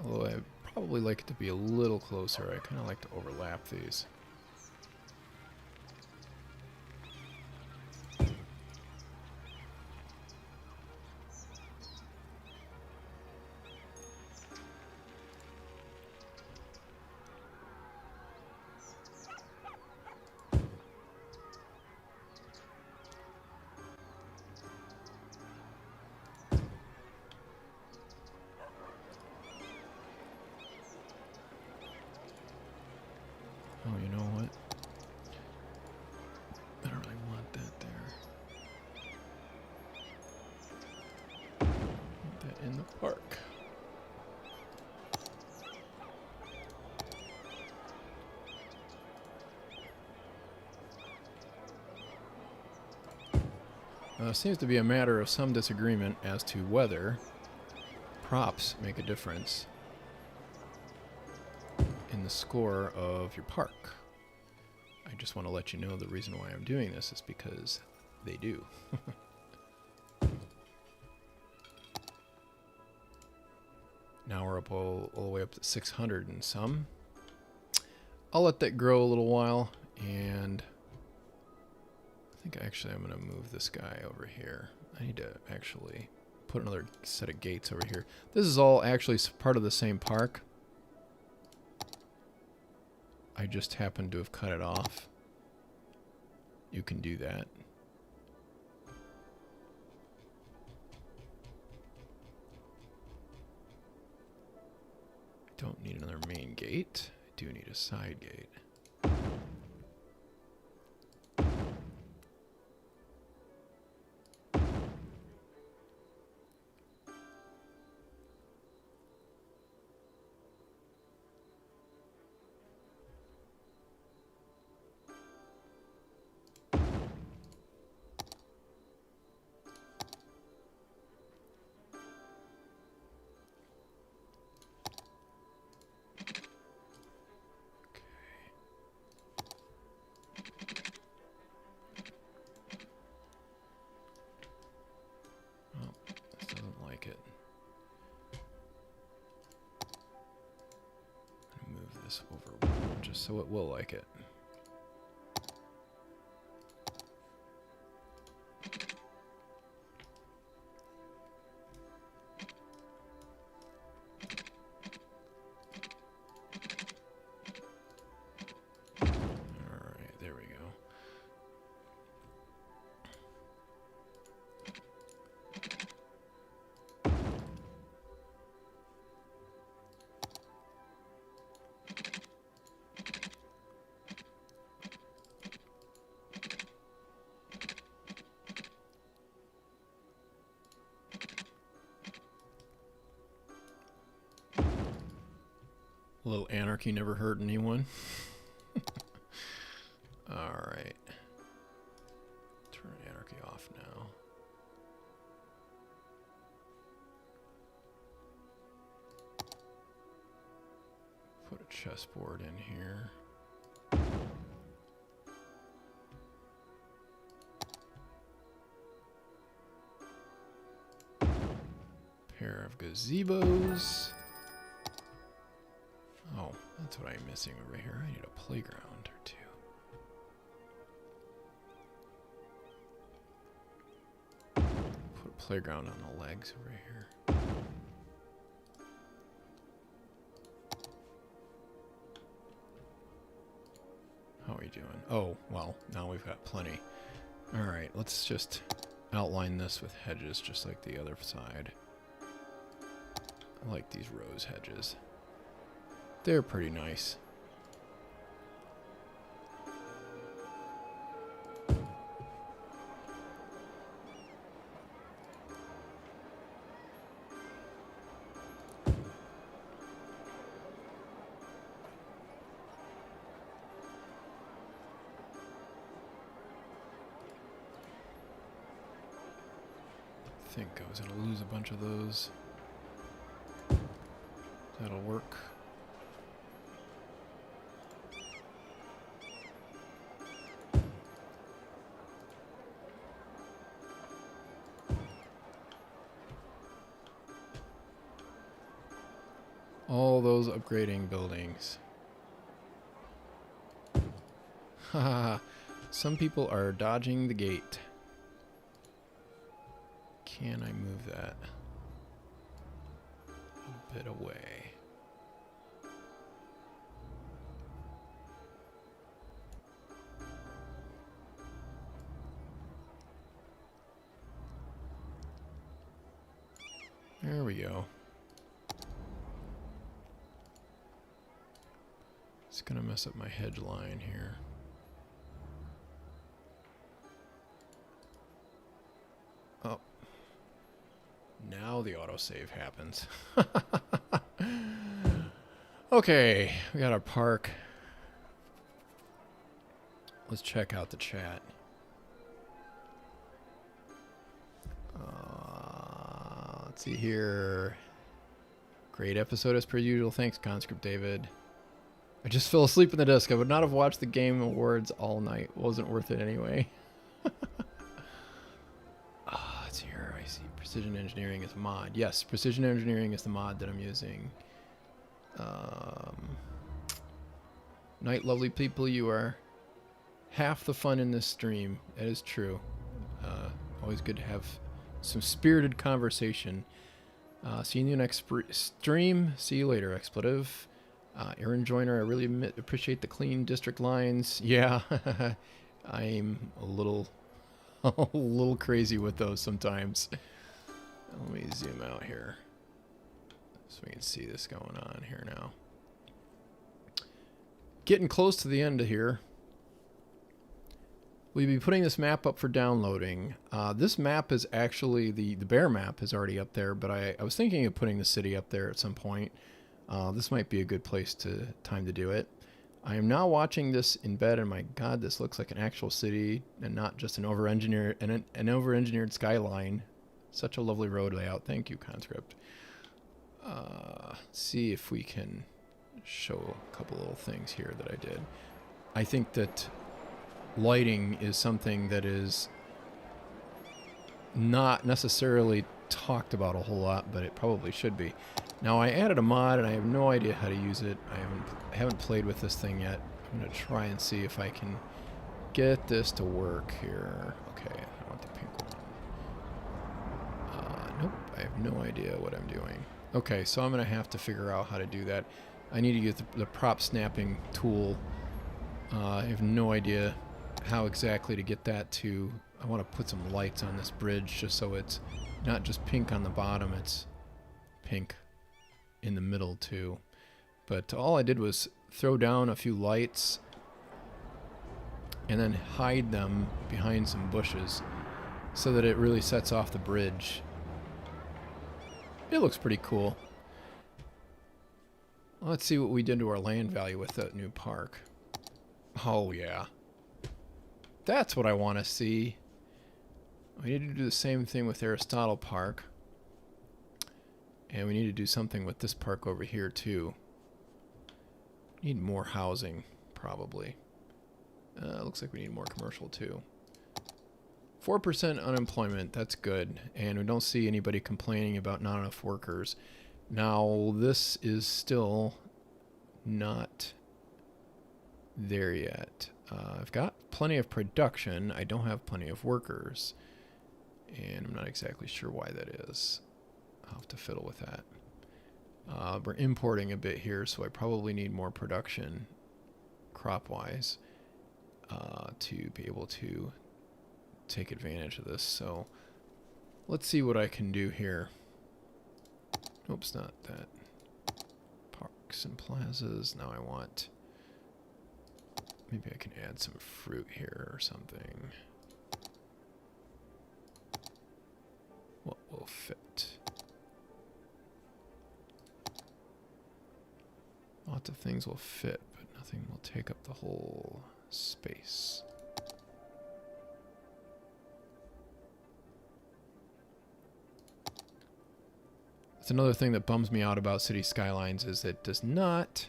Although I'd probably like it to be a little closer. I kind of like to overlap these. Oh, you know what? I don't really want that there. Want that in the park. Seems to be a matter of some disagreement as to whether props make a difference in the score of your park. I just want to let you know the reason why I'm doing this is because they do. Now we're up all the way up to 600 and some. I'll let that grow a little while, and I think actually I'm going to move this guy over here. I need to actually put another set of gates over here. This is all actually part of the same park. I just happened to have cut it off. You can do that. I don't need another main gate. I do need a side gate. Over one just so it will like it. Alright, there we go. A little anarchy never hurt anyone. Alright. Turn anarchy off now. Put a chessboard in here. Pair of gazebos. Oh, that's what I'm missing over here. I need a playground or two. Put a playground on the legs over here. How are we doing? Oh, well, now we've got plenty. Alright, let's just outline this with hedges just like the other side. I like these rose hedges. They're pretty nice. I think I was going to lose a bunch of those. That'll work. All those upgrading buildings. Haha. Some people are dodging the gate. Can I move that a bit away? There we go. It's gonna mess up my hedge line here. Oh. Now the autosave happens. Okay, we got our park. Let's check out the chat. Let's see here. Great episode as per usual. Thanks, Conscript David. I just fell asleep in the desk. I would not have watched the Game Awards all night. Wasn't worth it anyway. Let's see here. I see Precision Engineering is a mod. Yes, Precision Engineering is the mod that I'm using. Night, lovely people. You are half the fun in this stream. That is true. Always good to have some spirited conversation. See you in the next stream. See you later, expletive. Aaron Joyner, I really appreciate the clean district lines. Yeah, I'm a little crazy with those sometimes. Let me zoom out here so we can see this going on here now. Getting close to the end of here. We'll be putting this map up for downloading. This map is actually, the bear map is already up there, but I was thinking of putting the city up there at some point. This might be a good time to do it. I am now watching this in bed, and my God, this looks like an actual city and not just an over-engineered skyline. Such a lovely road layout. Thank you, Conscript. See if we can show a couple little things here that I did. I think that lighting is something that is not necessarily talked about a whole lot, but it probably should be. Now I added a mod and I have no idea how to use it. I haven't played with this thing yet. I'm gonna try and see if I can get this to work here. Okay, I want the pink one. Nope, I have no idea what I'm doing. Okay, so I'm gonna have to figure out how to do that. I need to use the prop snapping tool. I have no idea how exactly to get that to. I want to put some lights on this bridge just so it's not just pink on the bottom, it's pink in the middle too. But all I did was throw down a few lights and then hide them behind some bushes so that it really sets off the bridge. It looks pretty cool. Let's see what we did to our land value with that new park. Oh yeah. That's what I want to see. We need to do the same thing with Aristotle Park. And we need to do something with this park over here too. Need more housing, probably. Looks like we need more commercial too. 4% unemployment, that's good. And we don't see anybody complaining about not enough workers. Now, this is still not there yet. I've got plenty of production. I don't have plenty of workers. And I'm not exactly sure why that is. I'll have to fiddle with that. We're importing a bit here, so I probably need more production crop-wise to be able to take advantage of this. So let's see what I can do here. Oops, not that. Parks and plazas. Now I want... Maybe I can add some fruit here or something. What will fit? Lots of things will fit, but nothing will take up the whole space. That's another thing that bums me out about City Skylines is it does not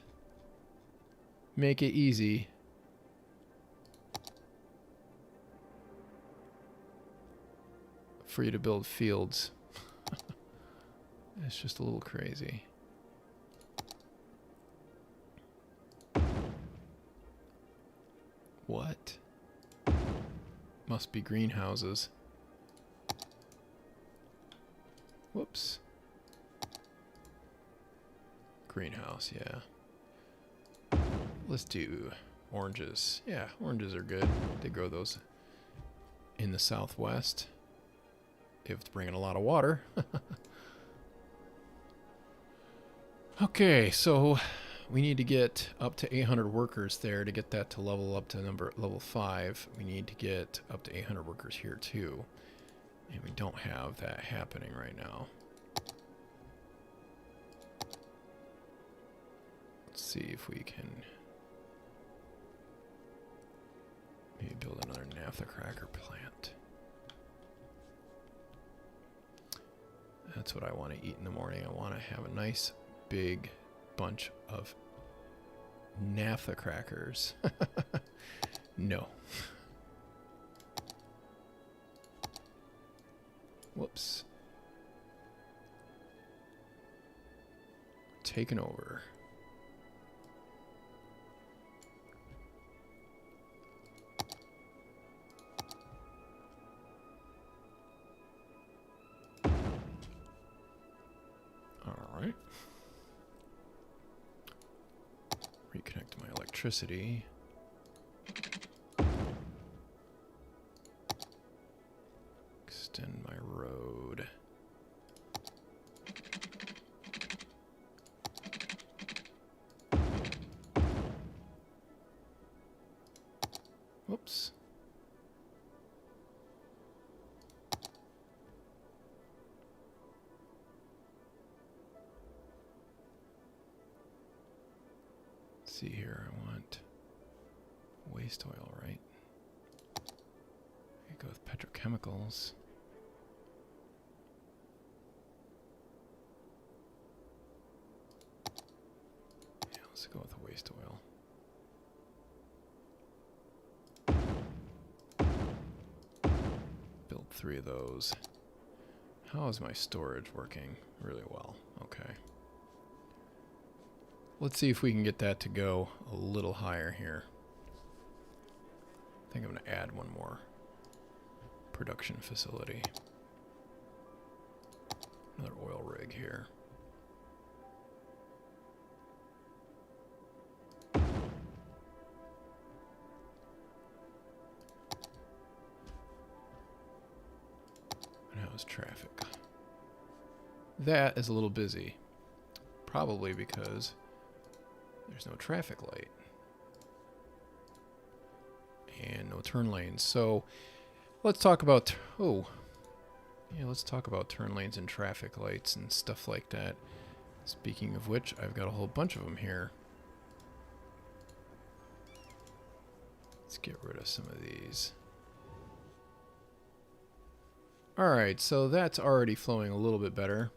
make it easy for you to build fields. It's just a little crazy. Must be greenhouses. Whoops. Greenhouse, yeah. Let's do oranges. Yeah, oranges are good. They grow those in the southwest. If it's bringing a lot of water. Okay, so we need to get up to 800 workers there to get that to level up to level 5. We need to get up to 800 workers here too. And we don't have that happening right now. Let's see if we can maybe build another naphtha cracker plant. That's what I want to eat in the morning. I want to have a nice big bunch of naphtha crackers. No. Whoops. Taken over. All right. Reconnect my electricity. Extend my road. Whoops. Let's see here, I want waste oil, right? I go with petrochemicals. Yeah, let's go with the waste oil. Build 3 of those. How is my storage working? Really well. Okay. Let's see if we can get that to go a little higher here. I think I'm going to add one more production facility. Another oil rig here. And how's traffic? That is a little busy. Probably because there's no traffic light. And no turn lanes. So let's talk about, let's talk about turn lanes and traffic lights and stuff like that. Speaking of which, I've got a whole bunch of them here. Let's get rid of some of these. Alright, so that's already flowing a little bit better.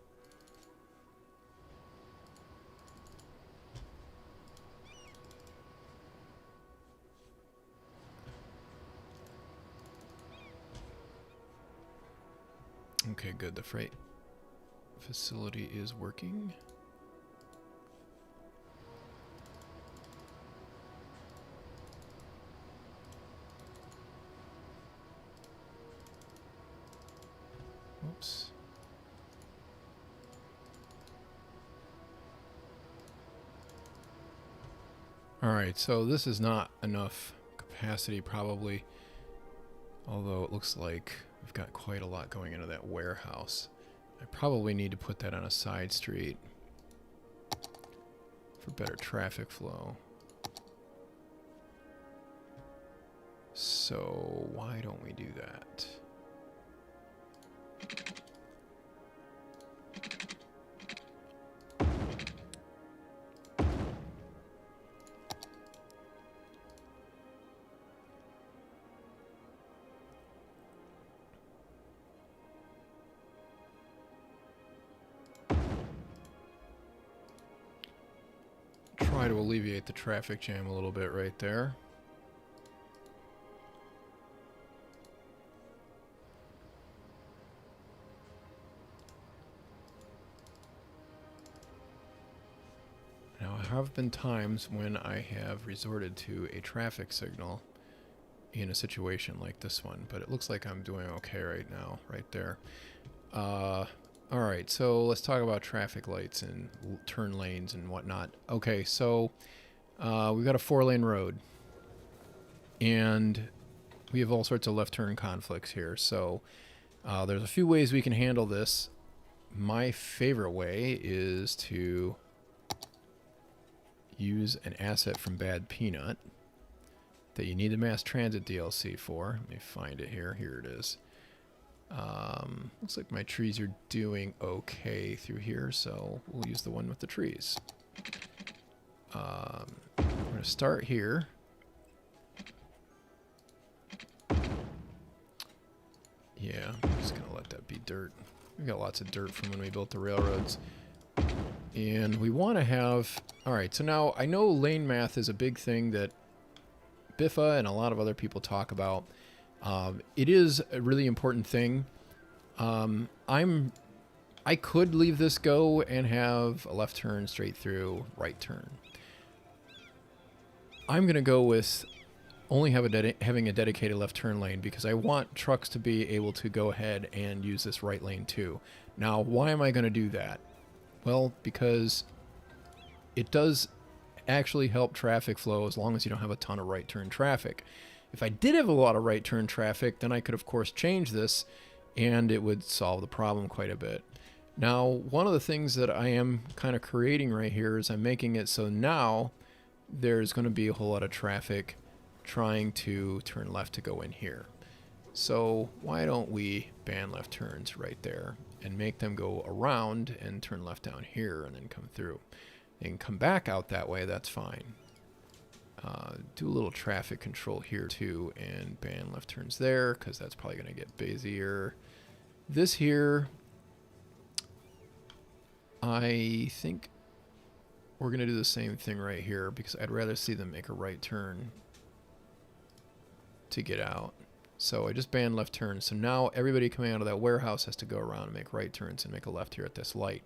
Okay, good. The freight facility is working. Oops. All right, so this is not enough capacity probably, although it looks like we've got quite a lot going into that warehouse. I probably need to put that on a side street for better traffic flow. So why don't we do that? Try to alleviate the traffic jam a little bit right there. Now, there have been times when I have resorted to a traffic signal in a situation like this one, but it looks like I'm doing okay right now, right there. All right, so let's talk about traffic lights and turn lanes and whatnot. Okay, so we've got a 4-lane road, and we have all sorts of left turn conflicts here. So there's a few ways we can handle this. My favorite way is to use an asset from Bad Peanut that you need the Mass Transit DLC for. Let me find it here. Here it is. Looks like my trees are doing okay through here, so we'll use the one with the trees. I'm going to start here. Yeah, I'm just going to let that be dirt. We got lots of dirt from when we built the railroads. And we want to have... Alright, so now I know lane math is a big thing that Biffa and a lot of other people talk about. It is a really important thing. I could leave this go and have a left turn, straight through, right turn. I'm going to go with only having a dedicated left turn lane because I want trucks to be able to go ahead and use this right lane too. Now, why am I going to do that? Well, because it does actually help traffic flow as long as you don't have a ton of right turn traffic. If I did have a lot of right turn traffic, then I could of course change this and it would solve the problem quite a bit. Now, one of the things that I am kind of creating right here is I'm making it so now there's going to be a whole lot of traffic trying to turn left to go in here. So why don't we ban left turns right there and make them go around and turn left down here and then come through. They can come back out that way, that's fine. Do a little traffic control here too and ban left turns there because that's probably going to get busier. This here, I think we're going to do the same thing right here because I'd rather see them make a right turn to get out. So I just banned left turns. So now everybody coming out of that warehouse has to go around and make right turns and make a left here at this light.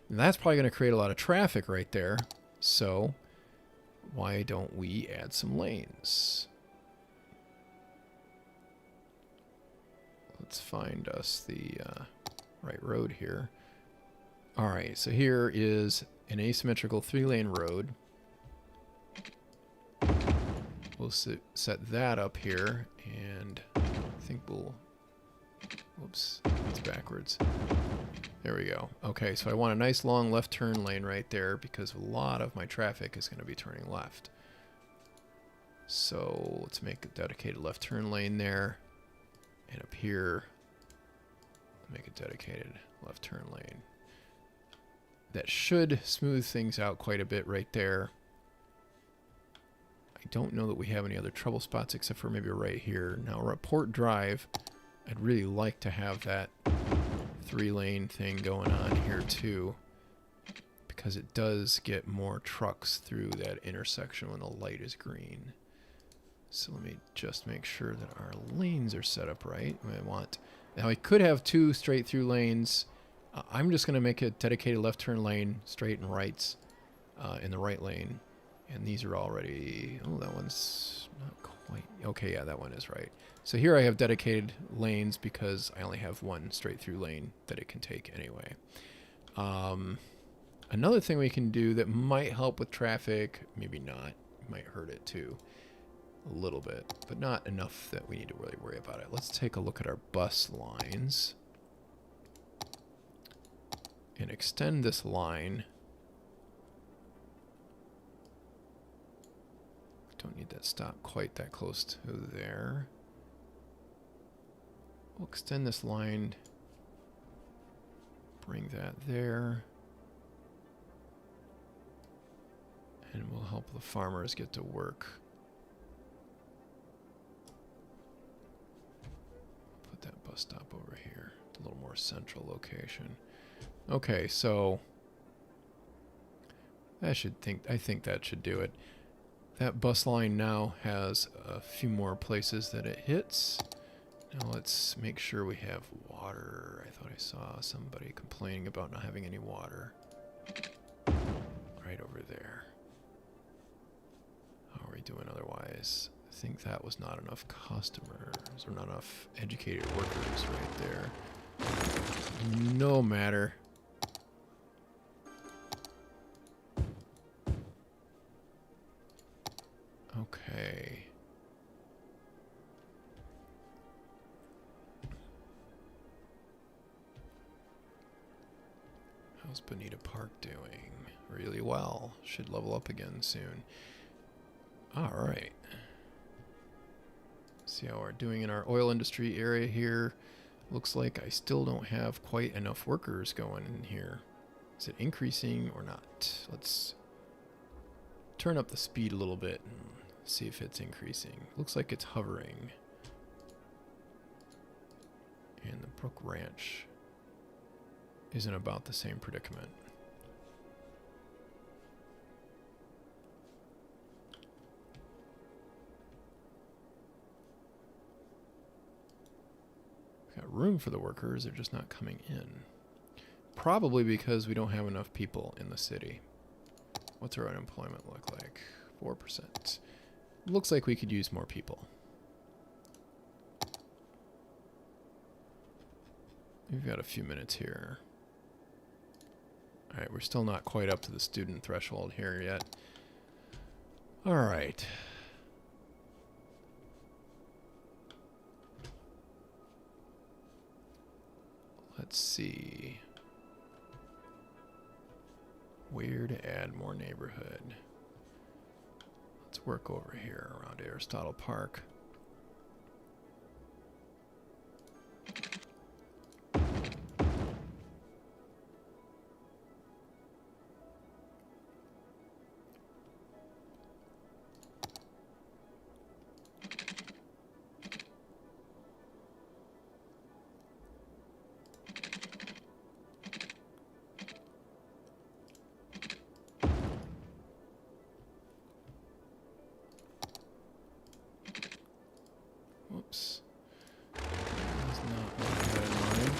And that's probably going to create a lot of traffic right there. So why don't we add some lanes? Let's find us the right road here. All right, so here is an asymmetrical 3-lane road. We'll set that up here, and I think we'll... Whoops, it's backwards. There we go. Okay, so I want a nice long left turn lane right there because a lot of my traffic is going to be turning left. So let's make a dedicated left turn lane there. And up here, make a dedicated left turn lane. That should smooth things out quite a bit right there. I don't know that we have any other trouble spots except for maybe right here. Now we're at Port Drive. I'd really like to have that 3-lane thing going on here too, because it does get more trucks through that intersection when the light is green. So let me just make sure that our lanes are set up right. Now I could have 2 straight through lanes. I'm just going to make a dedicated left turn lane, straight and rights in the right lane. And these are already, oh, that one's not quite, okay, yeah, that one is right. So here I have dedicated lanes because I only have 1 straight through lane that it can take anyway. Another thing we can do that might help with traffic, maybe not, might hurt it too, a little bit, but not enough that we need to really worry about it. Let's take a look at our bus lines and extend this line. Don't need that stop quite that close to there. We'll extend this line, bring that there, and we'll help the farmers get to work. Put that bus stop over here, a little more central location. Okay, so I think that should do it. That bus line now has a few more places that it hits. Now let's make sure we have water. I thought I saw somebody complaining about not having any water. Right over there. How are we doing otherwise? I think that was not enough customers or not enough educated workers right there. No matter. Okay. How's Bonita Park doing? Really well. Should level up again soon. Alright. See how we're doing in our oil industry area here. Looks like I still don't have quite enough workers going in here. Is it increasing or not? Let's turn up the speed a little bit and see if it's increasing. Looks like it's hovering. And the Brook Ranch is in about the same predicament. We've got room for the workers, they're just not coming in. Probably because we don't have enough people in the city. What's our unemployment look like? 4%. Looks like we could use more people. We've got a few minutes here. Alright, we're still not quite up to the student threshold here yet. Alright. Let's see. Where to add more neighborhood. Let's work over here around Aristotle Park. Whoops. That's not what I had in mind.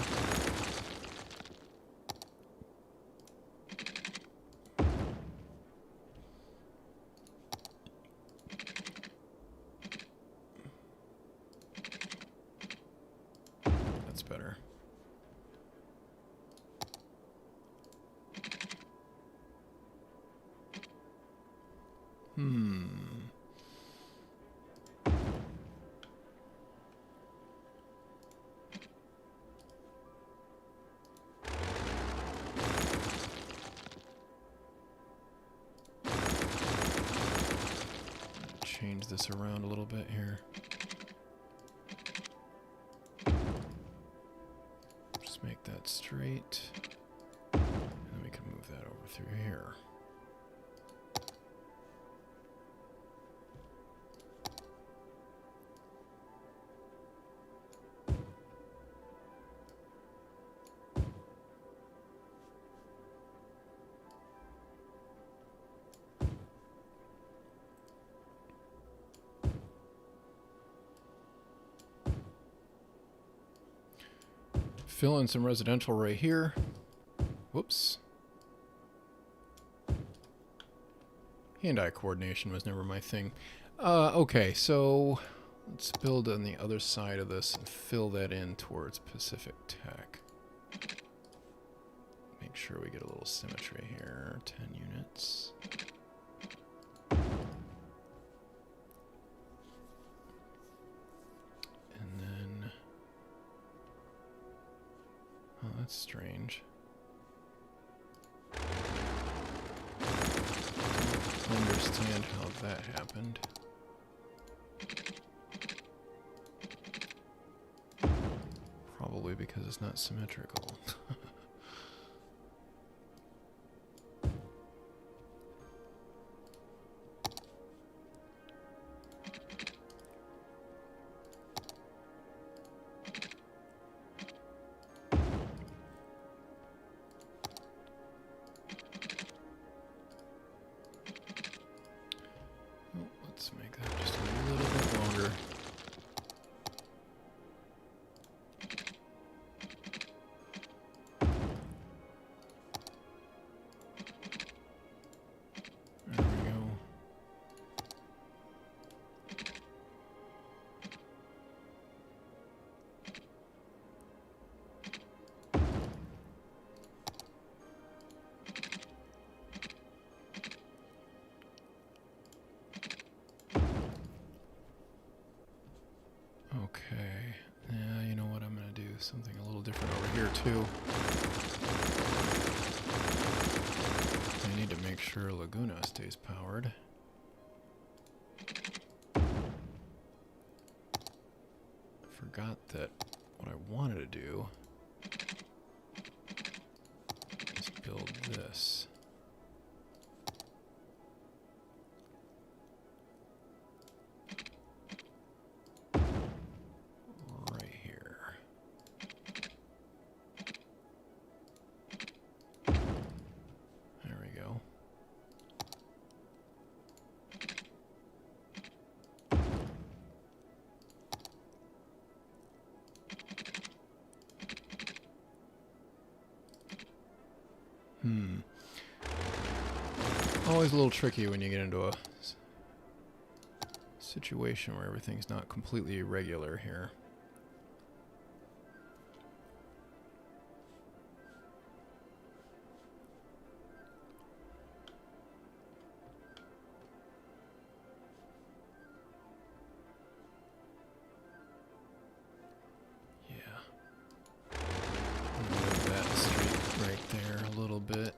That's better. Change this around a little bit here. Just make that straight. And then we can move that over through here. Fill in some residential right here. Whoops. Hand-eye coordination was never my thing. Okay, so let's build on the other side of this and fill that in towards Pacific Tech. Make sure we get a little symmetry here. 10 units. Oh, that's strange. Don't understand how that happened. Probably because it's not symmetrical. Let's make that just a little bit longer. Okay. Yeah, you know what? I'm going to do something a little different over here, too. I need to make sure Laguna stays powered. I forgot that what I wanted to do is build this. Right here. There we go. Always a little tricky when you get into a situation where everything's not completely regular here. Yeah. Move that street right there a little bit.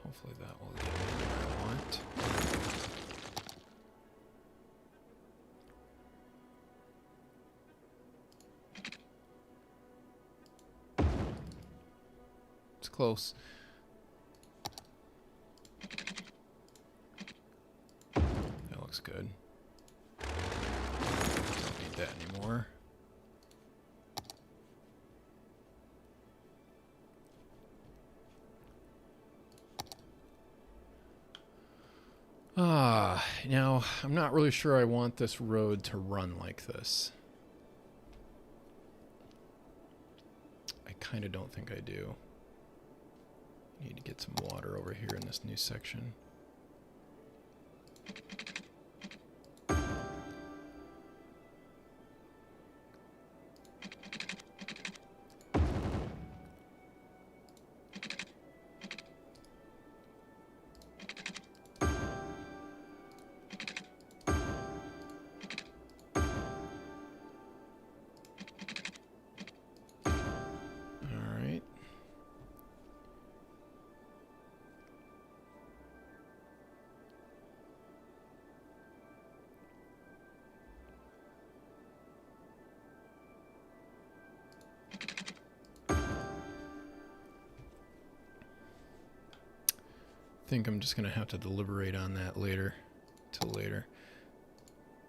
Hopefully that will get me where I want. It's close. That looks good. Don't need that anymore. Now, I'm not really sure I want this road to run like this. I kind of don't think I do. Need to get some water over here in this new section. I think I'm just going to have to deliberate on that later, till later.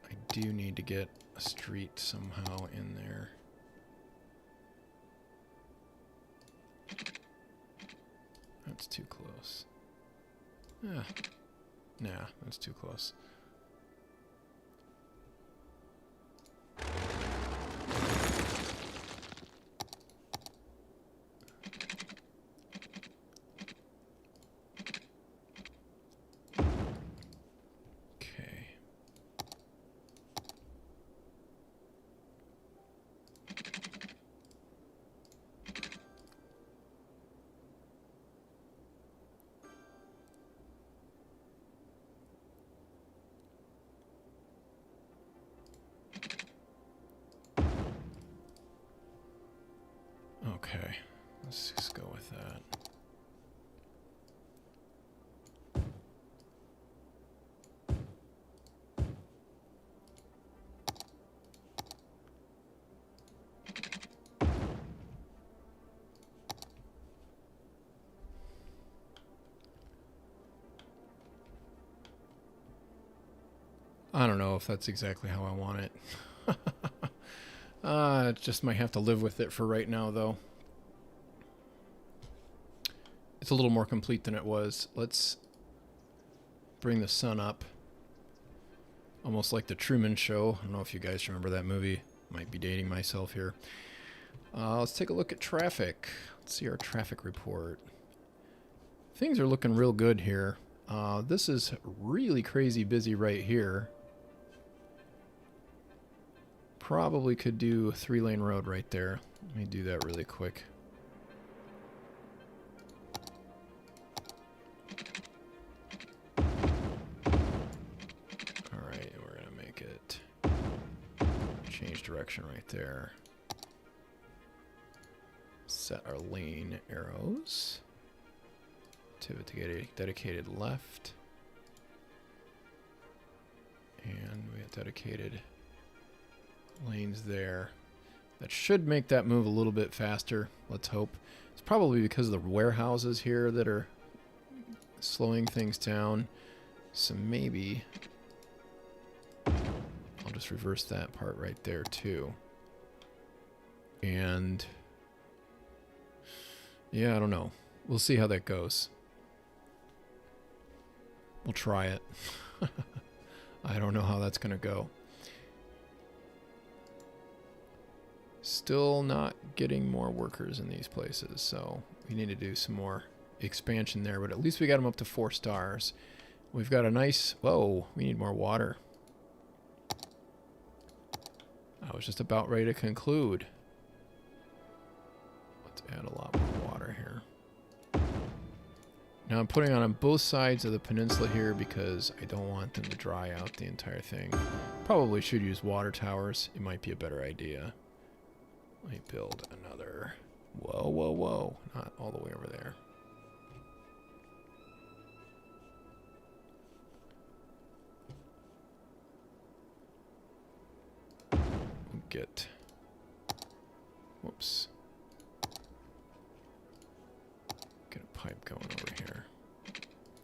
I do need to get a street somehow in there. That's too close. Nah, that's too close. Okay, let's just go with that. I don't know if that's exactly how I want it. Just might have to live with it for right now, though. It's a little more complete than it was. Let's bring the sun up. Almost like the Truman Show. I don't know if you guys remember that movie. Might be dating myself here. Let's take a look at traffic. Let's see our traffic report. Things are looking real good here. This is really crazy busy right here. Probably could do a 3-lane road right there. Let me do that really quick. direction right there. Set our lane arrows. To a dedicated left. And we have dedicated lanes there. That should make that move a little bit faster. Let's hope. It's probably because of the warehouses here that are slowing things down. So maybe I'll just reverse that part right there too. And yeah, I don't know. We'll see how that goes. We'll try it. I don't know how that's going to go. Still not getting more workers in these places, so we need to do some more expansion there, but at least we got them up to 4 stars. We've got a nice... Whoa, we need more water. I was just about ready to conclude. Let's add a lot more water here. Now I'm putting on both sides of the peninsula here because I don't want them to dry out the entire thing. Probably should use water towers. It might be a better idea. Let me build another. Whoa, whoa, whoa. Not all the way over there. Get. Whoops. Get a pipe going over here.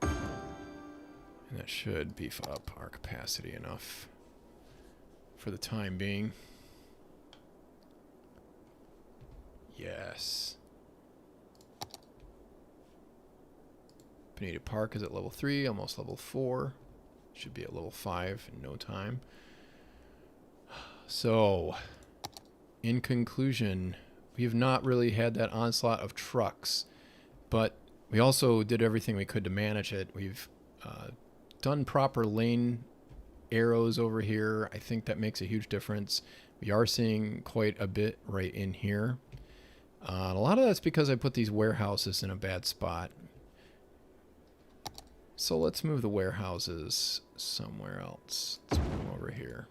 And that should beef up our capacity enough for the time being. Yes. Pineda Park is at level 3, almost level 4. Should be at level 5 in no time. So, in conclusion, we have not really had that onslaught of trucks, but we also did everything we could to manage it. We've done proper lane arrows over here. I think that makes a huge difference. We are seeing quite a bit right in here. A lot of that's because I put these warehouses in a bad spot. So let's move the warehouses somewhere else. Let's move them over here.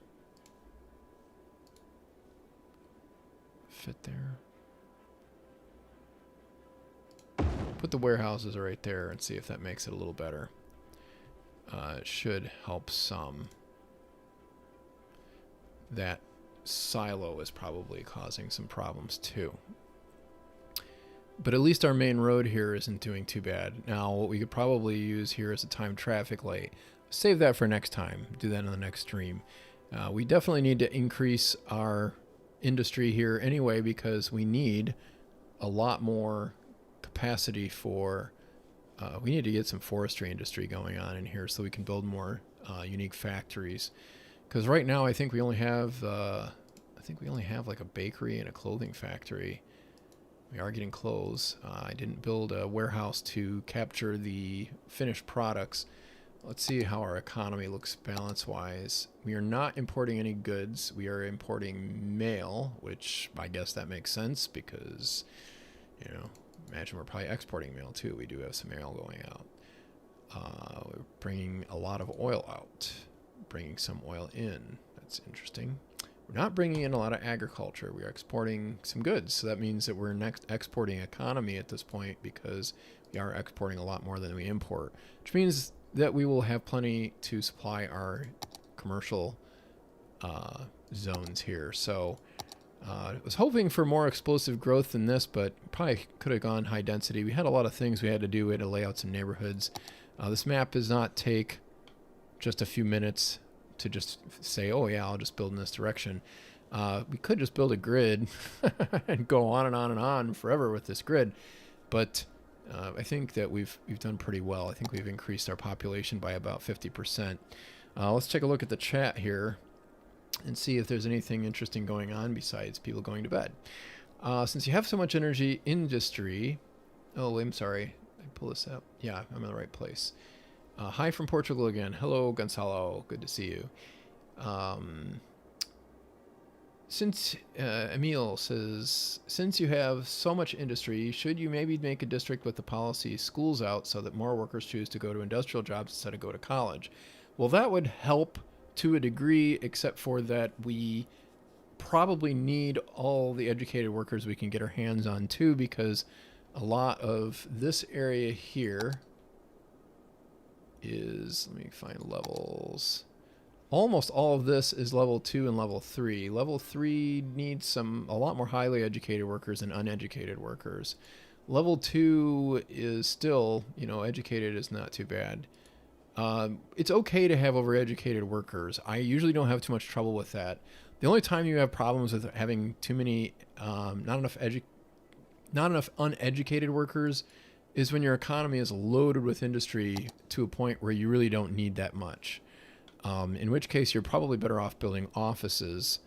Fit there. Put the warehouses right there and see if that makes it a little better. It should help some. That silo is probably causing some problems too. But at least our main road here isn't doing too bad. Now, what we could probably use here is a timed traffic light. Save that for next time. Do that in the next stream. We definitely need to increase our industry here anyway because we need a lot more capacity for... we need to get some forestry industry going on in here so we can build more unique factories. Because right now I think we only have... like a bakery and a clothing factory. We are getting close. I didn't build a warehouse to capture the finished products. Let's see how our economy looks balance-wise. We are not importing any goods. We are importing mail, which I guess that makes sense because, you know, imagine we're probably exporting mail too. We do have some mail going out. We're bringing a lot of oil out, bringing some oil in. That's interesting. We're not bringing in a lot of agriculture. We are exporting some goods. So that means that we're an exporting economy at this point because we are exporting a lot more than we import, which means that we will have plenty to supply our commercial zones here. So I was hoping for more explosive growth than this, but probably could have gone high density. We had a lot of things we had to do. We had to lay out some neighborhoods. This map does not take just a few minutes to just say, oh yeah, I'll just build in this direction. We could just build a grid and go on and on and on forever with this grid. But I think that we've done pretty well. I think we've increased our population by about 50%. Let's take a look at the chat here and see if there's anything interesting going on besides people going to bed. Since you have so much energy industry... Oh, I'm sorry. I pull this up. Yeah, I'm in the right place. Hi from Portugal again. Hello, Gonzalo. Good to see you. Emil says, since you have so much industry, should you maybe make a district with the policy schools out so that more workers choose to go to industrial jobs instead of go to college? Well, that would help to a degree, except for that we probably need all the educated workers we can get our hands on too, because a lot of this area here is, let me find levels. Almost all of this is level 2 and level 3. Level 3 needs a lot more highly educated workers than uneducated workers. Level 2 is still, educated is not too bad. It's okay to have overeducated workers. I usually don't have too much trouble with that. The only time you have problems with having too many, not enough uneducated workers is when your economy is loaded with industry to a point where you really don't need that much. In which case, you're probably better off building offices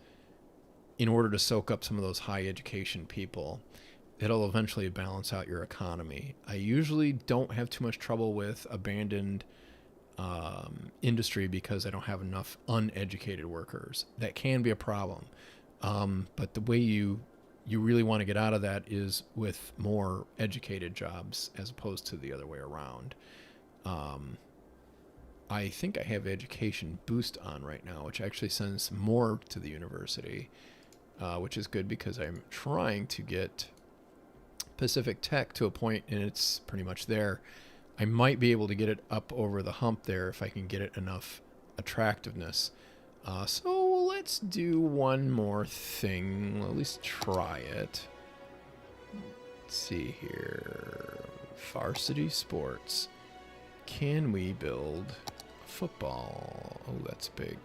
in order to soak up some of those high education people. It'll eventually balance out your economy. I usually don't have too much trouble with abandoned industry because I don't have enough uneducated workers. That can be a problem. But the way you really want to get out of that is with more educated jobs as opposed to the other way around. I think I have education boost on right now, which actually sends more to the university, which is good because I'm trying to get Pacific Tech to a point, and it's pretty much there. I might be able to get it up over the hump there if I can get it enough attractiveness. So let's do one more thing. At least try it. Let's see here. Varsity sports. Can we build football? Oh, that's big.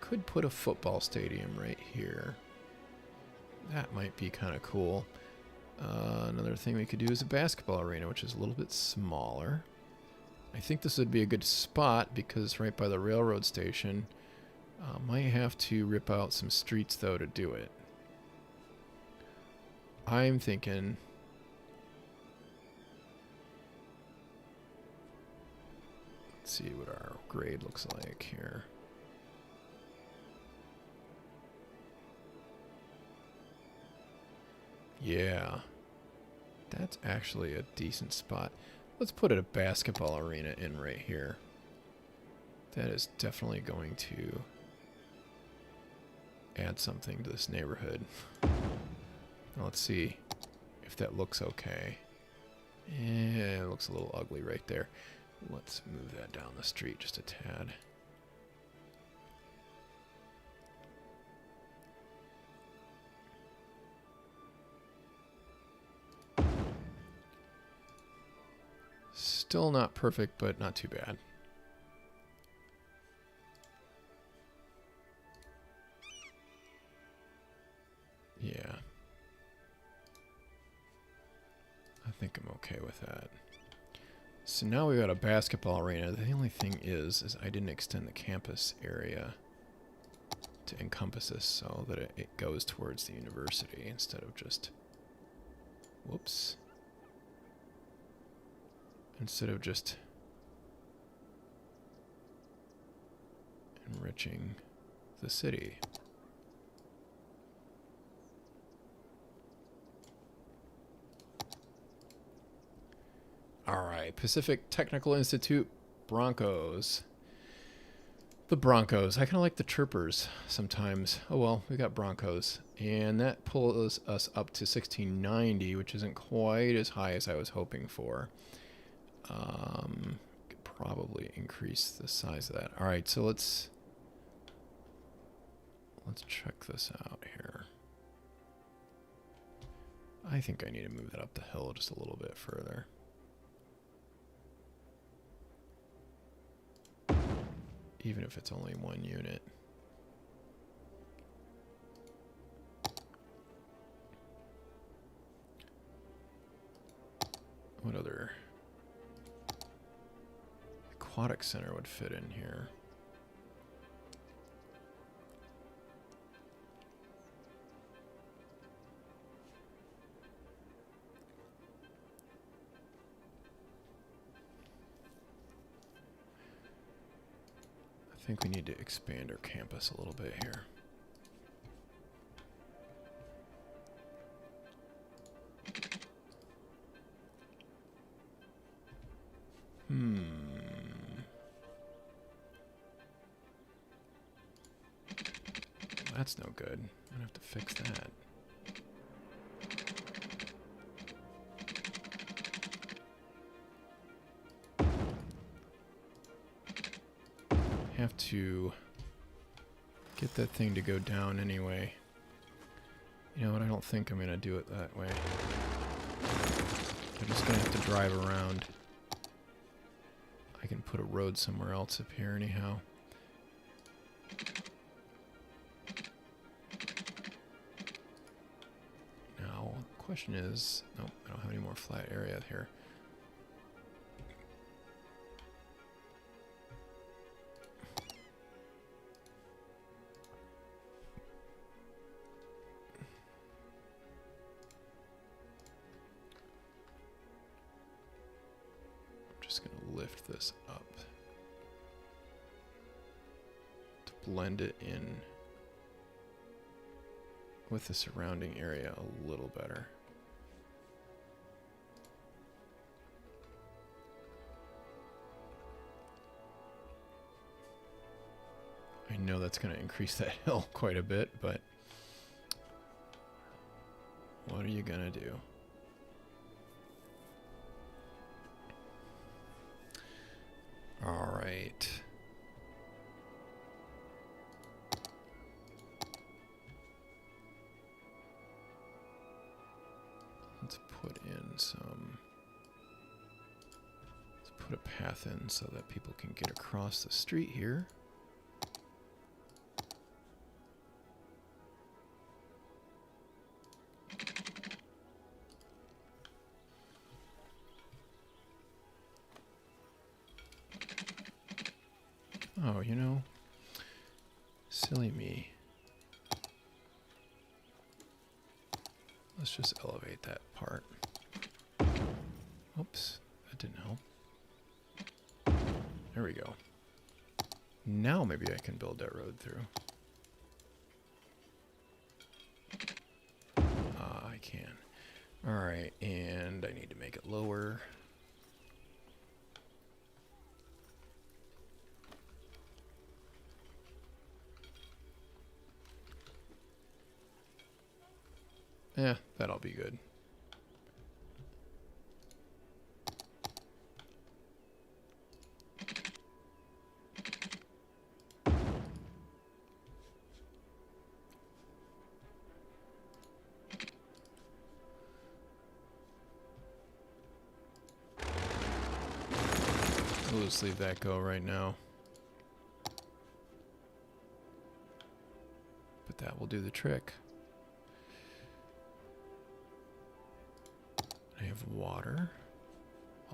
Could put a football stadium right here. That might be kind of cool. Another thing we could do is a basketball arena, which is a little bit smaller. I think this would be a good spot because it's right by the railroad station. Might have to rip out some streets, though, to do it. I'm thinking... Let's see what our grade looks like here. Yeah, that's actually a decent spot. Let's put a basketball arena in right here. That is definitely going to add something to this neighborhood. Now let's see if that looks okay. Yeah, it looks a little ugly right there. Let's move that down the street just a tad. Still not perfect, but not too bad. Yeah. I think I'm okay with that. So now we've got a basketball arena. The only thing is I didn't extend the campus area to encompass this so that it goes towards the university instead of just... Whoops. Instead of just enriching the city. All right, Pacific Technical Institute, Broncos. The Broncos. I kind of like the Chirpers sometimes. Oh well, we got Broncos. And that pulls us up to 1690, which isn't quite as high as I was hoping for. Could probably increase the size of that. All right, so let's check this out here. I think I need to move that up the hill just a little bit further. Even if it's only one unit. What other aquatic center would fit in here? I think we need to expand our campus a little bit here. That's no good. I'm gonna have to fix that. Have to get that thing to go down anyway. You know what? I don't think I'm gonna do it that way. I'm just gonna have to drive around. I can put a road somewhere else up here anyhow. Now, the question is, nope, I don't have any more flat area here. Lift this up to blend it in with the surrounding area a little better. I know that's going to increase that hill quite a bit, but what are you going to do? All right. Let's put in some. Let's put a path in so that people can get across the street here. Oh, you know, silly me. Let's just elevate that part. Oops, that didn't help. There we go. Now maybe I can build that road through. I can. All right, and I need to make it lower. Yeah, that'll be good. We'll just leave that go right now. But that will do the trick. I have water,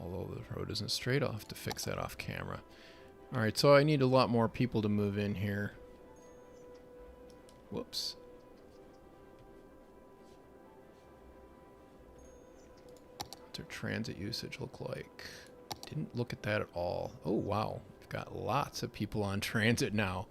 although the road isn't straight. I'll have to fix that off camera. All right, so I need a lot more people to move in here. Whoops. What's our transit usage look like? Didn't look at that at all. Oh, wow. We've got lots of people on transit now.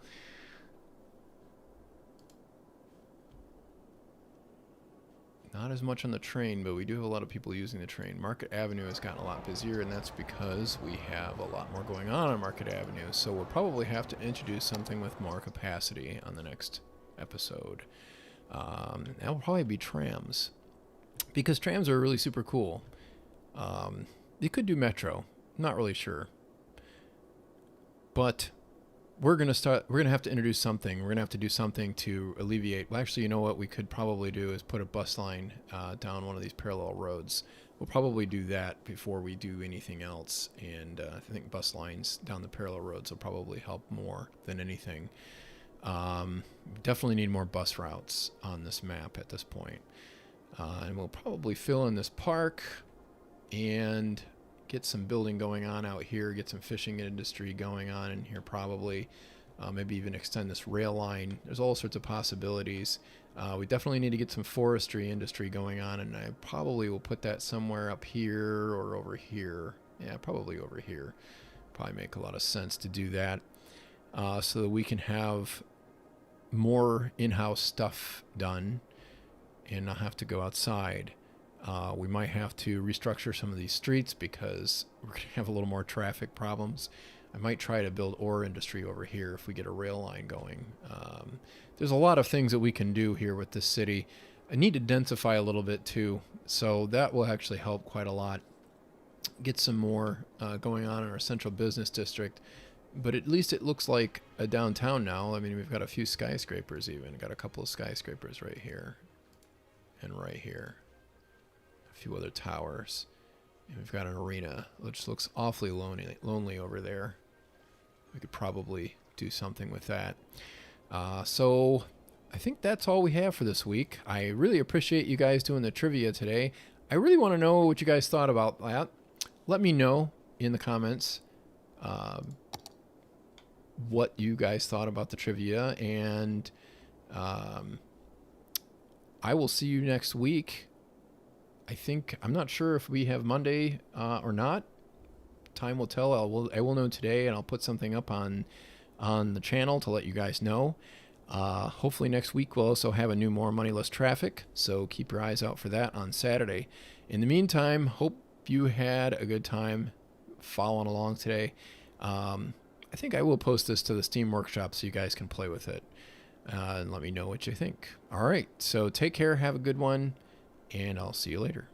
Not as much on the train, but we do have a lot of people using the train. Market Avenue has gotten a lot busier, and that's because we have a lot more going on Market Avenue. So we'll probably have to introduce something with more capacity on the next episode. That will probably be trams, because trams are really super cool. You could do metro. Not really sure. But we're going to have to introduce something. We're going to have to do something to alleviate. Well, actually, you know what we could probably do is put a bus line down one of these parallel roads. We'll probably do that before we do anything else. And I think bus lines down the parallel roads will probably help more than anything. Definitely need more bus routes on this map at this point. And we'll probably fill in this park and get some building going on out here, get some fishing industry going on in here probably, maybe even extend this rail line. There's all sorts of possibilities. We definitely need to get some forestry industry going on, and I probably will put that somewhere up here or over here. Yeah, probably over here. Probably make a lot of sense to do that, so that we can have more in-house stuff done and not have to go outside. We might have to restructure some of these streets because we're going to have a little more traffic problems. I might try to build ore industry over here if we get a rail line going. there's a lot of things that we can do here with this city. I need to densify a little bit too, so that will actually help quite a lot. Get some more going on in our central business district, but at least it looks like a downtown now. I mean, we've got a few skyscrapers even. Got a couple of skyscrapers right here and right here. A few other towers. And we've got an arena, which looks awfully lonely over there. We could probably do something with that. So I think that's all we have for this week. I really appreciate you guys doing the trivia today. I really want to know what you guys thought about that. Let me know in the comments what you guys thought about the trivia, and I will see you next week. I'm not sure if we have Monday or not. Time will tell. I will know today, and I'll put something up on the channel to let you guys know. Hopefully next week we'll also have a new More Money, Less Traffic, so keep your eyes out for that on Saturday. In the meantime, hope you had a good time following along today. I think I will post this to the Steam Workshop so you guys can play with it and let me know what you think. All right, so take care, have a good one, and I'll see you later.